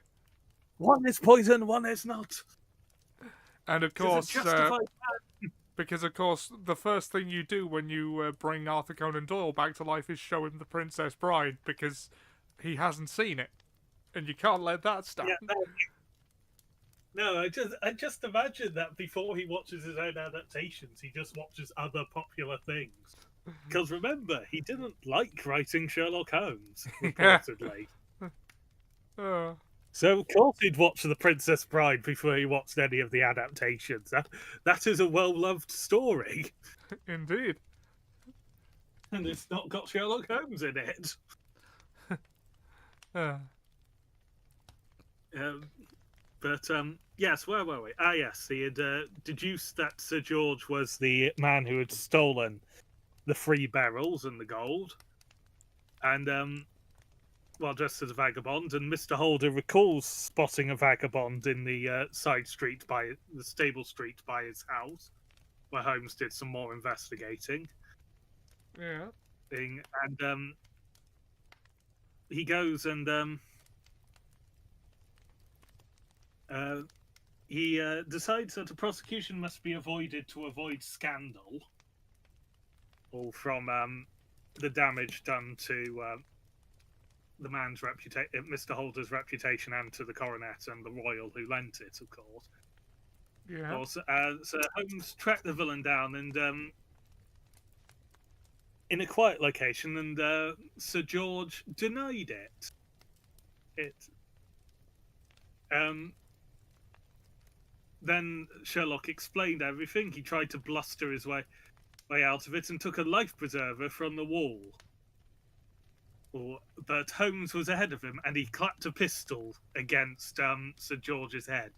One is poison, one is not. And of course, because of course, the first thing you do when you bring Arthur Conan Doyle back to life is show him The Princess Bride, because he hasn't seen it. And you can't let that stand. Yeah, no, I just imagine that before he watches his own adaptations, he just watches other popular things. Because remember, he didn't like writing Sherlock Holmes, reportedly. So of course he'd watch The Princess Bride before he watched any of the adaptations. That is a well-loved story. Indeed. And it's not got Sherlock Holmes in it. Yes, where were we? Yes, he had deduced that Sir George was the man who had stolen the 3 barrels and the gold, and well, dressed as a vagabond. And Mr. Holder recalls spotting a vagabond in the side street by the stable street by his house, where Holmes did some more investigating. Yeah. And he goes and he decides that a prosecution must be avoided to avoid scandal, all from the damage done to the man's reputation, Mr. Holder's reputation, and to the coronet and the royal who lent it, of course. Yeah. Also, so Holmes tracked the villain down and in a quiet location, and Sir George denied it. Then Sherlock explained everything. He tried to bluster his way out of it and took a life preserver from the wall. But Holmes was ahead of him, and he clapped a pistol against Sir George's head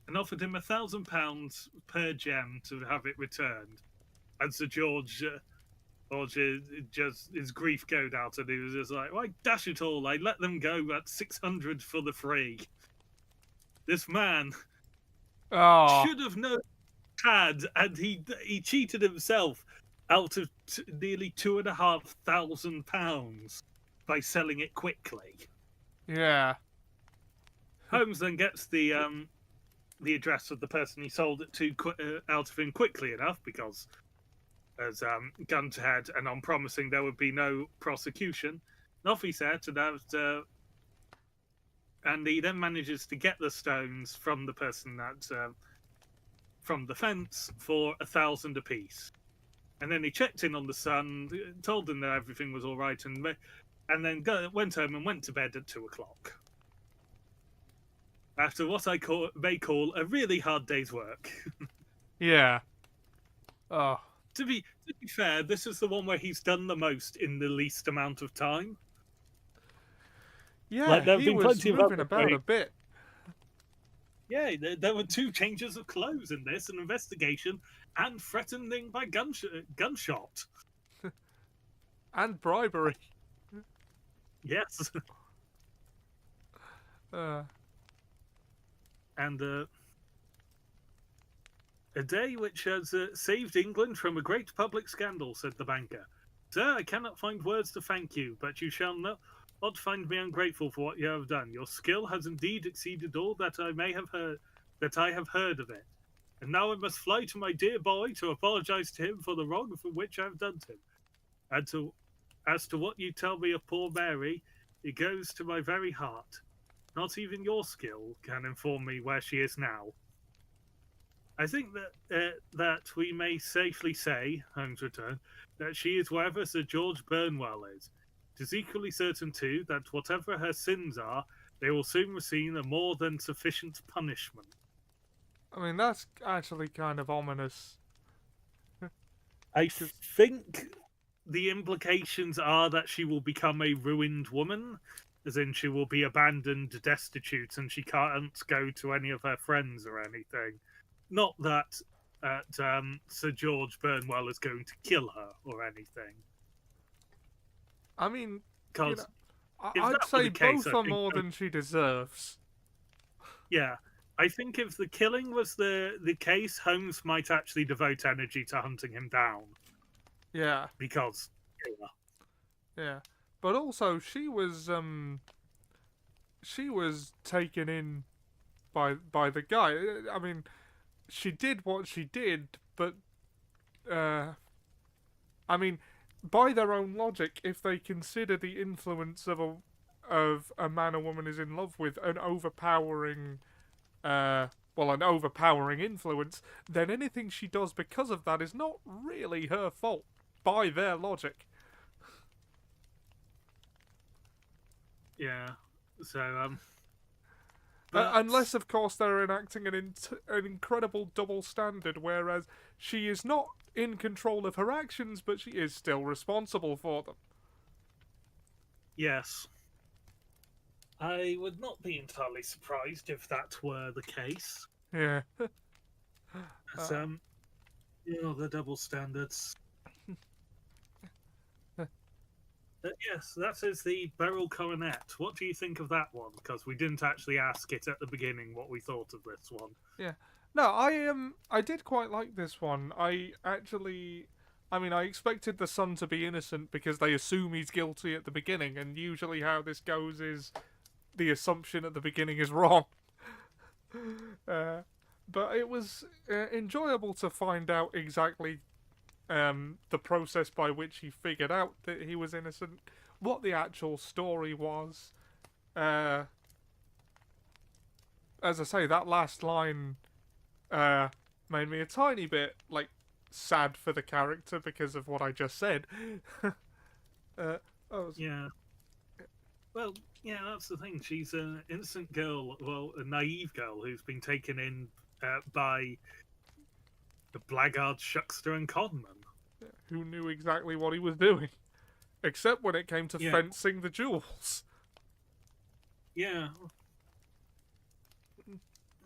and offered him £1,000 per gem to have it returned. And Sir George, just his grief goad out, and he was just like, "Why, dash it all! I let them go at 600 for the free. This man should have known and he cheated himself out of nearly £2,500 by selling it quickly." Yeah. Holmes then gets the the address of the person he sold it to out of him quickly enough, because as gun to head and on promising there would be no prosecution. And off he set, and he then manages to get the stones from the person that from the fence for 1,000 apiece. And then he checked in on the son, told him that everything was all right, and then went home and went to bed at 2:00. After what I may call a really hard day's work. Yeah. Oh. To be fair, this is the one where he's done the most in the least amount of time. Yeah, he was moving about a bit. Yeah, there were 2 changes of clothes in this, an investigation, and threatening by gunshot. And bribery. Yes. And a day which has saved England from a great public scandal, said the banker. Sir, I cannot find words to thank you, but you shall not find me ungrateful for what you have done. Your skill has indeed exceeded all that I have heard of it. And now I must fly to my dear boy to apologize to him for the wrong for which I have done to him. And as to what you tell me of poor Mary, it goes to my very heart. Not even your skill can inform me where she is now. I think that we may safely say, Holmes returned, that she is wherever Sir George Burnwell is. It is equally certain, too, that whatever her sins are, they will soon receive a more than sufficient punishment. I mean, that's actually kind of ominous. I think the implications are that she will become a ruined woman, as in she will be abandoned, destitute, and she can't go to any of her friends or anything. Not that Sir George Burnwell is going to kill her or anything. I mean, because I'd say both are more than she deserves. Yeah, I think if the killing was the case, Holmes might actually devote energy to hunting him down. Yeah. Because. Yeah. But also, she was taken in by the guy. I mean, she did what she did, but I mean, by their own logic, if they consider the influence of a man or woman is in love with an overpowering influence, then anything she does because of that is not really her fault, by their logic. Yeah, so unless, of course, they're enacting an incredible double standard, whereas she is not in control of her actions, but she is still responsible for them. Yes. I would not be entirely surprised if that were the case. Yeah. The double standards. Yes, that is the Beryl Coronet. What do you think of that one? Because we didn't actually ask it at the beginning what we thought of this one. Yeah. No, I did quite like this one. I expected the son to be innocent because they assume he's guilty at the beginning, and usually how this goes is the assumption at the beginning is wrong. But it was enjoyable to find out exactly the process by which he figured out that he was innocent, what the actual story was. As I say, that last line made me a tiny bit sad for the character because of what I just said. Yeah. Well, yeah, that's the thing. She's an innocent girl, a naive girl who's been taken in by the blackguard Shuckster and Conman. Who knew exactly what he was doing. Except when it came to fencing the jewels. Yeah.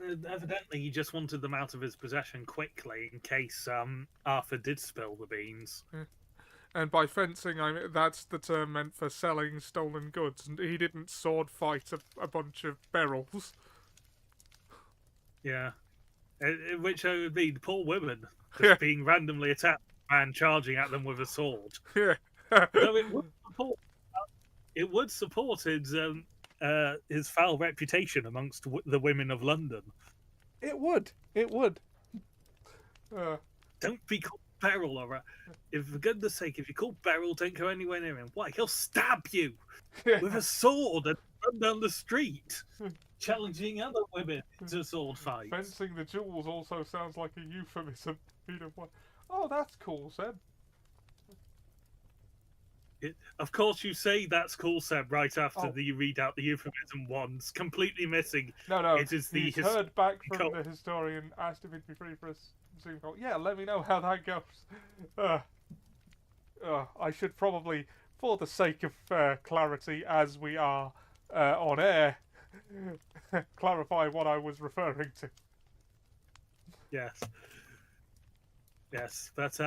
Evidently, he just wanted them out of his possession quickly in case Arthur did spill the beans. And by fencing, that's the term meant for selling stolen goods. And he didn't sword fight a bunch of barrels. Yeah. Which would mean poor women just being randomly attacked by a man charging at them with a sword. Yeah. So it would support his foul reputation amongst the women of London. It would. It would. Uh, Don't be called Beryl, or if for goodness sake, if you call Beryl, don't go anywhere near him. Why? He'll stab you with yeah. a sword and run down the street, challenging other women to sword fights. Fencing the jewels also sounds like a euphemism. Oh, that's cool, Seb. Of course, you say that's cool, Seb, right after Oh. you read out the euphemism once, completely missing. No. It is the He's heard back from the historian, asked if he'd be free for a Zoom call. Yeah, let me know how that goes. I should probably, for the sake of clarity, as we are on air, clarify what I was referring to. Yes. Yes, but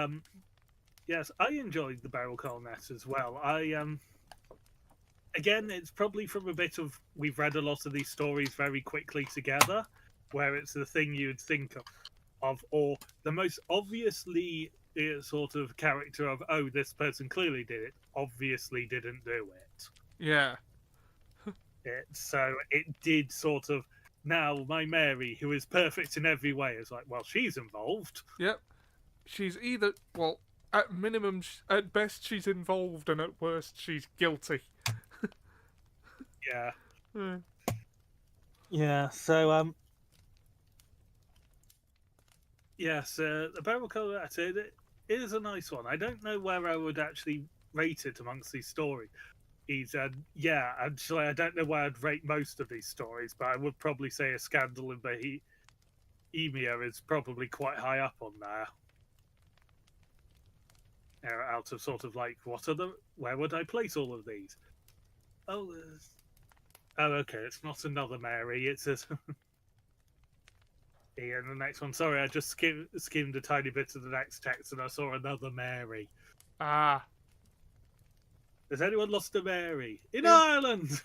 yes, I enjoyed the Beryl Coronet as well. Again, it's probably from a bit of we've read a lot of these stories very quickly together, where it's the thing you'd think of or the most obviously sort of character of, oh, this person clearly did it, obviously didn't do it. Yeah. So it did sort of, now my Mary, who is perfect in every way, is like, well, she's involved. Yep. She's either, well, at minimum, at best she's involved, and at worst she's guilty. Yeah. Mm. Yeah, so yes, the Beryl Coronet, it is a nice one. I don't know where I would actually rate it amongst these stories. Yeah, actually, I don't know where I'd rate most of these stories, but I would probably say A Scandal in Bohemia is probably quite high up on there. Out of sort of like, where would I place all of these? Oh, okay, it's not another Mary, it's a. And the next one, sorry, I just skimmed a tiny bit of the next text and I saw another Mary. Ah. Has anyone lost a Mary? In Ireland!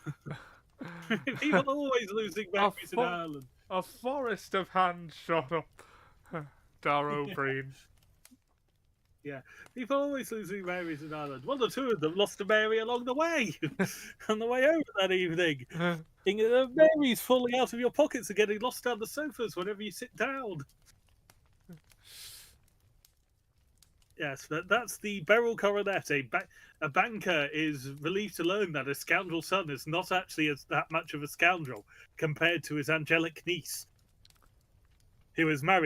People are always losing Marys in Ireland. A forest of hands shot up. Darrow Breen. Yeah, people are always losing Marys in Ireland. One or two of them lost a Mary along the way, on the way over that evening. Marys falling out of your pockets and getting lost down the sofas whenever you sit down. Yes, that's the Beryl Coronet. A banker is relieved to learn that a scoundrel's son is not actually that much of a scoundrel compared to his angelic niece, who is now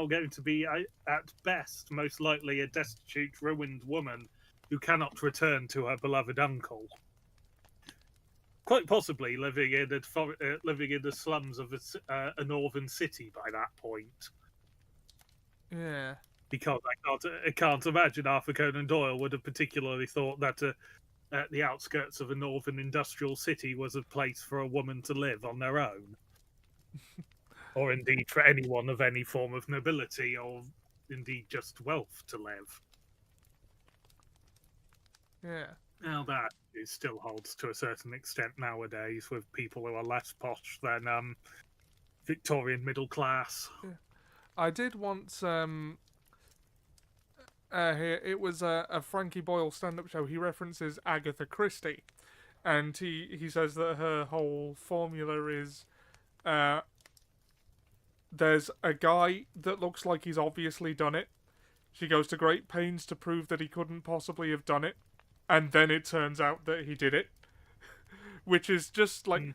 going to be, at best, most likely a destitute, ruined woman who cannot return to her beloved uncle. Quite possibly living in the slums of a northern city by that point. Yeah. Because I can't imagine Arthur Conan Doyle would have particularly thought that at the outskirts of a northern industrial city was a place for a woman to live on their own. Or indeed for anyone of any form of nobility or indeed just wealth to live. Yeah. Now that still holds to a certain extent nowadays with people who are less posh than Victorian middle class. Yeah. I did once here it was a Frankie Boyle stand-up show. He references Agatha Christie, and he says that her whole formula is there's a guy that looks like he's obviously done it. She goes to great pains to prove that he couldn't possibly have done it, and then it turns out that he did it, which is just like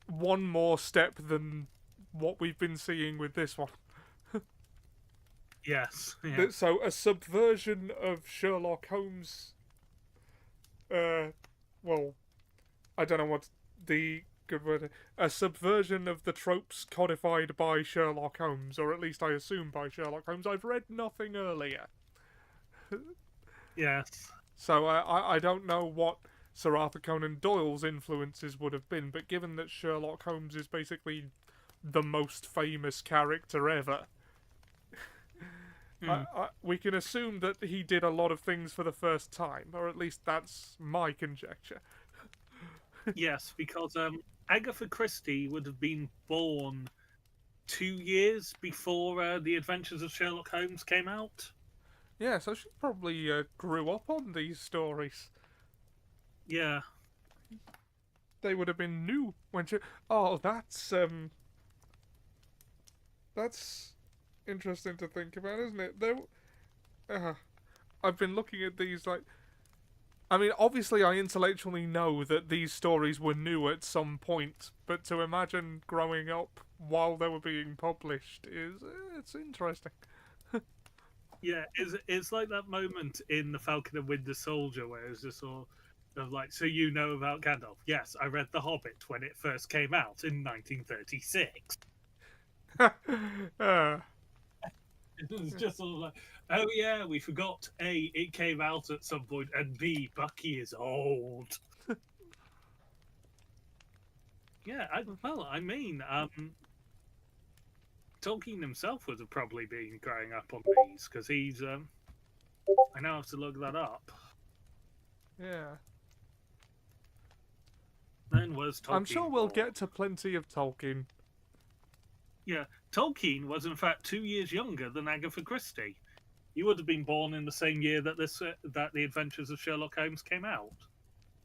one more step than what we've been seeing with this one. Yes. Yeah. So a subversion of Sherlock Holmes. Well, I don't know what the good word. A subversion of the tropes codified by Sherlock Holmes, or at least I assume by Sherlock Holmes. I've read nothing earlier. Yes. So I don't know what Sir Arthur Conan Doyle's influences would have been, but given that Sherlock Holmes is basically the most famous character ever, we can assume that he did a lot of things for the first time, or at least that's my conjecture. Yes, because Agatha Christie would have been born 2 years before The Adventures of Sherlock Holmes came out. Yeah, so she probably grew up on these stories. Yeah. They would have been new when she... Oh, that's... That's interesting to think about, isn't it? Uh, I've been looking at these like. I mean, obviously, I intellectually know that these stories were new at some point, but to imagine growing up while they were being published it's interesting. Yeah, it's like that moment in The Falcon and Winter Soldier where it's just sort of like, so you know about Gandalf? Yes, I read The Hobbit when it first came out in 1936. uh, It's just sort of like, oh yeah, we forgot A, it came out at some point, and B, Bucky is old. Yeah, I mean, Tolkien himself would have probably been growing up on these because he's. I now have to look that up. yeah. When was Tolkien I'm sure we'll born? get to plenty of Tolkien. Yeah, Tolkien was in fact 2 years younger than Agatha Christie. He would have been born in the same year that that The Adventures of Sherlock Holmes came out,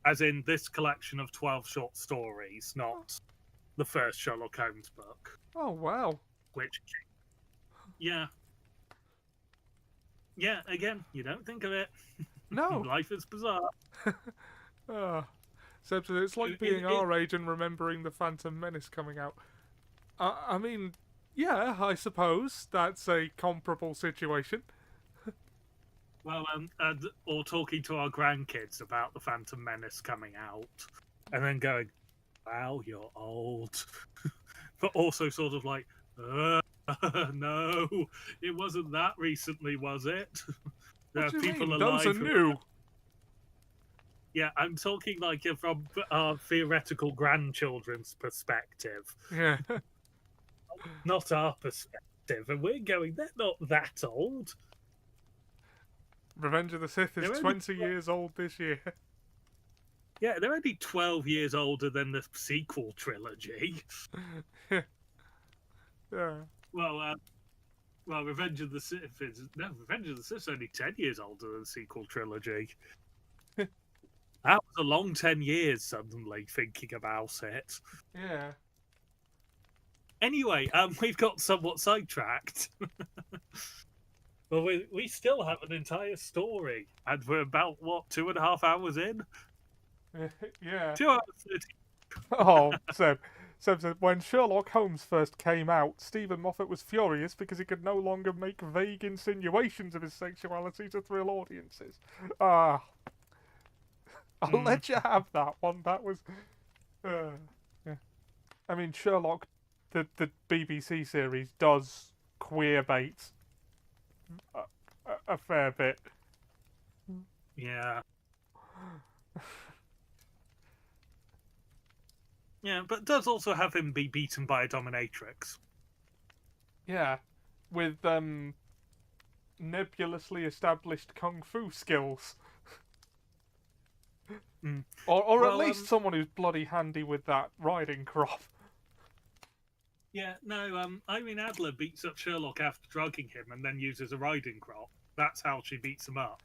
as in this collection of 12 short stories, not the first Sherlock Holmes book. Oh, wow. Which, yeah, again, you don't think of it. No. Life is bizarre. Except it's like being our age and remembering the Phantom Menace coming out. I mean, yeah, I suppose that's a comparable situation. Well, or talking to our grandkids about the Phantom Menace coming out, and then going, "Wow, you're old," but also sort of like, "No, it wasn't that recently, was it?" There What are do you people mean? alive. Those are new. Yeah, I'm talking like from our theoretical grandchildren's perspective, Yeah. not our perspective, and we're going, "They're not that old." Revenge of the Sith is 20 years old this year. Yeah, they're only 12 years older than the sequel trilogy. Yeah. Well, Revenge of the Sith is only 10 years older than the sequel trilogy. That was a long 10 years, suddenly, thinking about it. Yeah. Anyway, we've got somewhat sidetracked. Well, we still have an entire story, and we're about, 2.5 hours in? Yeah. 2 hours 30. Oh, Seb said, when Sherlock Holmes first came out, Stephen Moffat was furious because he could no longer make vague insinuations of his sexuality to thrill audiences. I'll let you have that one. That was... yeah. I mean, Sherlock, the BBC series, does queer bait a fair bit. Yeah. Yeah, but does also have him be beaten by a dominatrix. Yeah, with nebulously established kung fu skills. Or Well, at least someone who's bloody handy with that riding crop. Yeah, no, Irene Adler beats up Sherlock after drugging him and then uses a riding crop. That's how she beats him up.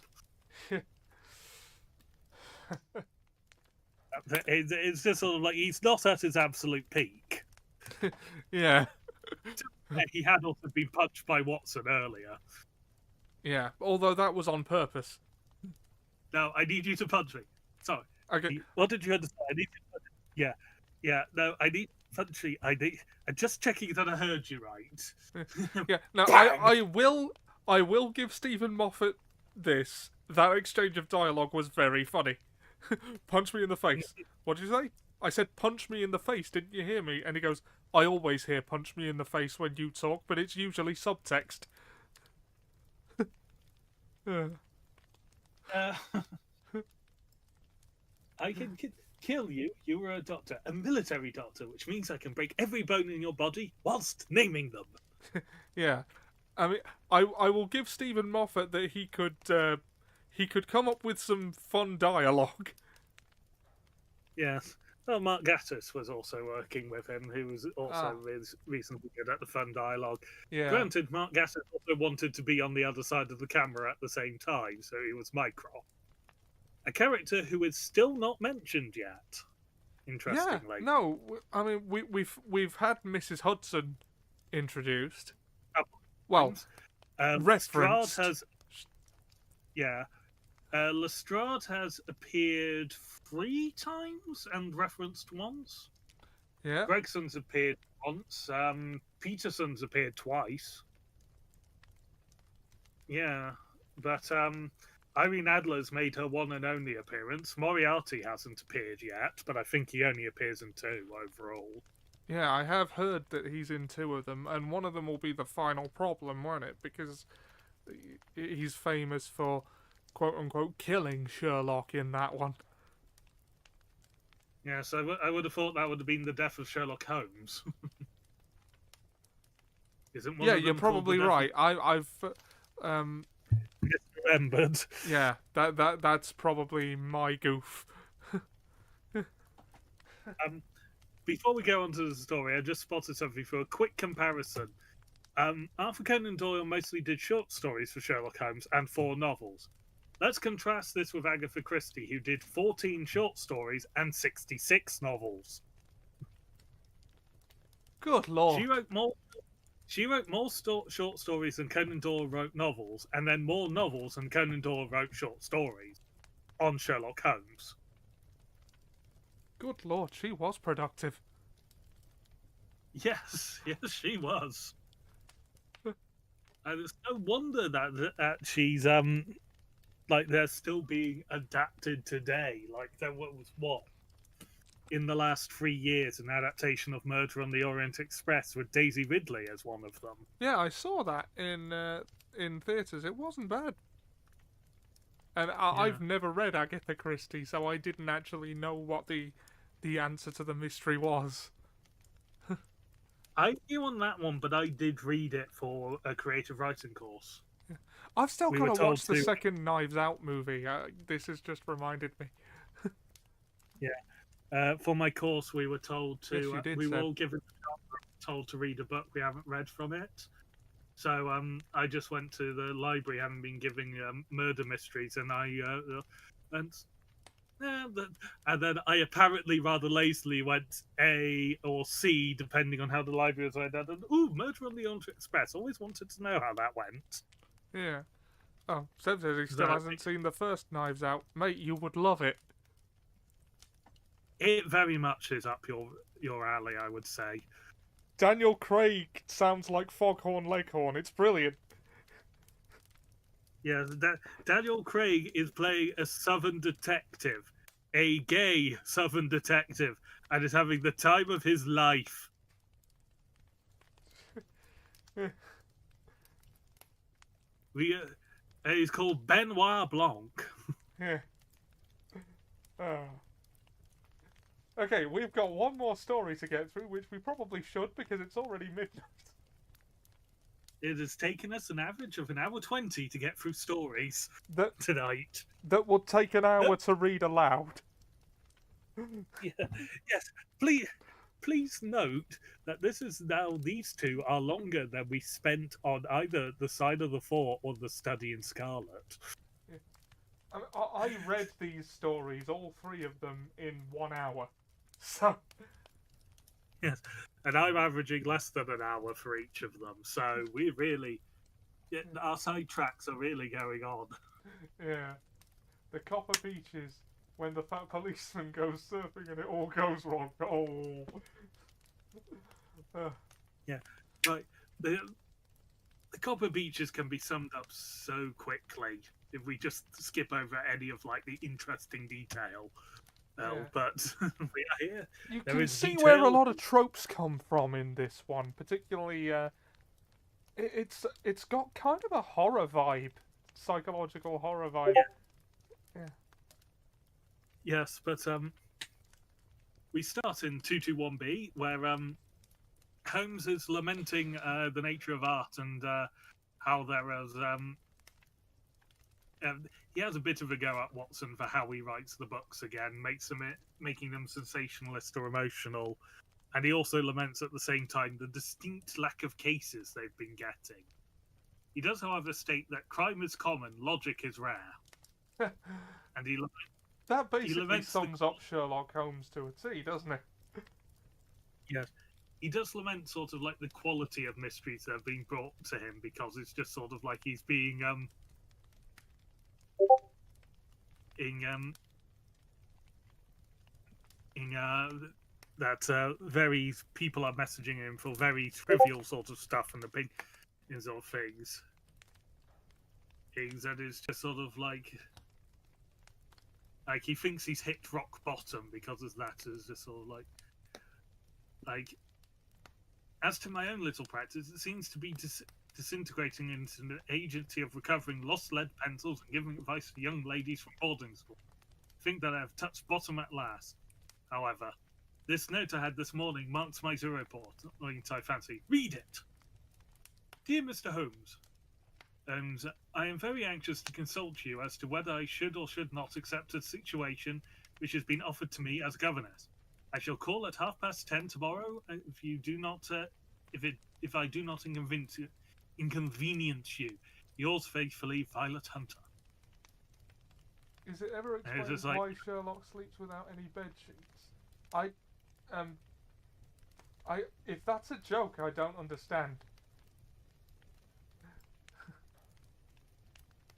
It's just sort of like he's not at his absolute peak. Yeah. He had also been punched by Watson earlier. Yeah, although that was on purpose. No, I need you to punch me. Sorry. Okay. What did you understand? I need you to... Yeah. No, I need punch me. I'm just checking that I heard you right. Yeah. Now I will give Stephen Moffat this. That exchange of dialogue was very funny. Punch me in the face. What did you say? I said punch me in the face, didn't you hear me? And he goes, I always hear punch me in the face when you talk, but it's usually subtext. I can kill you. You were a doctor, a military doctor, which means I can break every bone in your body whilst naming them. Yeah. I mean, I will give Stephen Moffat that he could come up with some fun dialogue. Yes. Well, Mark Gatiss was also working with him, who was also reasonably good at the fun dialogue. Yeah. Granted, Mark Gatiss also wanted to be on the other side of the camera at the same time, so he was Mycroft. A character who is still not mentioned yet, interestingly. Yeah, no, I mean, we've had Mrs. Hudson introduced. Couple Well, times. Lestrade referenced. has, yeah, Lestrade has appeared 3 times and referenced once. Yeah. Gregson's appeared once. Peterson's appeared twice. Yeah, but Irene Adler's made her one and only appearance. Moriarty hasn't appeared yet, but I think he only appears in 2 overall. Yeah, I have heard that he's in 2 of them, and one of them will be the final problem, won't it? Because he's famous for, quote unquote, killing Sherlock in that one. Yeah, so I would have thought that would have been the death of Sherlock Holmes. Isn't one Yeah, of you're them called the probably death right. I've remembered? yeah, that's probably my goof. Before we go on to the story, I just spotted something for a quick comparison. Arthur Conan Doyle mostly did short stories for Sherlock Holmes and 4 novels. Let's contrast this with Agatha Christie, who did 14 short stories and 66 novels. Good lord. She wrote more short stories than Conan Doyle wrote novels, and then more novels than Conan Doyle wrote short stories on Sherlock Holmes. Good lord, she was productive. Yes, she was. And it's no wonder that she's like they're still being adapted today. Like there was what in the last 3 years an adaptation of Murder on the Orient Express with Daisy Ridley as one of them. Yeah, I saw that in theatres. It wasn't bad. And I've never read Agatha Christie, so I didn't actually know what the answer to the mystery was. I knew on that one, but I did read it for a creative writing course. I've still We got were to told watch the to- second Knives Out movie. This has just reminded me. For my course, we were told to. Yes, you did, we were Seb. all told to read a book we haven't read from it. So I just went to the library, having been giving murder mysteries, and and then I apparently rather lazily went A or C, depending on how the library was read. And Murder on the Orient Express. Always wanted to know how that went. Yeah. Oh, Seb says he still No. hasn't seen the first Knives Out. Mate, you would love it. It very much is up your alley, I would say. Daniel Craig sounds like Foghorn Leghorn. It's brilliant. Yeah, Daniel Craig is playing a Southern detective, a gay Southern detective, and is having the time of his life. He's called Benoit Blanc. Yeah. Okay, we've got one more story to get through, which we probably should because it's already midnight. It has taken us an average of 1:20 to get through stories That tonight. that would take an hour to read aloud. Yeah. Yes, please note that these 2 are longer than we spent on either The Side of the Fort or The Study in Scarlet. I read these stories, all 3 of them, in 1 hour. So Yes, and I'm averaging less than an hour for each of them. So we really, our side tracks are really going on. yeah, the Copper Beeches when the fat policeman goes surfing and it all goes wrong. Oh. Yeah, like the Copper Beeches can be summed up so quickly if we just skip over any of like the interesting detail. But we are here. You There can is see detail. where a lot of tropes come from in this one, particularly. It's got kind of a horror vibe, psychological horror vibe. Yeah. Yes, but we start in 221B, where Holmes is lamenting the nature of art and how there is. He has a bit of a go at Watson for how he writes the books again, making them sensationalist or emotional, and he also laments at the same time the distinct lack of cases they've been getting. He does, however, state that crime is common, logic is rare, and that basically laments sums up Sherlock Holmes to a T, doesn't it? Yes. he does lament sort of like the quality of mysteries that have been brought to him, because it's just sort of like he's being that very people are messaging him for very trivial sort of stuff and opinions or things that is just sort of like he thinks he's hit rock bottom because of that. Is just sort of like as to my own little practice, it seems to be disintegrating into an agency of recovering lost lead pencils and giving advice to young ladies from boarding school. I think that I have touched bottom at last. However, this note I had this morning marks my zero report, I fancy. Read it! Dear Mr. Holmes, I am very anxious to consult you as to whether I should or should not accept a situation which has been offered to me as governess. I shall call at 10:30 tomorrow if you do not, if I do not inconvenience you. Yours faithfully, Violet Hunter. Is it ever explained why Sherlock sleeps without any bed sheets? If that's a joke, I don't understand.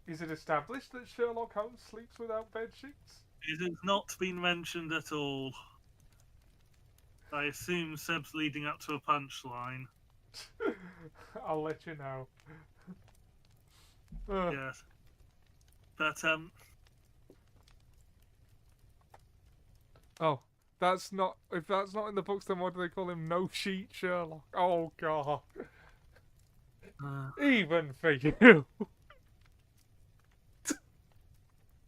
Is it established that Sherlock Holmes sleeps without bed sheets? It has not been mentioned at all. I assume Seb's leading up to a punchline. I'll let you know. Yes. But, oh, that's not... If that's not in the books, then why do they call him No Sheet Sherlock? Oh, God. Even for you.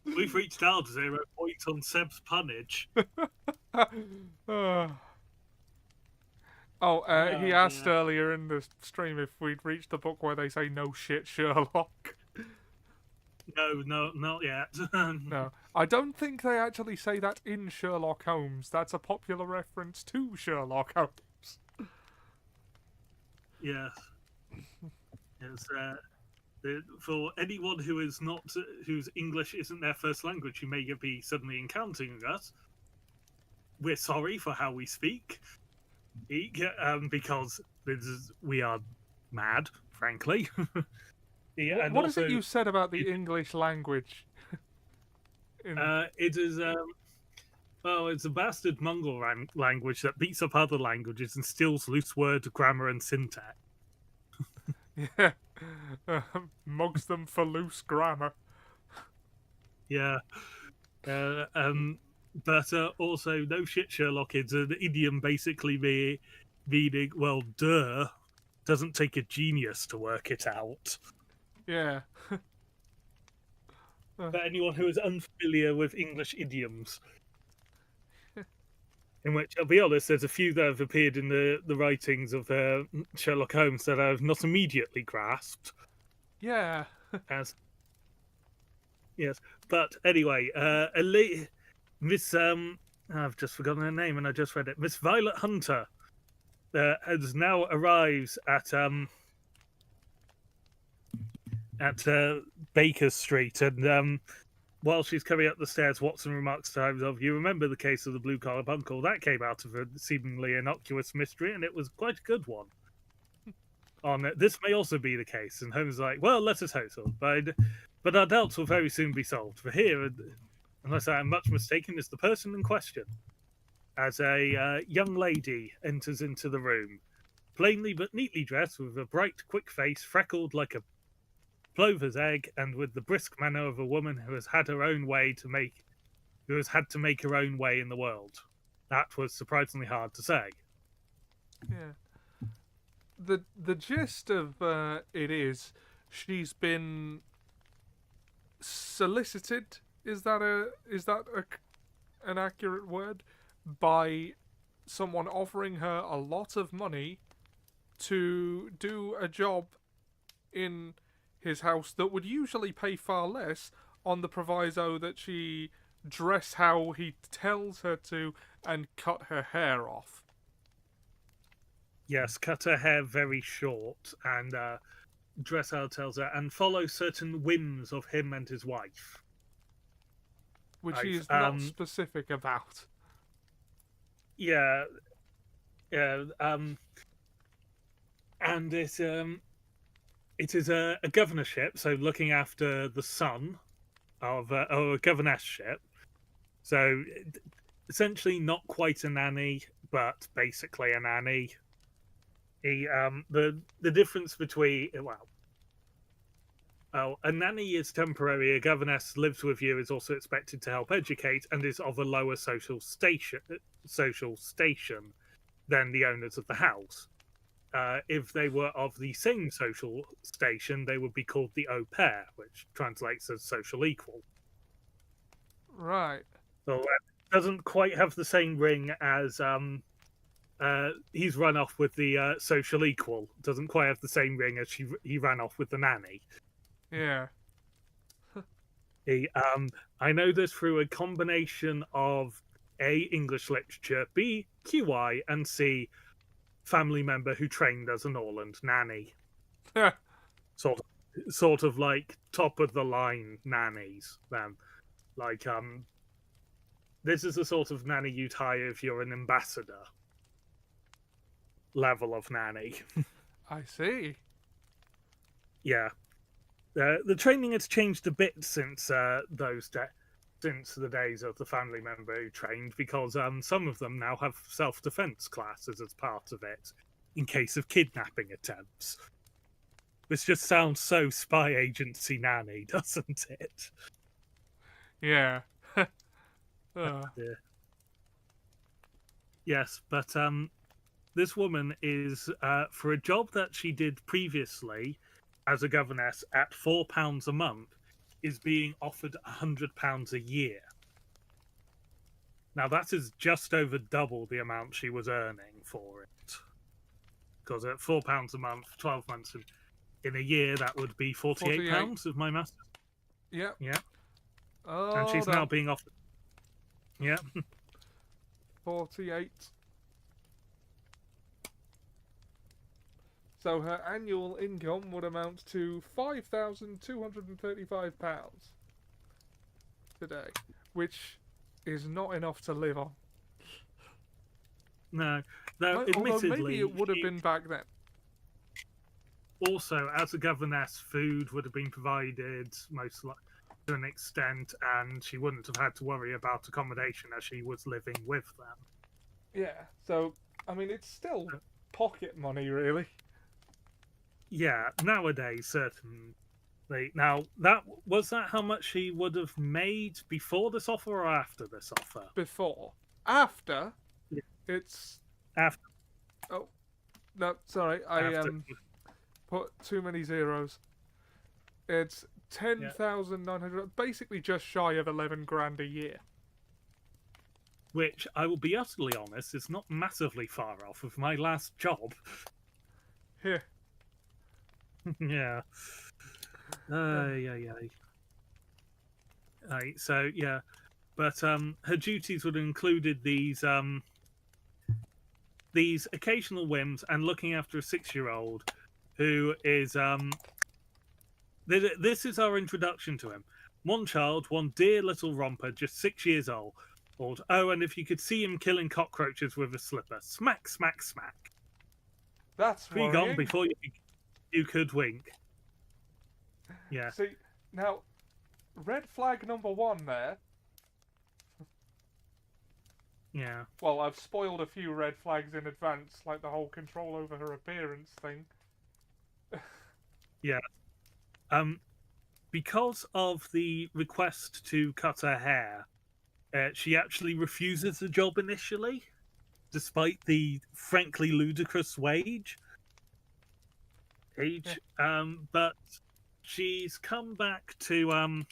We've reached our 0 point on Seb's punnage. He asked earlier in the stream if we'd reached the book where they say no shit Sherlock. No, not yet. No, I don't think they actually say that in Sherlock Holmes. That's a popular reference to Sherlock Holmes. Yes. Yes, for anyone who is not, whose English isn't their first language, who may be suddenly encountering us, we're sorry for how we speak, because we are mad, frankly. Yeah, what is it you said about the English language? It is, it's a bastard mongrel language that beats up other languages and steals loose word, grammar, and syntax. Yeah. Mugs them for loose grammar. Yeah. But also, no shit, Sherlock, it's an idiom basically meaning, well, duh, doesn't take a genius to work it out. Yeah. For anyone who is unfamiliar with English idioms. In which, I'll be honest, there's a few that have appeared in the writings of Sherlock Holmes that I've not immediately grasped. Yeah. Yes, but anyway, Miss I've just forgotten her name and I just read it. Miss Violet Hunter has now arrives at Baker Street, and while she's coming up the stairs, Watson remarks to Holmes of, "You remember the case of the blue-collar uncle? That came out of a seemingly innocuous mystery, and it was quite a good one. This may also be the case." And Holmes is like, "Well, let us hope so. But our doubts will very soon be solved. For here, unless I am much mistaken, is the person in question." As a young lady enters into the room, plainly but neatly dressed, with a bright, quick face, freckled like a plover's egg, and with the brisk manner of a woman who has had her own way who has had to make her own way in the world. That was surprisingly hard to say. Yeah. The gist of it is she's been solicited. Is that an accurate word? By someone offering her a lot of money to do a job in his house that would usually pay far less, on the proviso that she dress how he tells her to and cut her hair off. Yes, cut her hair very short and dress how he tells her, and follow certain whims of him and his wife. Which he is not specific about. Yeah. and it is a governorship, so looking after the son of or a governessship. So essentially, not quite a nanny, but basically a nanny. The difference between a nanny is temporary. A governess lives with you, is also expected to help educate, and is of a lower social station than the owners of the house. If they were of the same social station, they would be called the au pair, which translates as social equal. Right. So that doesn't quite have the same ring as he's run off with the social equal. Doesn't quite have the same ring as he ran off with the nanny. Yeah. I know this through a combination of A, English literature, B, QI, and C, family member who trained as an Orland nanny. Sort of like top of the line nannies. Then, like this is the sort of nanny you'd hire if you're an ambassador level of nanny. I see. Yeah. The training has changed a bit since since the days of the family member who trained, because some of them now have self-defense classes as part of it in case of kidnapping attempts. This just sounds so spy agency nanny, doesn't it? Yeah. Yes, but this woman is for a job that she did previously as a governess at £4 a month, is being offered £100 a year. Now that is just over double the amount she was earning for it. Because at £4 a month, 12 months in a year, that would be £48 of my maths. Yeah. Yeah. Oh, and she's now being offered. Yeah. 48. So her annual income would amount to £5,235 today, which is not enough to live on. No, admittedly, although maybe it would have been back then. Also, as a governess, food would have been provided most to an extent, and she wouldn't have had to worry about accommodation as she was living with them. Yeah, so I mean, it's still pocket money, really. Yeah, nowadays certainly. Now, that how much she would have made before this offer or after this offer? Before, after, yeah. It's after. Oh, no, sorry, I put too many zeros. It's 10,900, basically just shy of 11 grand a year. Which, I will be utterly honest, is not massively far off of my last job. Here. Yeah. So yeah, but her duties would have included these occasional whims and looking after a 6-year-old who is this is our introduction to him. One child, one dear little romper, just 6 years old. Oh, and if you could see him killing cockroaches with a slipper, smack, smack, smack. That's worrying. Gone before you could wink. Yeah. See, now, red flag number 1 there. Yeah. Well, I've spoiled a few red flags in advance, like the whole control over her appearance thing. Yeah. Because of the request to cut her hair, she actually refuses the job initially, despite the frankly ludicrous wage. But she's come back to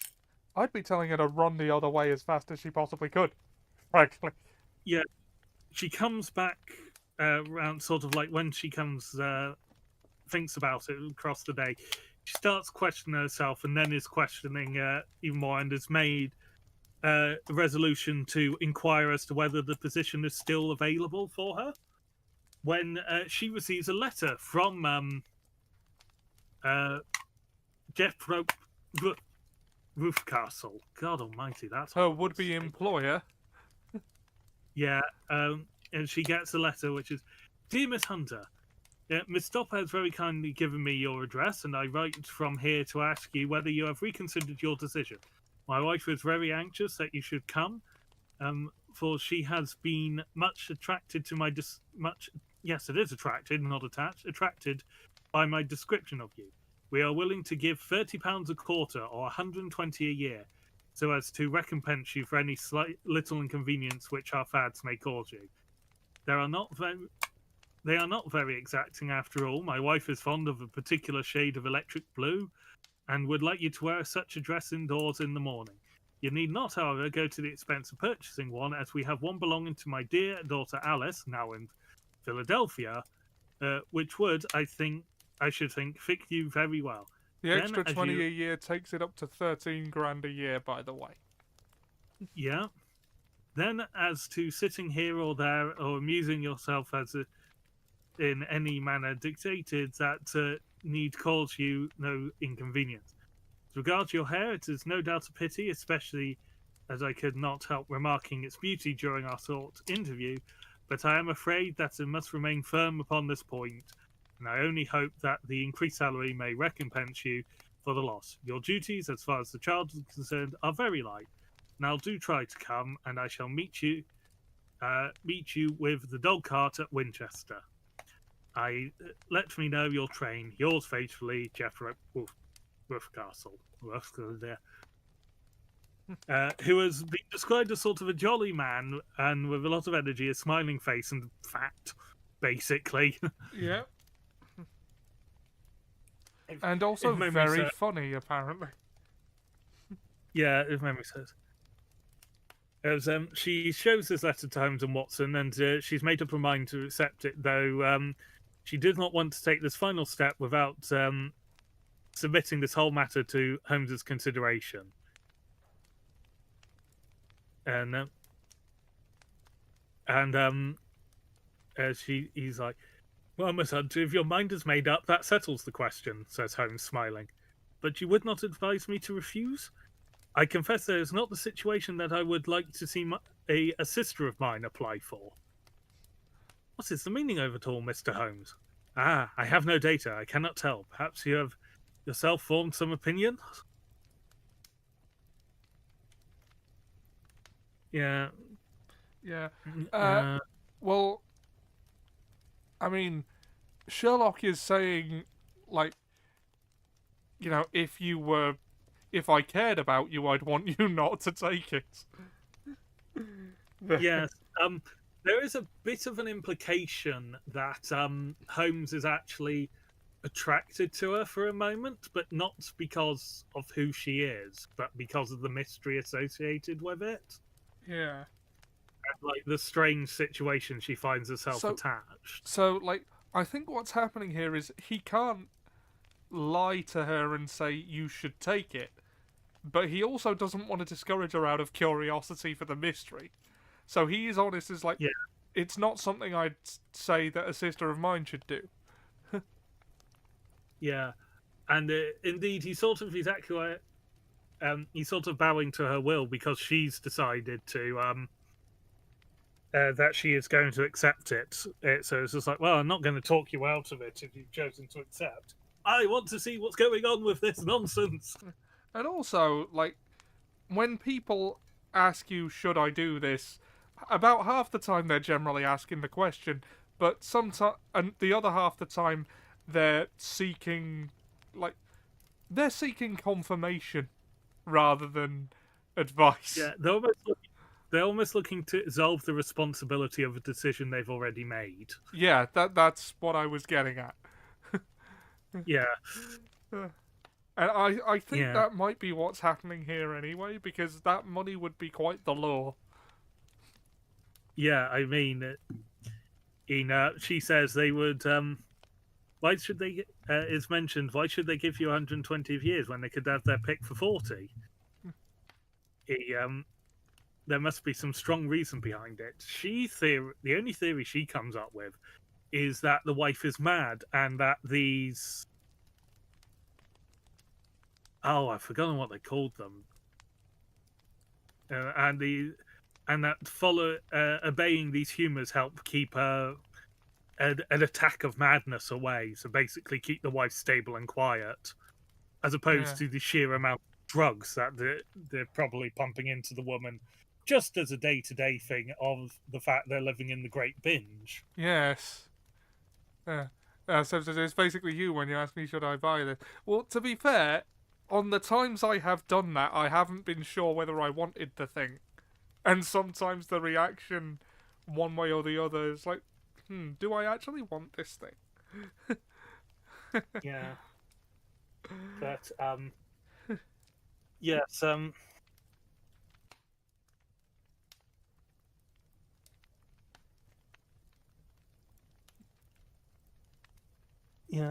I'd be telling her to run the other way as fast as she possibly could, frankly. Yeah, she comes back around sort of like when she comes, thinks about it across the day. She starts questioning herself and then is questioning even more, and has made a resolution to inquire as to whether the position is still available for her. When she receives a letter from Jeff Roofcastle. God almighty, that's her would-be employer. Yeah, and she gets a letter which is, Dear Miss Hunter, Miss Stopper has very kindly given me your address, and I write from here to ask you whether you have reconsidered your decision. My wife is very anxious that you should come, for she has been much attracted to my yes, it is attracted, not attached, attracted by my description of you. We are willing to give £30 a quarter or 120 a year, so as to recompense you for any slight little inconvenience which our fads may cause you. They are not very exacting after all. My wife is fond of a particular shade of electric blue, and would like you to wear such a dress indoors in the morning. You need not, however, go to the expense of purchasing one, as we have one belonging to my dear daughter Alice, now in Philadelphia, which would, I should think, fit you very well. The Then, extra as 20 you, a year takes it up to 13 grand a year, by the way. yeah. Then, as to sitting here or there, or amusing yourself in any manner dictated, that need cause you no inconvenience. As regards your hair, it is no doubt a pity, especially as I could not help remarking its beauty during our short interview, but I am afraid that it must remain firm upon this point, and I only hope that the increased salary may recompense you for the loss. Your duties, as far as the child is concerned, are very light. Now do try to come, and I shall meet you with the dog cart at Winchester. Let me know your train. Yours faithfully, Jeffrey Wolfcastle, who has been described as sort of a jolly man and with a lot of energy, a smiling face, and fat, basically. Yeah. And also very funny, apparently. Yeah, if memory serves. As she shows this letter to Holmes and Watson, and she's made up her mind to accept it, though she did not want to take this final step without submitting this whole matter to Holmes's consideration. And he's like, "Well, Miss Hunter, if your mind is made up, that settles the question," says Holmes, smiling. "But you would not advise me to refuse? I confess that is not the situation that I would like to see a sister of mine apply for." "What is the meaning of it all, Mr. Holmes?" "Ah, I have no data. I cannot tell. Perhaps you have yourself formed some opinion?" Yeah. Yeah. Well, I mean, Sherlock is saying, like, you know, if I cared about you, I'd want you not to take it. Yes. There is a bit of an implication that Holmes is actually attracted to her for a moment, but not because of who she is, but because of the mystery associated with it. Yeah. And, like, the strange situation she finds herself attached. So, like, I think what's happening here is he can't lie to her and say you should take it, but he also doesn't want to discourage her out of curiosity for the mystery. So he is honest as like, yeah, it's not something I'd say that a sister of mine should do. Yeah, and indeed, he's sort of he's sort of bowing to her will because she's decided to that she is going to accept it. So it's just like, well, I'm not going to talk you out of it if you've chosen to accept. I want to see what's going on with this nonsense. And also, like, when people ask you, should I do this, about half the time they're generally asking the question, but sometimes, and the other half the time, they're seeking confirmation rather than advice. Yeah, they're almost looking to absolve the responsibility of a decision they've already made. Yeah, that's what I was getting at. Yeah. And I think that might be what's happening here anyway, because that money would be quite the law. Yeah, I mean, she says they would. Why should they? It's mentioned. Why should they give you 120 years when they could have their pick for 40? There must be some strong reason behind it. The only theory she comes up with is that the wife is mad and that these. Oh, I've forgotten what they called them. And that obeying these humors help keep her an attack of madness away. So basically, keep the wife stable and quiet, as opposed to the sheer amount of drugs that they're probably pumping into the woman, just as a day-to-day thing of the fact they're living in the Great Binge. Yes. So it's basically you when you ask me, should I buy this? Well, to be fair, on the times I have done that, I haven't been sure whether I wanted the thing. And sometimes the reaction, one way or the other, is like, do I actually want this thing? Yeah. But, yes, yeah.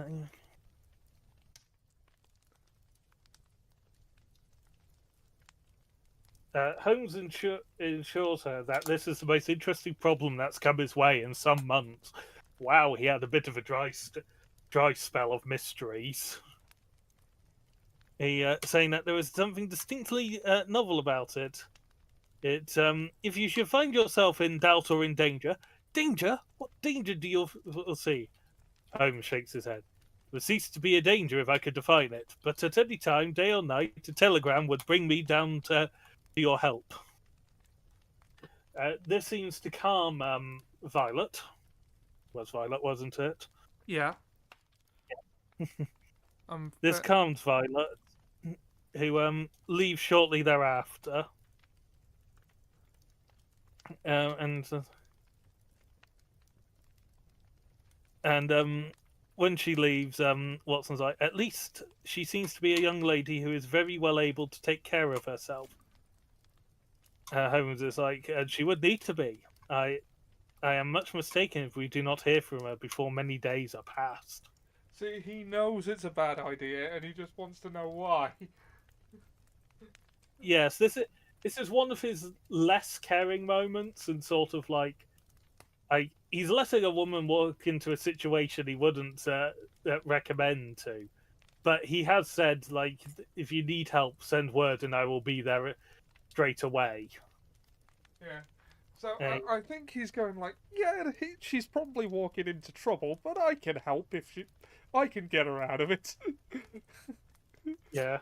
Holmes assures her that this is the most interesting problem that's come his way in some months. Wow, he had a bit of a dry spell of mysteries. He saying that there was something distinctly novel about it. If you should find yourself in doubt or in danger, danger? What danger do you see? Holmes shakes his head. It would cease to be a danger if I could define it, but at any time, day or night, a telegram would bring me down to your help. This seems to calm Violet. Was Violet, wasn't it? Yeah. This calms Violet, who leaves shortly thereafter. And when she leaves, Watson's like, at least she seems to be a young lady who is very well able to take care of herself. Holmes is like, she would need to be. I am much mistaken if we do not hear from her before many days are past. See, he knows it's a bad idea, and he just wants to know why. Yes, this is one of his less caring moments, and sort of like, he's letting a woman walk into a situation he wouldn't recommend to, but he has said, like, if you need help, send word and I will be there straight away. Yeah. So I think he's going like, yeah, she's probably walking into trouble, but I can help I can get her out of it. Yeah.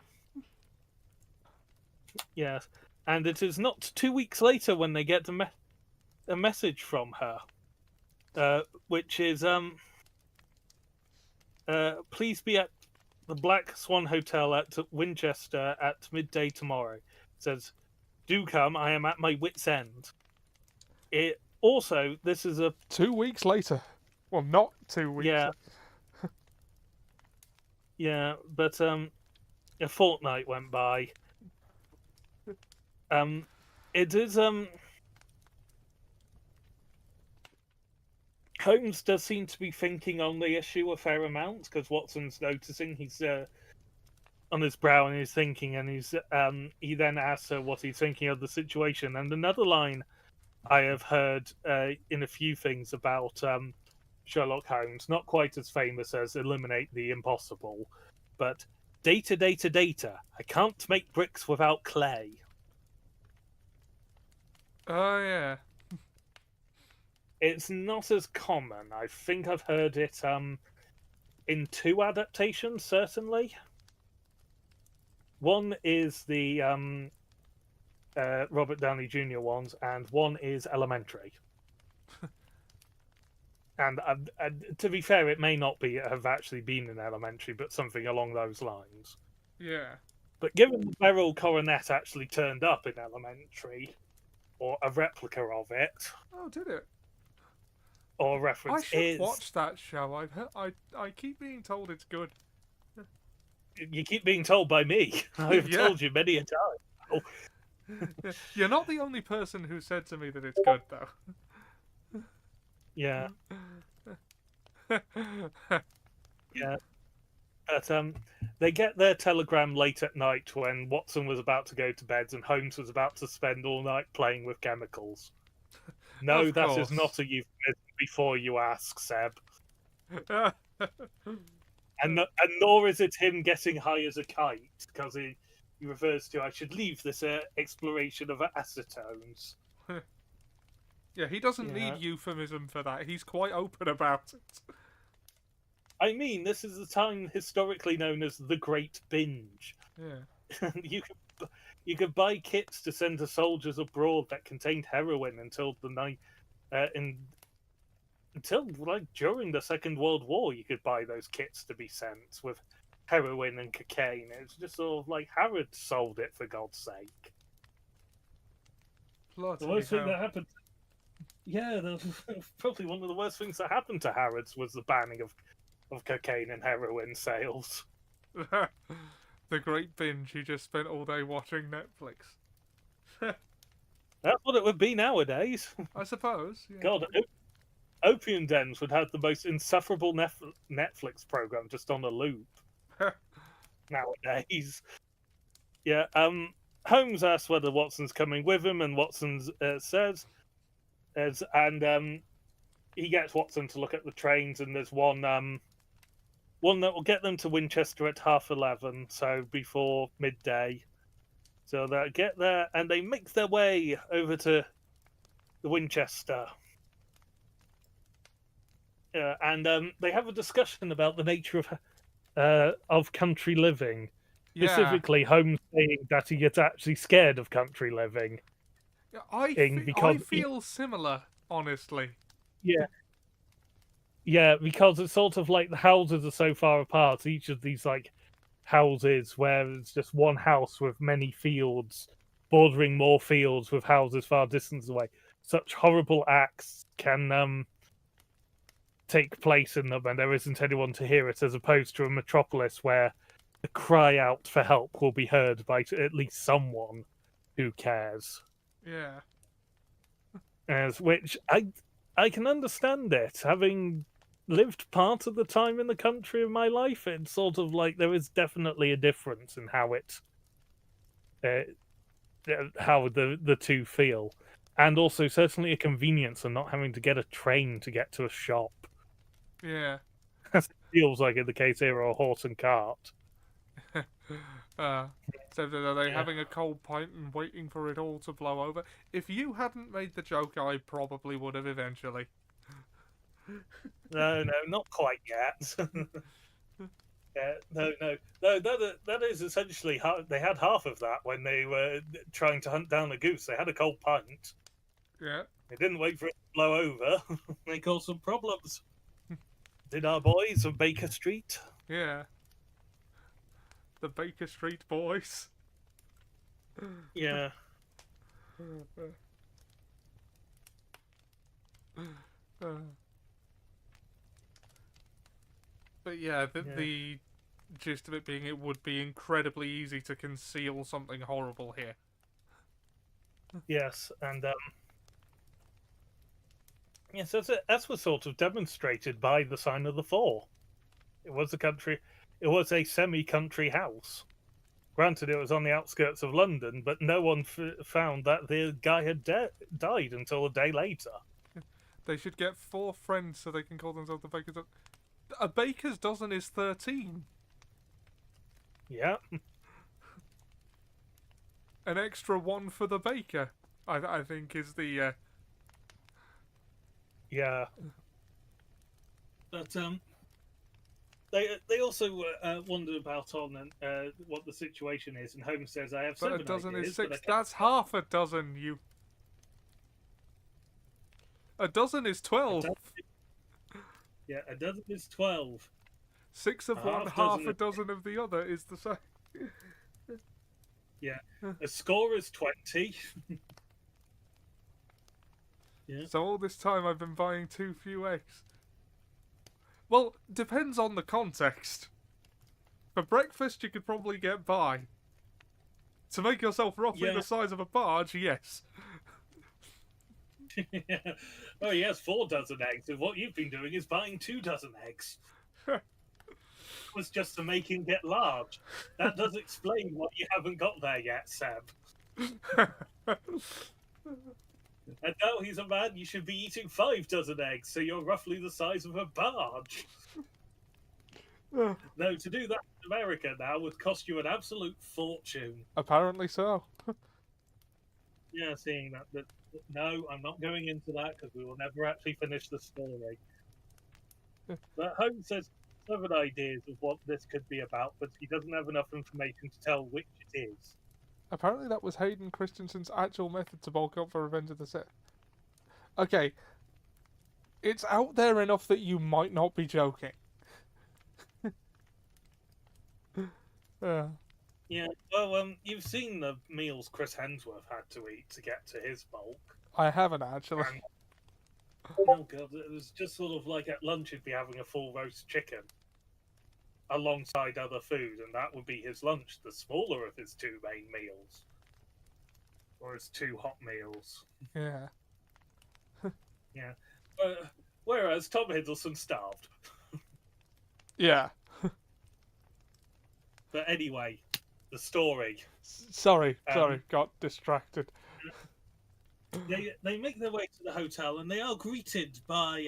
Yes. And it is not 2 weeks later when they get a message from her, which is, please be at the Black Swan Hotel at Winchester at midday tomorrow. It says, do come, I am at my wit's end. This is 2 weeks later. Well, not 2 weeks. Yeah. Yeah, but a fortnight went by. It is Holmes does seem to be thinking on the issue a fair amount, because Watson's noticing he's on his brow and he's thinking, and he then asks her what he's thinking of the situation. And another line I have heard in a few things about Sherlock Holmes, not quite as famous as eliminate the impossible, but data, data, data. I can't make bricks without clay. Oh, yeah. It's not as common. I think I've heard it in 2 adaptations, certainly. One is the Robert Downey Jr. ones, and one is Elementary. And to be fair, it may not have actually been in Elementary, but something along those lines. Yeah. But given Beryl Coronet actually turned up in Elementary, or a replica of it. Oh, did it? Or a reference I should watch that show. I keep being told it's good. You keep being told by me. I've told you many a time. You're not the only person who said to me that it's good, though. Yeah. Yeah. But they get their telegram late at night when Watson was about to go to bed and Holmes was about to spend all night playing with chemicals. No, that is not a euphemism before you ask, Seb. and nor is it him getting high as a kite, because he refers to, I should leave this exploration of acetones. Yeah, he doesn't Yeah. need euphemism for that. He's quite open about it. I mean, this is the time historically known as the Great Binge. Yeah. You could buy kits to send to soldiers abroad that contained heroin until the night, until like during the Second World War. You could buy those kits to be sent with heroin and cocaine. It's just sort of like Harrod sold it, for God's sake. The Bloody worst thing hell. that happened, yeah, probably one of the worst things that happened to Harrods was the banning of cocaine and heroin sales. The great binge he just spent all day watching Netflix. That's what it would be nowadays. I suppose. Yeah. God, opium dens would have the most insufferable Netflix program just on a loop nowadays. Yeah. Holmes asks whether Watson's coming with him, and Watson says, and he gets Watson to look at the trains, and there's one that will get them to Winchester at 11:30, so before midday. So they'll get there, and they make their way over to the Winchester. And they have a discussion about the nature of country living. Yeah. Specifically, Holmes saying that he gets actually scared of country living. Yeah, I Because feel similar, honestly. yeah, because it's sort of like the houses are so far apart. Each of these like houses where it's just one house with many fields, bordering more fields with houses far distance away. Such horrible acts can take place in them, and there isn't anyone to hear it, as opposed to a metropolis where the cry out for help will be heard by at least someone who cares. Yeah. As which I can understand it, having lived part of the time in the country of my life. It's sort of like there is definitely a difference in how how the two feel, and also certainly a convenience of not having to get a train to get to a shop. Yeah. As it feels like in the case here, or a horse and cart. So are they having a cold pint and waiting for it all to blow over? If you hadn't made the joke, I probably would have eventually. No, not quite yet. Yeah, no. That is essentially they had half of that when they were trying to hunt down a goose. They had a cold pint. Yeah. They didn't wait for it to blow over. They caused some problems. Did our boys of Baker Street? Yeah. The Baker Street boys. Yeah. But yeah, the gist of it being it would be incredibly easy to conceal something horrible here. Yes, and yes, that's was sort of demonstrated by the sign of the Four. It was a semi-country house. Granted, it was on the outskirts of London, but no one found that the guy had died until a day later. They should get 4 friends so they can call themselves the Baker's Dozen. A baker's dozen is 13. Yeah. An extra 1 for the baker, I think, is the... Yeah. But they also wonder about what the situation is, and Holmes says, "I have But 7 a dozen ideas, is 6. but That's half a dozen, you... A dozen is 12. Yeah, a dozen is 12. 6 of one, half a dozen of the other is the same. Yeah. The score is 20. Yeah. So all this time I've been buying too few eggs. Well, depends on the context. For breakfast you could probably get by. To make yourself roughly the size of a barge, yes. Oh, he has 4 dozen eggs, and what you've been doing is buying 2 dozen eggs. Was just to make him get large. That does explain what you haven't got there yet, Seb. And now he's a man, you should be eating 5 dozen eggs, so you're roughly the size of a barge. No, to do that in America now would cost you an absolute fortune. Apparently so. seeing that. No, I'm not going into that because we will never actually finish the story. But Holmes says several ideas of what this could be about, but he doesn't have enough information to tell which it is. Apparently, that was Hayden Christensen's actual method to bulk up for Revenge of the Sith. Okay, it's out there enough that you might not be joking. uh, Yeah, well, you've seen the meals Chris Hemsworth had to eat to get to his bulk. I haven't actually. And, oh god, it was just sort of like at lunch he'd be having a full roast chicken alongside other food, and that would be his lunch, the smaller of his two main meals. Or his two hot meals. Yeah. Yeah. Whereas Tom Hiddleston starved. Yeah. But anyway, the story. Sorry, got distracted. They make their way to the hotel and they are greeted by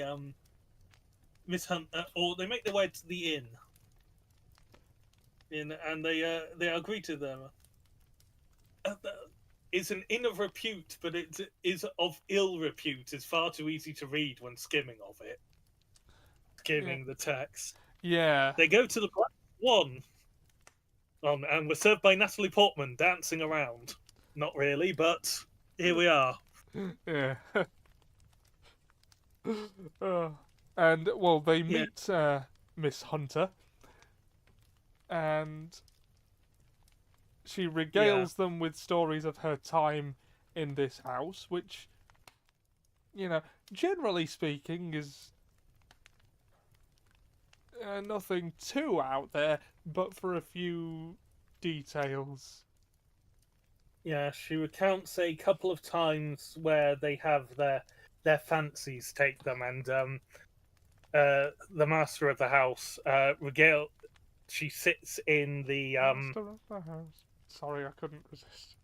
Miss Hunt, or they make their way to the inn. And they are greeted there. It's an inn of repute, but it is of ill repute. It's far too easy to read when skimming of it. Skimming the text. Yeah. They go to the Black Swan. And we're served by Natalie Portman dancing around. Not really, but here we are. Yeah. And, well, they meet Miss Hunter. And she regales them with stories of her time in this house, which, you know, generally speaking, is nothing too out there, but for a few details. Yeah, she recounts a couple of times where they have their fancies take them, and the master of the house regale. She sits in the Master of the house. Sorry, I couldn't resist.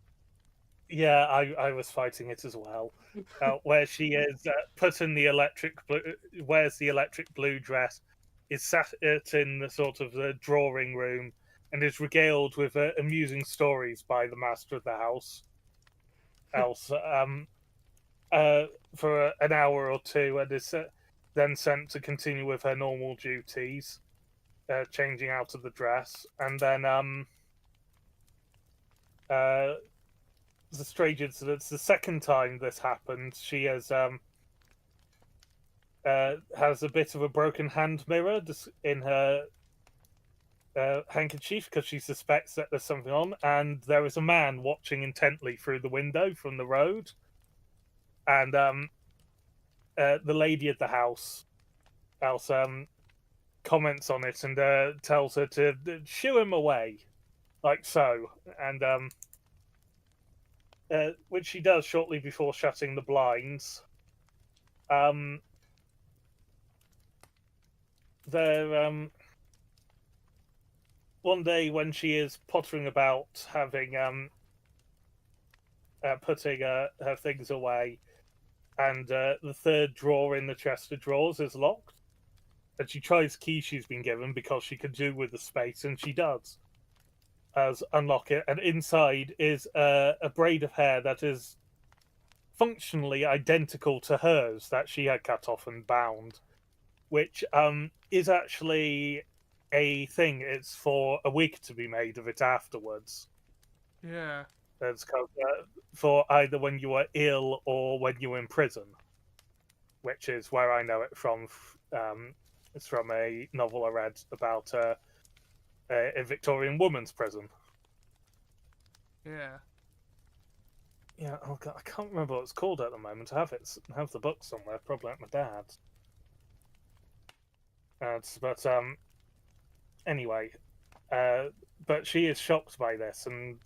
Yeah, I was fighting it as well. Where she is put in the electric blue, wears the electric blue dress, is sat in the sort of the drawing room, and is regaled with amusing stories by the master of the house. Else, for an hour or two, and is then sent to continue with her normal duties, changing out of the dress, and then the strange incident. The second time this happened, she has a bit of a broken hand mirror in her handkerchief because she suspects that there's something on, and there is a man watching intently through the window from the road, and the lady at the house comments on it and tells her to shoo him away, like so, and which she does shortly before shutting the blinds. One day when she is pottering about, having putting her things away, and the third drawer in the chest of drawers is locked, and she tries the key she's been given because she can do with the space, and she does. As unlock it, and inside is a braid of hair that is functionally identical to hers that she had cut off and bound, which is actually a thing. It's for a wig to be made of it afterwards. Yeah. It's for either when you are ill or when you're in prison, which is where I know it from. It's from a novel I read about a Victorian woman's prison. Yeah. Yeah, oh God, I can't remember what it's called at the moment. I have the book somewhere, probably at my dad's. But anyway, but she is shocked by this and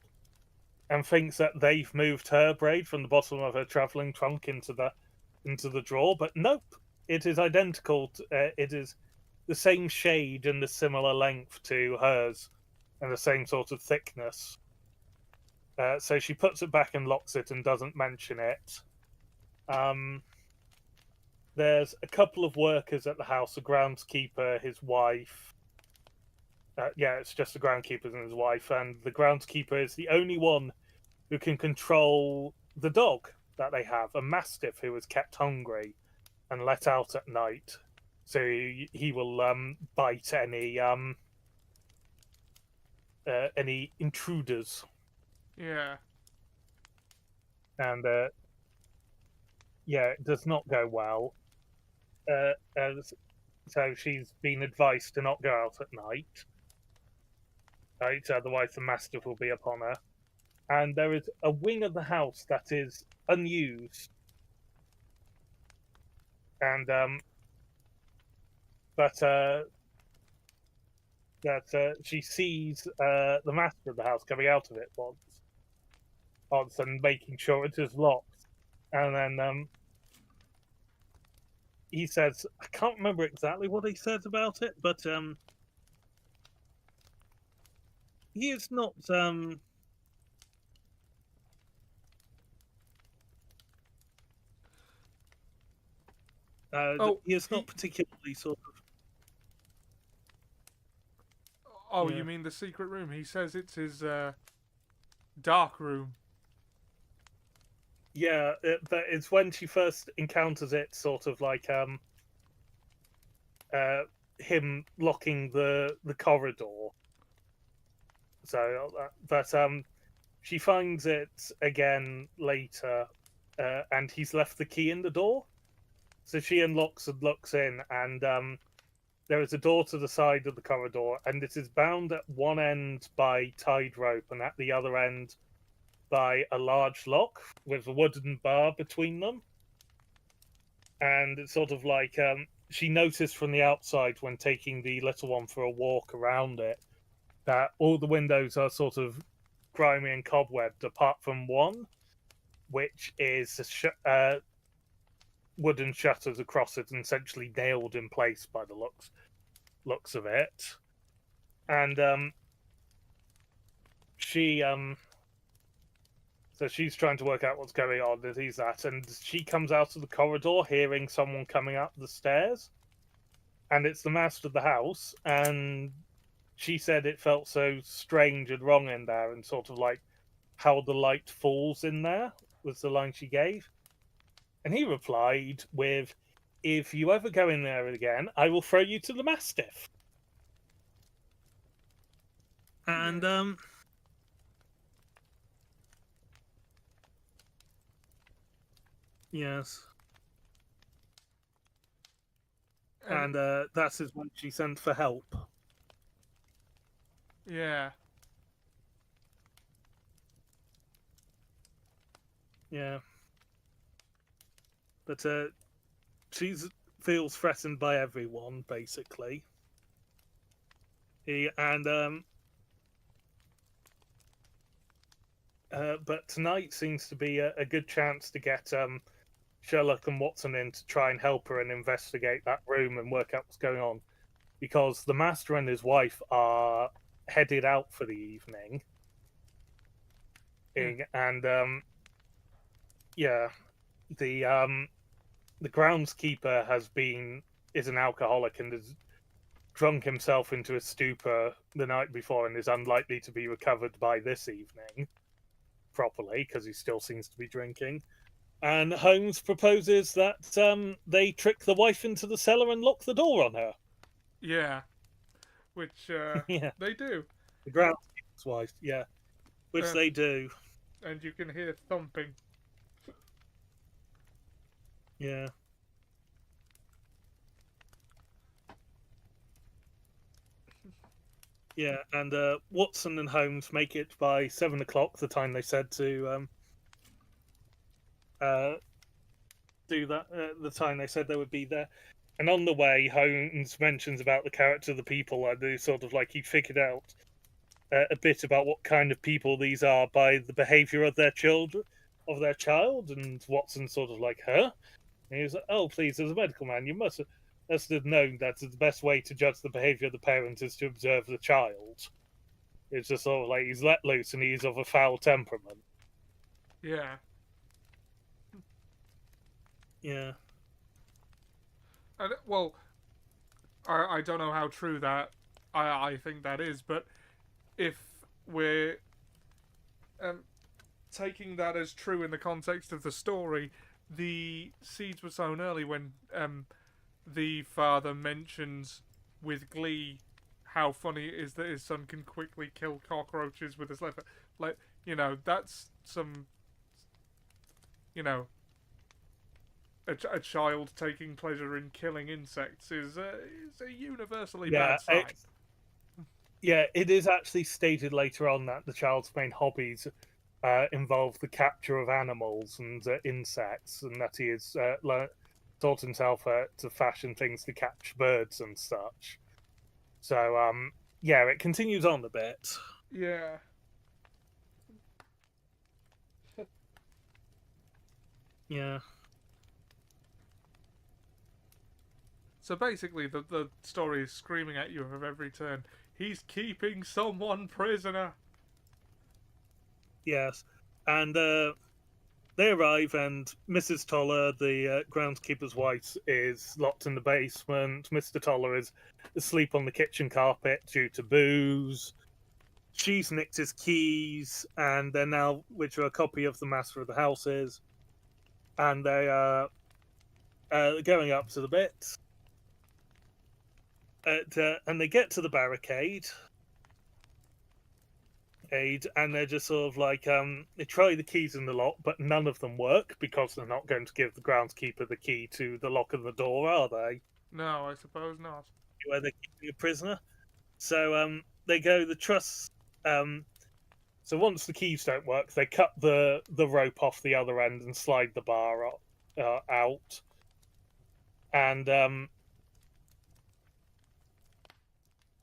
thinks that they've moved her braid from the bottom of her traveling trunk into the drawer. But nope, it is identical. It is the same shade and the similar length to hers, and the same sort of thickness. So she puts it back and locks it and doesn't mention it. There's a couple of workers at the house, a groundskeeper, his wife. It's just the groundskeeper and his wife, and the groundskeeper is the only one who can control the dog that they have, a mastiff who was kept hungry and let out at night, so he will bite any intruders. Yeah. And yeah, it does not go well. So she's been advised to not go out at night, right? Otherwise, the mastiff will be upon her. And there is a wing of the house that is unused, and but that she sees the master of the house coming out of it once and making sure it is locked. And then he says, I can't remember exactly what he says about it, but he is not he is not particularly sort of. Oh, Yeah. you mean the secret room? He says it's his dark room. Yeah, but it's when she first encounters it, sort of like him locking the corridor. So, but she finds it again later, and he's left the key in the door. So she unlocks and looks in, and there is a door to the side of the corridor, and it is bound at one end by tied rope, and at the other end by a large lock with a wooden bar between them. And it's sort of like she noticed from the outside when taking the little one for a walk around it that all the windows are sort of grimy and cobwebbed, apart from one, which is wooden shutters across it and essentially nailed in place by the looks of it. And she so she's trying to work out what's going on. He's that, and she comes out of the corridor hearing someone coming up the stairs, and it's the master of the house. And she said it felt so strange and wrong in there, and sort of like how the light falls in there was the line she gave. And he replied with, "If you ever go in there again, I will throw you to the mastiff." And yes. And that is when she sent for help. Yeah. Yeah. But she feels threatened by everyone, basically. But tonight seems to be a good chance to get Sherlock and Watson in to try and help her and investigate that room and work out what's going on. Because the master and his wife are headed out for the evening. And yeah, the groundskeeper is an alcoholic and has drunk himself into a stupor the night before and is unlikely to be recovered by this evening properly because he still seems to be drinking. And Holmes proposes that they trick the wife into the cellar and lock the door on her. Yeah. Which Yeah, they do. the groundskeeper's wife. Yeah, which they do. And you can hear thumping. Yeah. Yeah, and Watson and Holmes make it by 7 o'clock, the time they said to do that, the time they said they would be there. And on the way, Holmes mentions about the character of the people, and they sort of like he figured out a bit about what kind of people these are by the behaviour of their child. And Watson sort of like, huh? And he was like, oh, please, as a medical man, you must have known that the best way to judge the behaviour of the parent is to observe the child. It's just sort of like he's let loose and he's of a foul temperament. Yeah. Yeah. And well, I don't know how true that I think that is, but if we're taking that as true in the context of the story, the seeds were sown early when the father mentions with glee how funny it is that his son can quickly kill cockroaches with his left. Like, that's some, you know, a child taking pleasure in killing insects is a universally bad sign. It is actually stated later on that the child's main hobbies involve the capture of animals and insects, and that he has taught himself to fashion things to catch birds and such. So, it continues on a bit. Yeah. Yeah. So basically, the story is screaming at you from every turn. He's keeping someone prisoner. Yes. And they arrive, and Mrs. Toller, the groundskeeper's wife, is locked in the basement. Mr. Toller is asleep on the kitchen carpet due to booze. She's nicked his keys, and they're now, which are a copy of the Master of the Houses, and they are going up to the bit. And they get to the barricade, and they're just sort of like, they try the keys in the lock, but none of them work because they're not going to give the groundskeeper the key to the lock of the door, are they? No, I suppose not. Where they're keeping a prisoner. So they go the truss. So once the keys don't work, they cut the rope off the other end and slide the bar out. And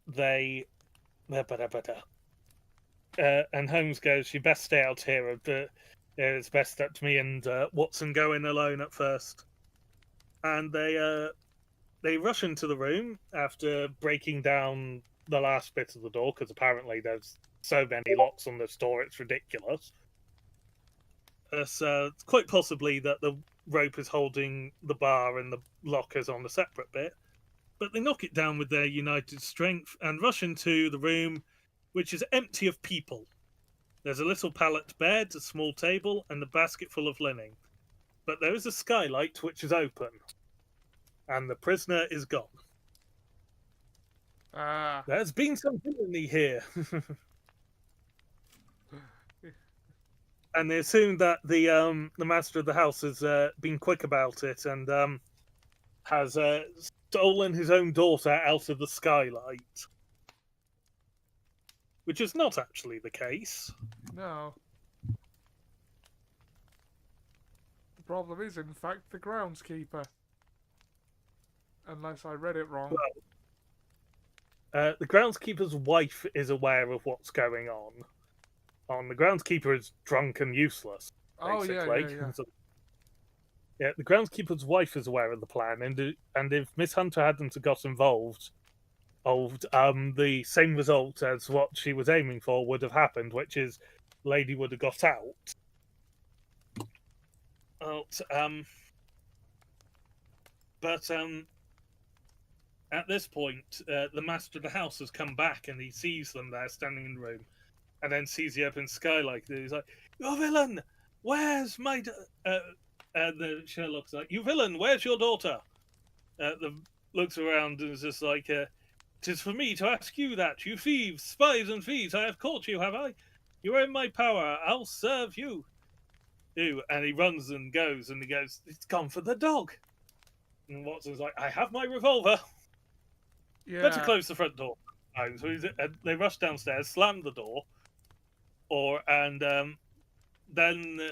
they. And Holmes goes, "You best stay out here. It's best up to me and Watson go in alone at first." And they rush into the room after breaking down the last bit of the door, because apparently there's so many locks on this door, it's ridiculous. It's quite possibly that the rope is holding the bar and the lock is on a separate bit. But they knock it down with their united strength and rush into the room, which is empty of people. There's a little pallet bed, a small table, and a basket full of linen. But there is a skylight which is open, and the prisoner is gone. There's been some villainy here. And they assume that the master of the house has been quick about it and has stolen his own daughter out of the skylight, which is not actually the case. No. The problem is, in fact, the groundskeeper. Unless I read it wrong. Well, the groundskeeper's wife is aware of what's going on. The groundskeeper is drunk and useless, basically. Yeah. Yeah, the groundskeeper's wife is aware of the plan, and if Miss Hunter hadn't got involved, the same result as what she was aiming for would have happened, which is lady would have got out. But at this point, the master of the house has come back, and he sees them there standing in the room, and then sees the open skylight. He's like, "You villain! Where's my..." The Sherlock's like, "You villain! Where's your daughter?" Looks around and is just like, "'Tis for me to ask you that, you thieves, spies and thieves! I have caught you, have I? You are in my power. I'll serve you." And he runs and goes, and he goes, "It's gone for the dog." And Watson's like, "I have my revolver." Yeah. Better close the front door. So they rush downstairs, slam the door, and then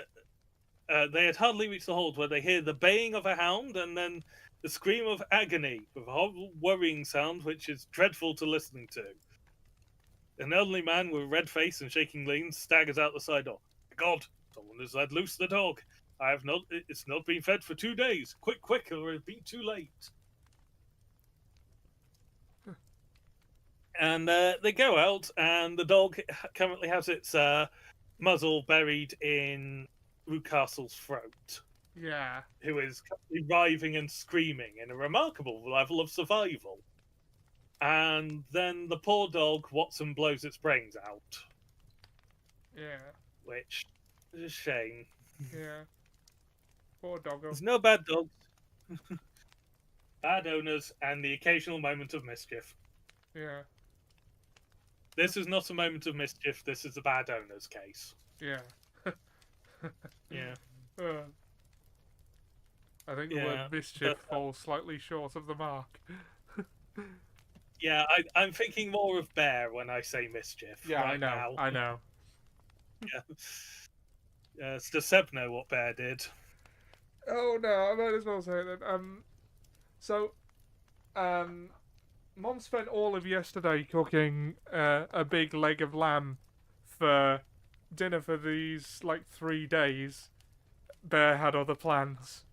they had hardly reached the hold where they hear the baying of a hound and then the scream of agony with a horrible worrying sound which is dreadful to listen to. An elderly man with a red face and shaking limbs staggers out the side door. "God, someone has let loose the dog. It's not been fed for 2 days. Quick, or it'll be too late." And they go out, and the dog currently has its muzzle buried in Rucastle's throat. Yeah. Who is writhing and screaming in a remarkable level of survival. And then the poor dog, Watson, blows its brains out. Yeah. Which It's a shame. Yeah. Poor doggo. There's no bad dogs, bad owners, and the occasional moment of mischief. Yeah. This is not a moment of mischief. This is a bad owner's case. Yeah. Yeah. I think the Yeah, word mischief but, falls slightly short of the mark. yeah, I'm thinking more of bear when I say mischief. Yeah, right I know. now. I know. Yeah. Does Seb know what bear did? Oh no, I might as well say that. So, Mom spent all of yesterday cooking a big leg of lamb for dinner for these 3 days. Bear had other plans.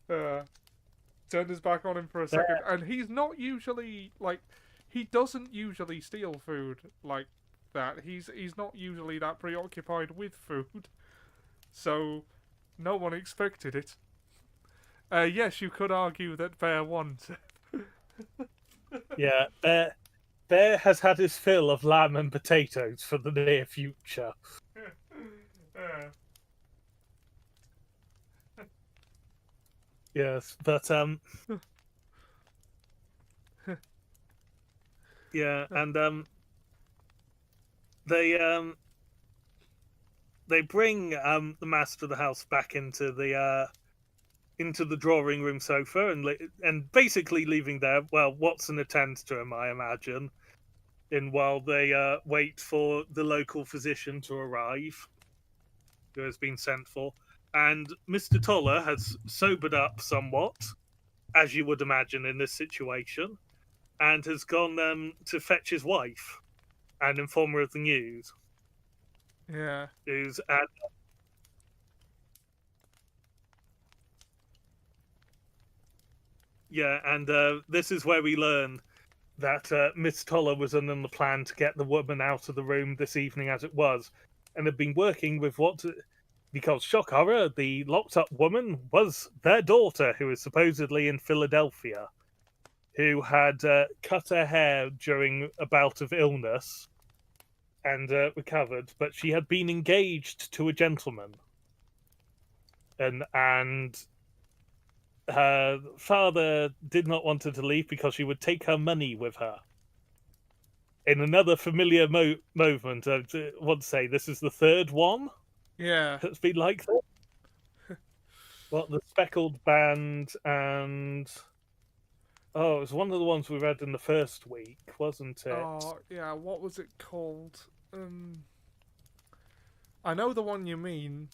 Turned his back on him for a second, and he's not usually he doesn't usually steal food like that. He's not usually that preoccupied with food, so no one expected it. Yes, you could argue that Bear won. Yeah, bear has had his fill of lamb and potatoes for the near future. Yes, but yeah, and they bring the master of the house back into the drawing room sofa and basically leaving there. Well, Watson attends to him, I imagine, while they wait for the local physician to arrive, who has been sent for. And Mr. Toller has sobered up somewhat, as you would imagine in this situation, and has gone to fetch his wife and inform her of the news. Yeah. Who's at Yeah, and this is where we learn that Miss Toller was on the plan to get the woman out of the room this evening as it was, and had been working with because shock horror, the locked up woman was their daughter, who is supposedly in Philadelphia, who had cut her hair during a bout of illness and recovered, but she had been engaged to a gentleman, and her father did not want her to leave because she would take her money with her. In another familiar movement, I want to say this is the third one that's been like that. What, the Speckled Band and... Oh, it was one of the ones we read in the first week, wasn't it? Oh, yeah, what was it called? I know the one you mean.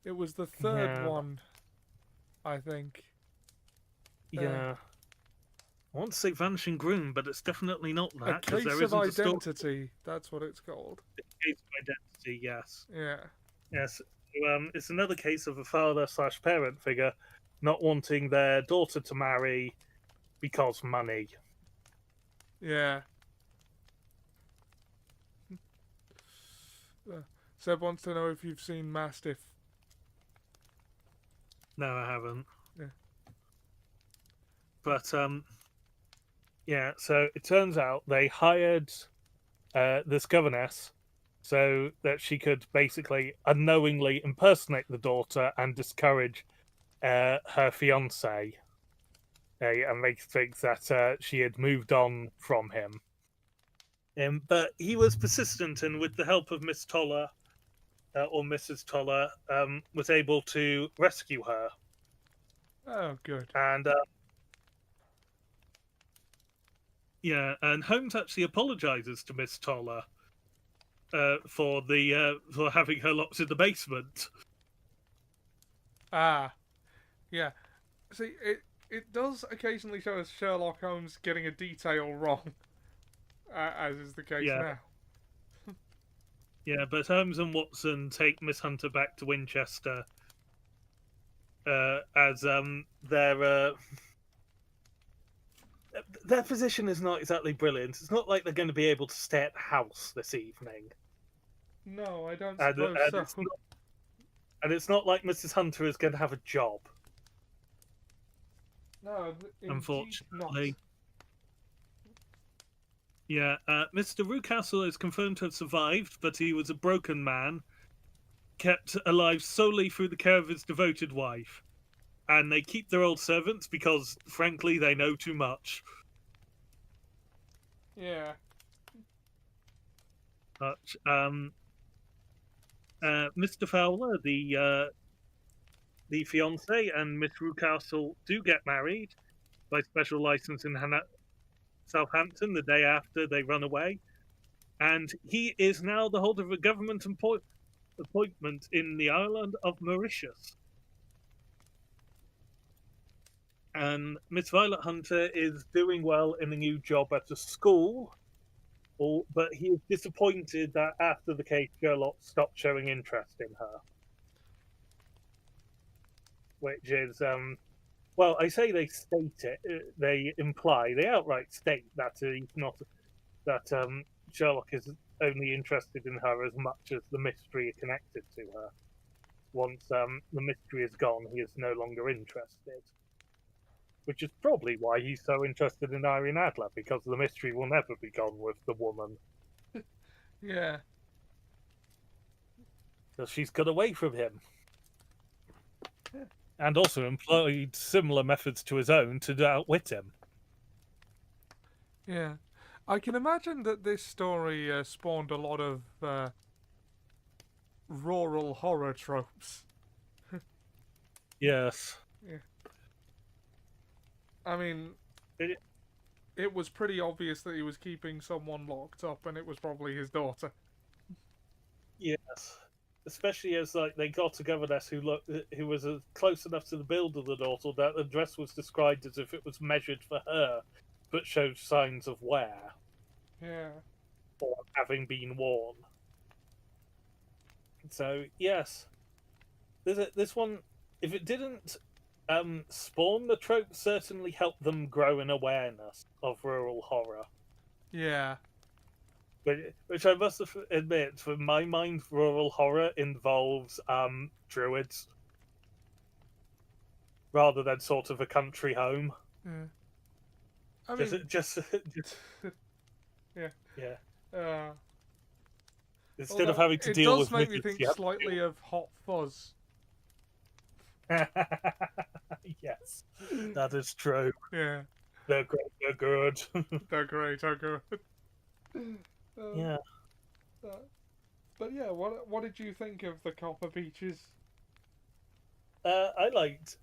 It was the third one, I think. Yeah. I want to say Vanishing Groom, but it's definitely not that. A Case of Identity, that's what it's called. Case of Identity, yes. Yeah. Yes. It's another case of a father/parent figure not wanting their daughter to marry because money. Yeah. Seb wants to know if you've seen Mastiff. No, I haven't. Yeah. But yeah. So it turns out they hired this governess so that she could basically unknowingly impersonate the daughter and discourage her fiance, and make think that she had moved on from him. But he was persistent, and with the help of Miss Toller, or Mrs. Toller, was able to rescue her. Oh, good. And yeah, and Holmes actually apologizes to Miss Toller for having her locked in the basement. Ah, yeah. See, it does occasionally show us Sherlock Holmes getting a detail wrong, as is the case now. Yeah, but Holmes and Watson take Miss Hunter back to Winchester as their position is not exactly brilliant. It's not like they're going to be able to stay at the house this evening. No, I don't suppose so. And it's not like Mrs. Hunter is going to have a job. No, unfortunately. Yeah, Mr. Rucastle is confirmed to have survived, but he was a broken man, kept alive solely through the care of his devoted wife. And they keep their old servants because, frankly, they know too much. Yeah. But Mr. Fowler, the fiance, and Miss Rucastle do get married by special license in Southampton the day after they run away. And he is now the holder of a government appointment in the island of Mauritius. And Miss Violet Hunter is doing well in a new job at a school, but he is disappointed that after the case, Sherlock stopped showing interest in her. Which is, well, I say they state it, they outright state that he's not, that Sherlock is only interested in her as much as the mystery connected to her. Once the mystery is gone, he is no longer interested. Which is probably why he's so interested in Irene Adler, because the mystery will never be gone with the woman. Yeah. Because she's got away from him. And also employed similar methods to his own to outwit him. Yeah. I can imagine that this story spawned a lot of rural horror tropes. Yes. Yeah. I mean, it was pretty obvious that he was keeping someone locked up, and it was probably his daughter. Yes. Especially as they got a governess who was close enough to the build of the daughter that the dress was described as if it was measured for her, but showed signs of wear. Yeah. Or having been worn. So yes, this one, if it didn't spawn the trope, certainly helped them grow an awareness of rural horror. Yeah. Which I must admit, for my mind, rural horror involves druids rather than sort of a country home. Yeah. I mean, just yeah. Yeah. Instead of having to it deal does with make me wizards, think slightly of Hot Fuzz. Yes, that is true. Yeah. They're great. They're good. They're great. They're good. Yeah. But yeah, what did you think of the Copper Beeches? I liked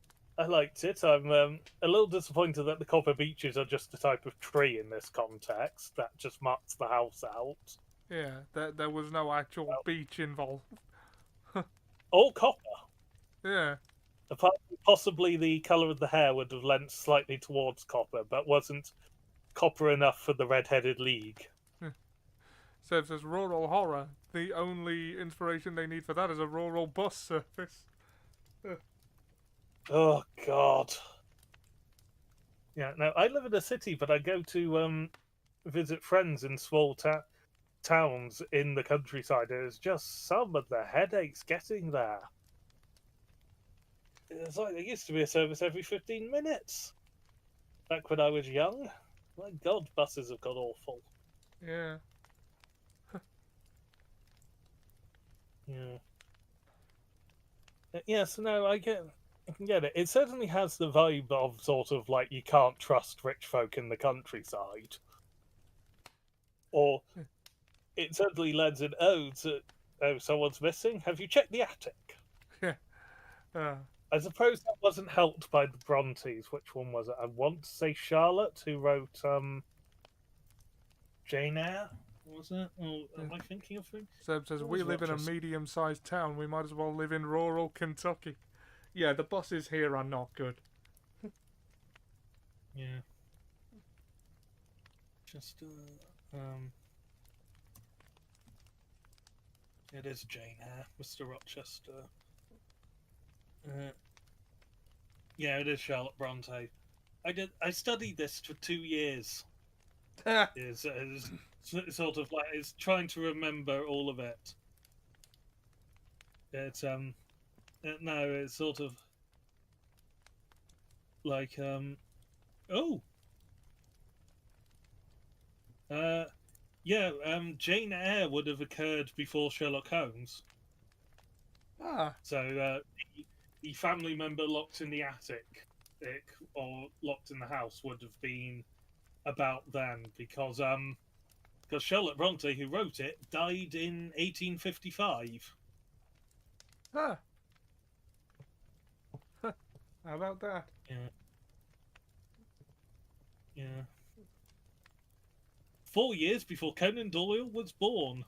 it. I'm a little disappointed that the Copper Beeches are just a type of tree in this context. That just marks the house out. Yeah, there was no actual beach involved. All copper. Yeah. Apart from possibly the colour of the hair would have lent slightly towards copper, but wasn't copper enough for the Red-Headed League. So if there's rural horror, the only inspiration they need for that is a rural bus service. Oh God. Yeah. No, I live in a city, but I go to visit friends in small towns in the countryside. It's just some of the headaches getting there. It's like there used to be a service every 15 minutes. Back when I was young. My God, buses have got awful. Yeah. Yeah. Yes, no, I can get it. It certainly has the vibe of sort of like you can't trust rich folk in the countryside. Or it certainly lends an ode to, oh, someone's missing? Have you checked the attic? Yeah. I suppose that wasn't helped by the Brontes. Which one was it? I want to say Charlotte, who wrote Jane Eyre. Was it? Or am I thinking of things? Seb says, we live in a medium-sized town. We might as well live in rural Kentucky. Yeah, the buses here are not good. Yeah. Just, it is Jane Eyre, Mr. Rochester. Yeah, it is Charlotte Bronte. I studied this for 2 years. Is sort of like it's trying to remember all of it. It's no, it's sort of like Yeah, Jane Eyre would have occurred before Sherlock Holmes. Ah, So the family member locked in the attic or locked in the house would have been about then because Charlotte Bronte, who wrote it, died in 1855. ah. How about that? Yeah, yeah. 4 years before Conan Doyle was born.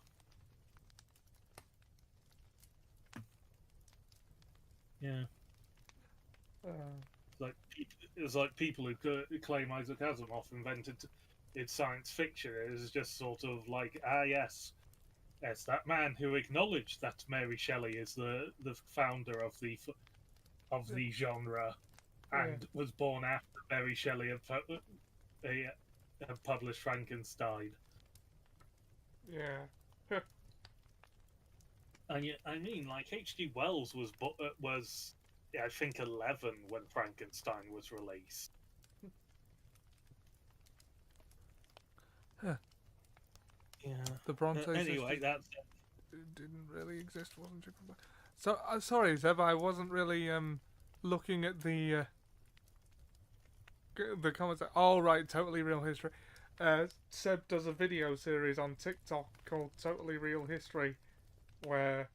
Yeah. Uh, Like it's like people who claim Isaac Asimov invented its science fiction. It is just sort of like, yes, yes, that man who acknowledged that Mary Shelley is the founder of the genre yeah, and was born after Mary Shelley had published Frankenstein. yeah. And yet, I mean, like H.G. Wells was I think 11 when Frankenstein was released. Huh. Yeah. The Bronte Anyway, sisters that's didn't really exist, wasn't it? So, sorry, Zeb, I wasn't really looking at the comments. Oh, right, Totally Real History. Seb does a video series on TikTok called Totally Real History, where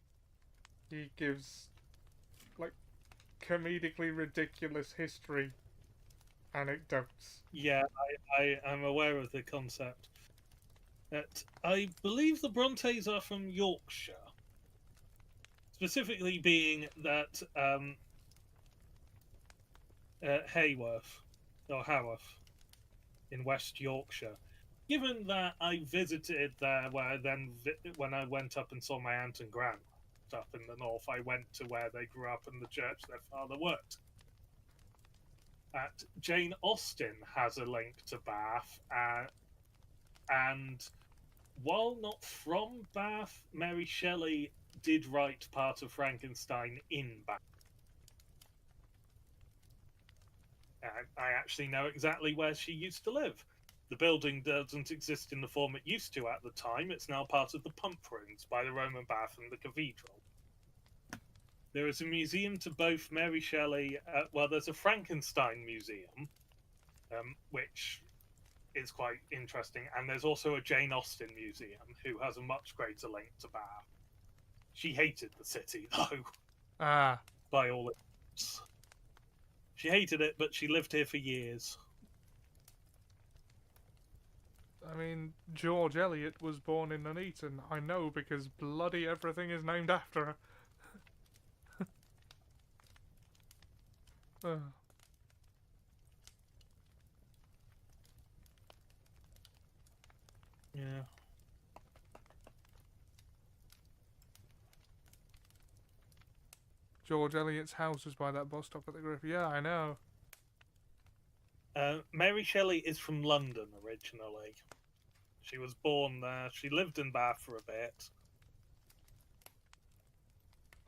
he gives like comedically ridiculous history anecdotes. yeah. I am aware of the concept. That I believe the Brontes are from Yorkshire, specifically being that Hayworth or Haworth in West Yorkshire. Given that I visited there, when I went up and saw my aunt and grandma up in the north, I went to where they grew up and the church their father worked at. Jane Austen has a link to Bath, and while not from Bath, Mary Shelley did write part of Frankenstein in Bath. I actually know exactly where she used to live. The building doesn't exist in the form it used to at the time. It's now part of the pump rooms by the Roman bath and the cathedral. There is a museum to both Mary Shelley. There's a Frankenstein museum, which is quite interesting, and there's also a Jane Austen museum, who has a much greater link to Bath. She hated the city, though, Ah, by all accounts. She hated it, but she lived here for years. I mean, George Eliot was born in Nuneaton. I know because bloody everything is named after her. uh, Yeah. George Eliot's house was by that bus stop at the Griff. Yeah, I know. Mary Shelley is from London originally. She was born there. She lived in Bath for a bit.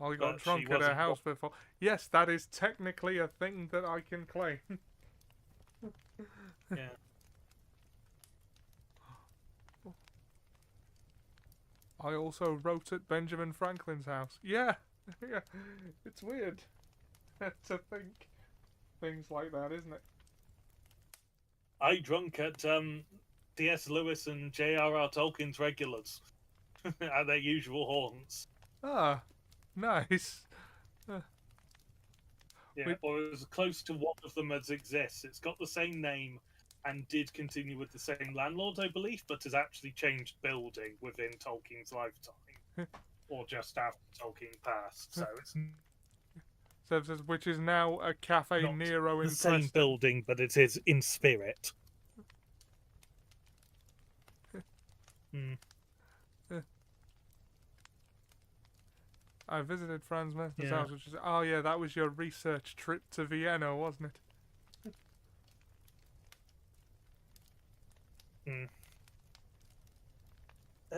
I got But she drunk at her wasn't house before. Yes, that is technically a thing that I can claim. Yeah. I also wrote at Benjamin Franklin's house. Yeah, yeah. It's weird to think things like that, isn't it? I drunk at D.S. Lewis and J.R.R. Tolkien's regulars at their usual haunts. Ah, nice. Yeah, or as close to one of them as exists. It's got the same name and did continue with the same landlord, I believe, but has actually changed building within Tolkien's lifetime, or just after Tolkien passed. So it's So which is now a Cafe not Nero in the same Preston. building, but it is in spirit. Hmm. I visited Franz Mesmer's Yeah. house, which is that was your research trip to Vienna, wasn't it? Hmm.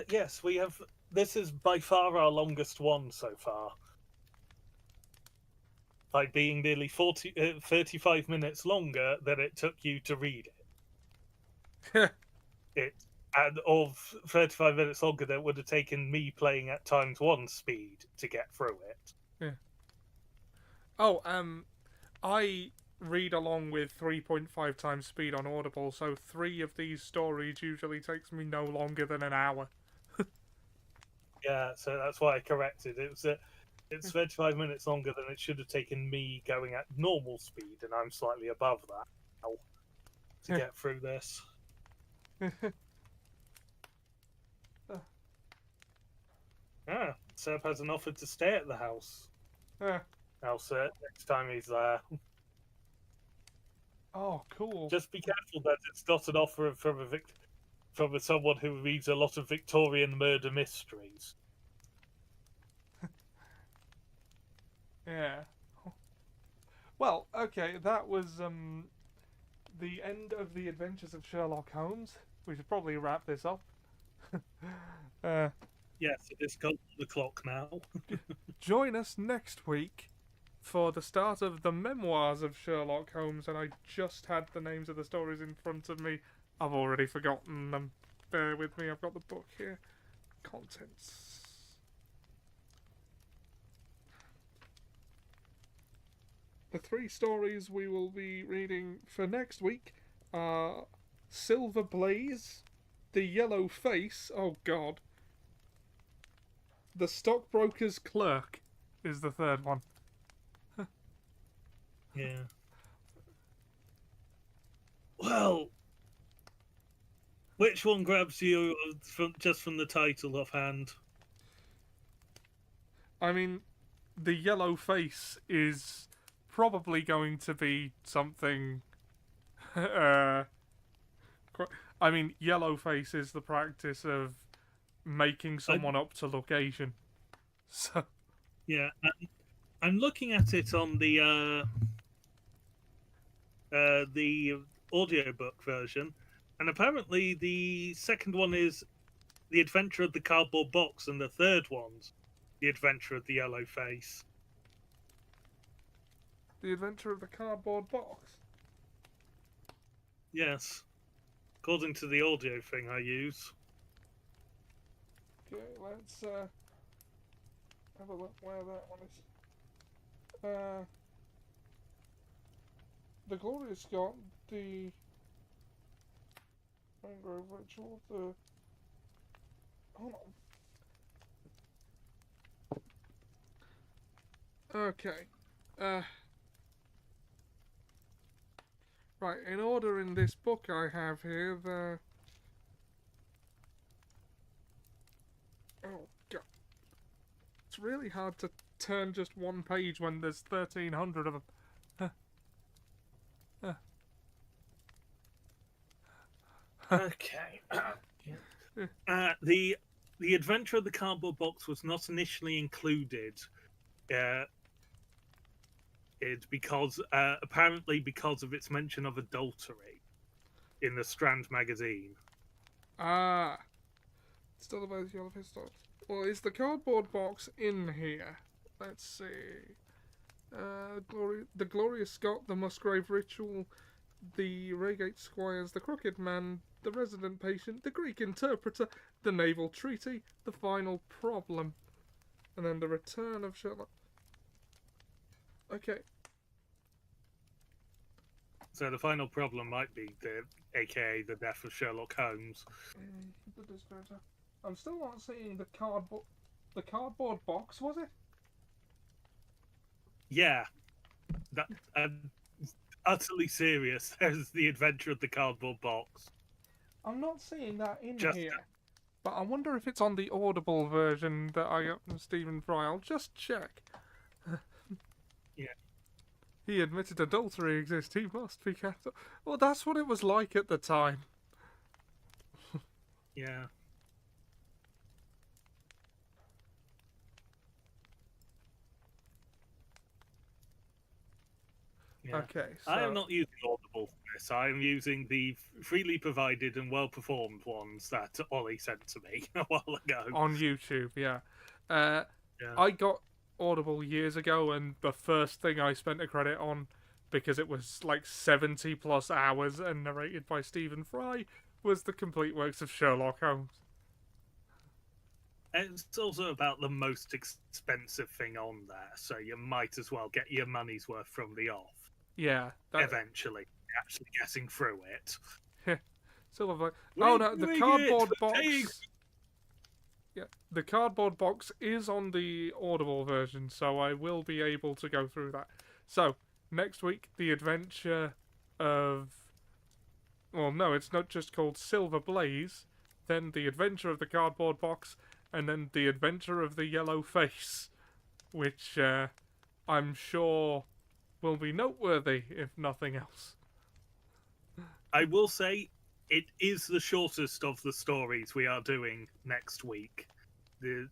Yes, we have. This is by far our longest one so far. By being nearly 35 minutes longer than it took you to read it. and of 35 minutes longer than it would have taken me playing at ×1 speed to get through it. Yeah. Oh, I read along with 3.5 times speed on Audible, so 3 of these stories usually takes me no longer than an hour. Yeah, so that's why I corrected it. It's 35 minutes longer than it should have taken me going at normal speed, and I'm slightly above that now to get through this. Seb has an offer to stay at the house. Now, sir, next time he's there. Oh, cool. Just be careful that it's not an offer from someone who reads a lot of Victorian murder mysteries. Yeah. Well, okay, that was the end of the Adventures of Sherlock Holmes. We should probably wrap this up. Yes, it is gone on the clock now. Join us next week for the start of the memoirs of Sherlock Holmes, and I just had the names of the stories in front of me. I've already forgotten them. Bear with me, I've got the book here. Contents. The 3 stories we will be reading for next week are Silver Blaze, The Yellow Face, oh god, The Stockbroker's Clerk is the 3rd one. Yeah. Well, which one grabs you just from the title offhand? I mean, The Yellow Face is probably going to be something. I mean, yellow face is the practice of making someone up to look Asian. So. Yeah, I'm looking at it on the audiobook version, and apparently the second one is The Adventure of the Cardboard Box, and the third one's The Adventure of the Yellow Face. The Adventure of the Cardboard Box? Yes, according to the audio thing I use. Okay, let's have a look where that one is. The Glorious Scott, the Mangrove Ritual, the... Hold on. Okay. Right, in order in this book I have here, the... Oh, God. It's really hard to turn just one page when there's 1,300 of them. Okay. The Adventure of the Cardboard Box was not initially included because apparently because of its mention of adultery in the Strand magazine. Ah. Still about the yellow pistol. Well, is the cardboard box in here? Let's see. The Glorious Scott, the Musgrave Ritual, the Reigate Squires, the Crooked Man, the Resident Patient, the Greek Interpreter, the Naval Treaty, the Final Problem, and then the Return of Sherlock. Okay. So the final problem might be aka the death of Sherlock Holmes. I'm still not seeing the cardboard. The cardboard box, was it? Yeah, that utterly serious. There's the Adventure of the Cardboard Box. I'm not seeing that in here. But I wonder if it's on the Audible version that I got from Stephen Fry. I'll just check. Yeah. He admitted adultery exists. He must be kept. Well, that's what it was like at the time. Yeah. Yeah. Okay, so... I am not using Audible for this. I am using the freely provided and well-performed ones that Ollie sent to me a while ago. On YouTube, yeah. Yeah. I got Audible years ago, and the first thing I spent a credit on, because it was like 70 plus hours and narrated by Stephen Fry, was the complete works of Sherlock Holmes. It's also about the most expensive thing on there, so you might as well get your money's worth from the off. Yeah, Eventually, actually getting through it. sort of like, We're no, the doing cardboard it! box. Yeah, the cardboard box is on the Audible version, so I will be able to go through that. So next week, the adventure of. Well, no, it's not just called Silver Blaze. Then the adventure of the cardboard box, and then the adventure of the yellow face, which I'm sure will be noteworthy, if nothing else. I will say it is the shortest of the stories we are doing next week. The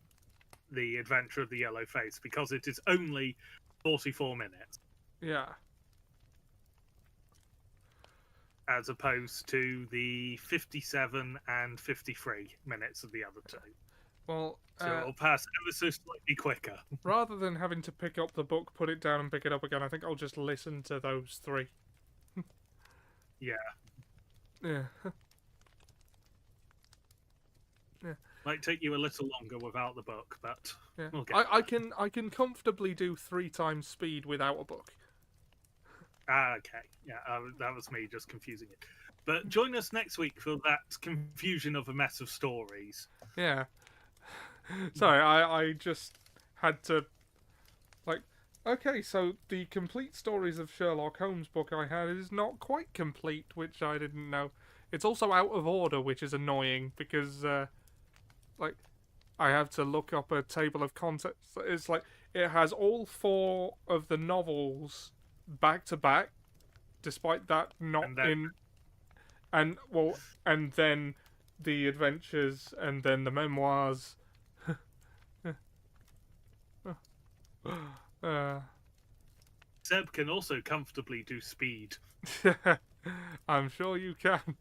adventure of the yellow face, because it is only 44 minutes. Yeah. As opposed to the 57 and 53 minutes of the other two. Well, so it'll pass ever so slightly quicker. Rather than having to pick up the book, put it down, and pick it up again, I think I'll just listen to those three. Yeah. Yeah. Yeah. Might take you a little longer without the book, but yeah. We'll get I can comfortably do 3 times speed without a book. Okay. Yeah, that was me just confusing it. But join us next week for that confusion of a mess of stories. Yeah. Sorry, I just had to, like, okay, so the complete stories of Sherlock Holmes book I had is not quite complete, which I didn't know. It's also out of order, which is annoying, because, like, I have to look up a table of contents. It's like, it has all 4 of the novels back to back, despite that not in... And, well, and then the adventures, and then the memoirs... Seb can also comfortably do speed. I'm sure you can.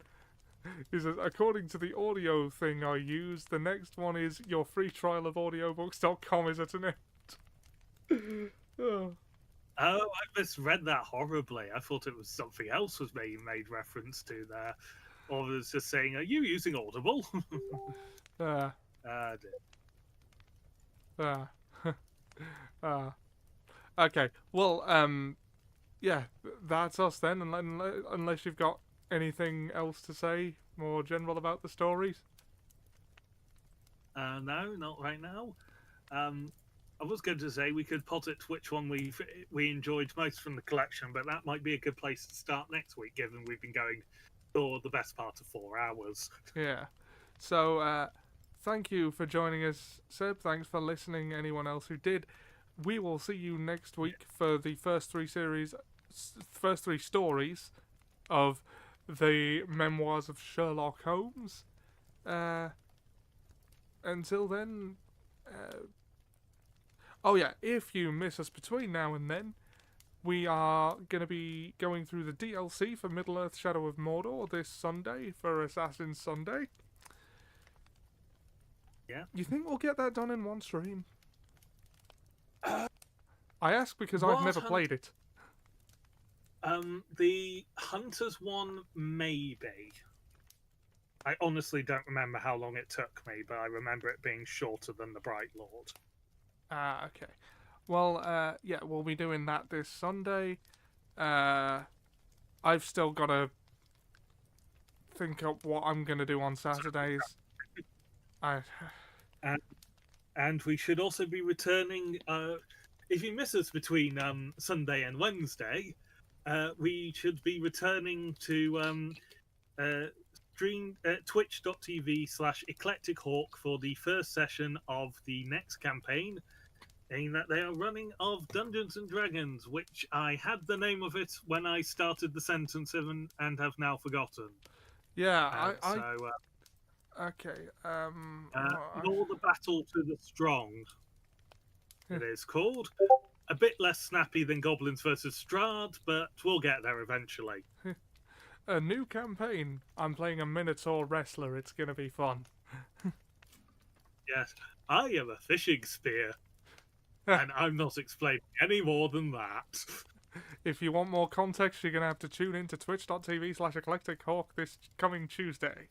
He says, according to the audio thing I use, the next one is your free trial of audiobooks.com, isn't it? Oh, I misread that horribly. I thought it was something else was being made reference to there. Or it was just saying, are you using Audible? Okay, well, yeah, that's us then, unless you've got anything else to say, more general about the stories. No, not right now. I was going to say we could posit which one we enjoyed most from the collection, but that might be a good place to start next week, given we've been going for the best part of 4 hours. Yeah. So, thank you for joining us, Seb. Thanks for listening, anyone else who did. We will see you next week for the first 3 stories of the memoirs of Sherlock Holmes. Until then, oh yeah, if you miss us between now and then, we are going to be going through the DLC for Middle-earth: Shadow of Mordor this Sunday for Assassin's Sunday. Yeah. You think we'll get that done in one stream? I ask because I've never played it. The Hunters one, maybe. I honestly don't remember how long it took me, but I remember it being shorter than the Bright Lord. Okay. Well, yeah, we'll be doing that this Sunday. I've still got to think up what I'm going to do on Saturdays. And we should also be returning... if you miss us between Sunday and Wednesday, we should be returning to stream twitch.tv/eclectichawk for the first session of the next campaign, saying that they are running of Dungeons and Dragons, which I had the name of it when I started the sentence and have now forgotten. Yeah, okay. Noble Battle to the Strong. It is called. A bit less snappy than Goblins vs. Strahd, but we'll get there eventually. A new campaign. I'm playing a Minotaur wrestler. It's going to be fun. Yes, I am a fishing spear. And I'm not explaining any more than that. If you want more context, you're going to have to tune in to twitch.tv/eclectichawk this coming Tuesday.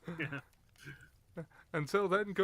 Yeah. Until then,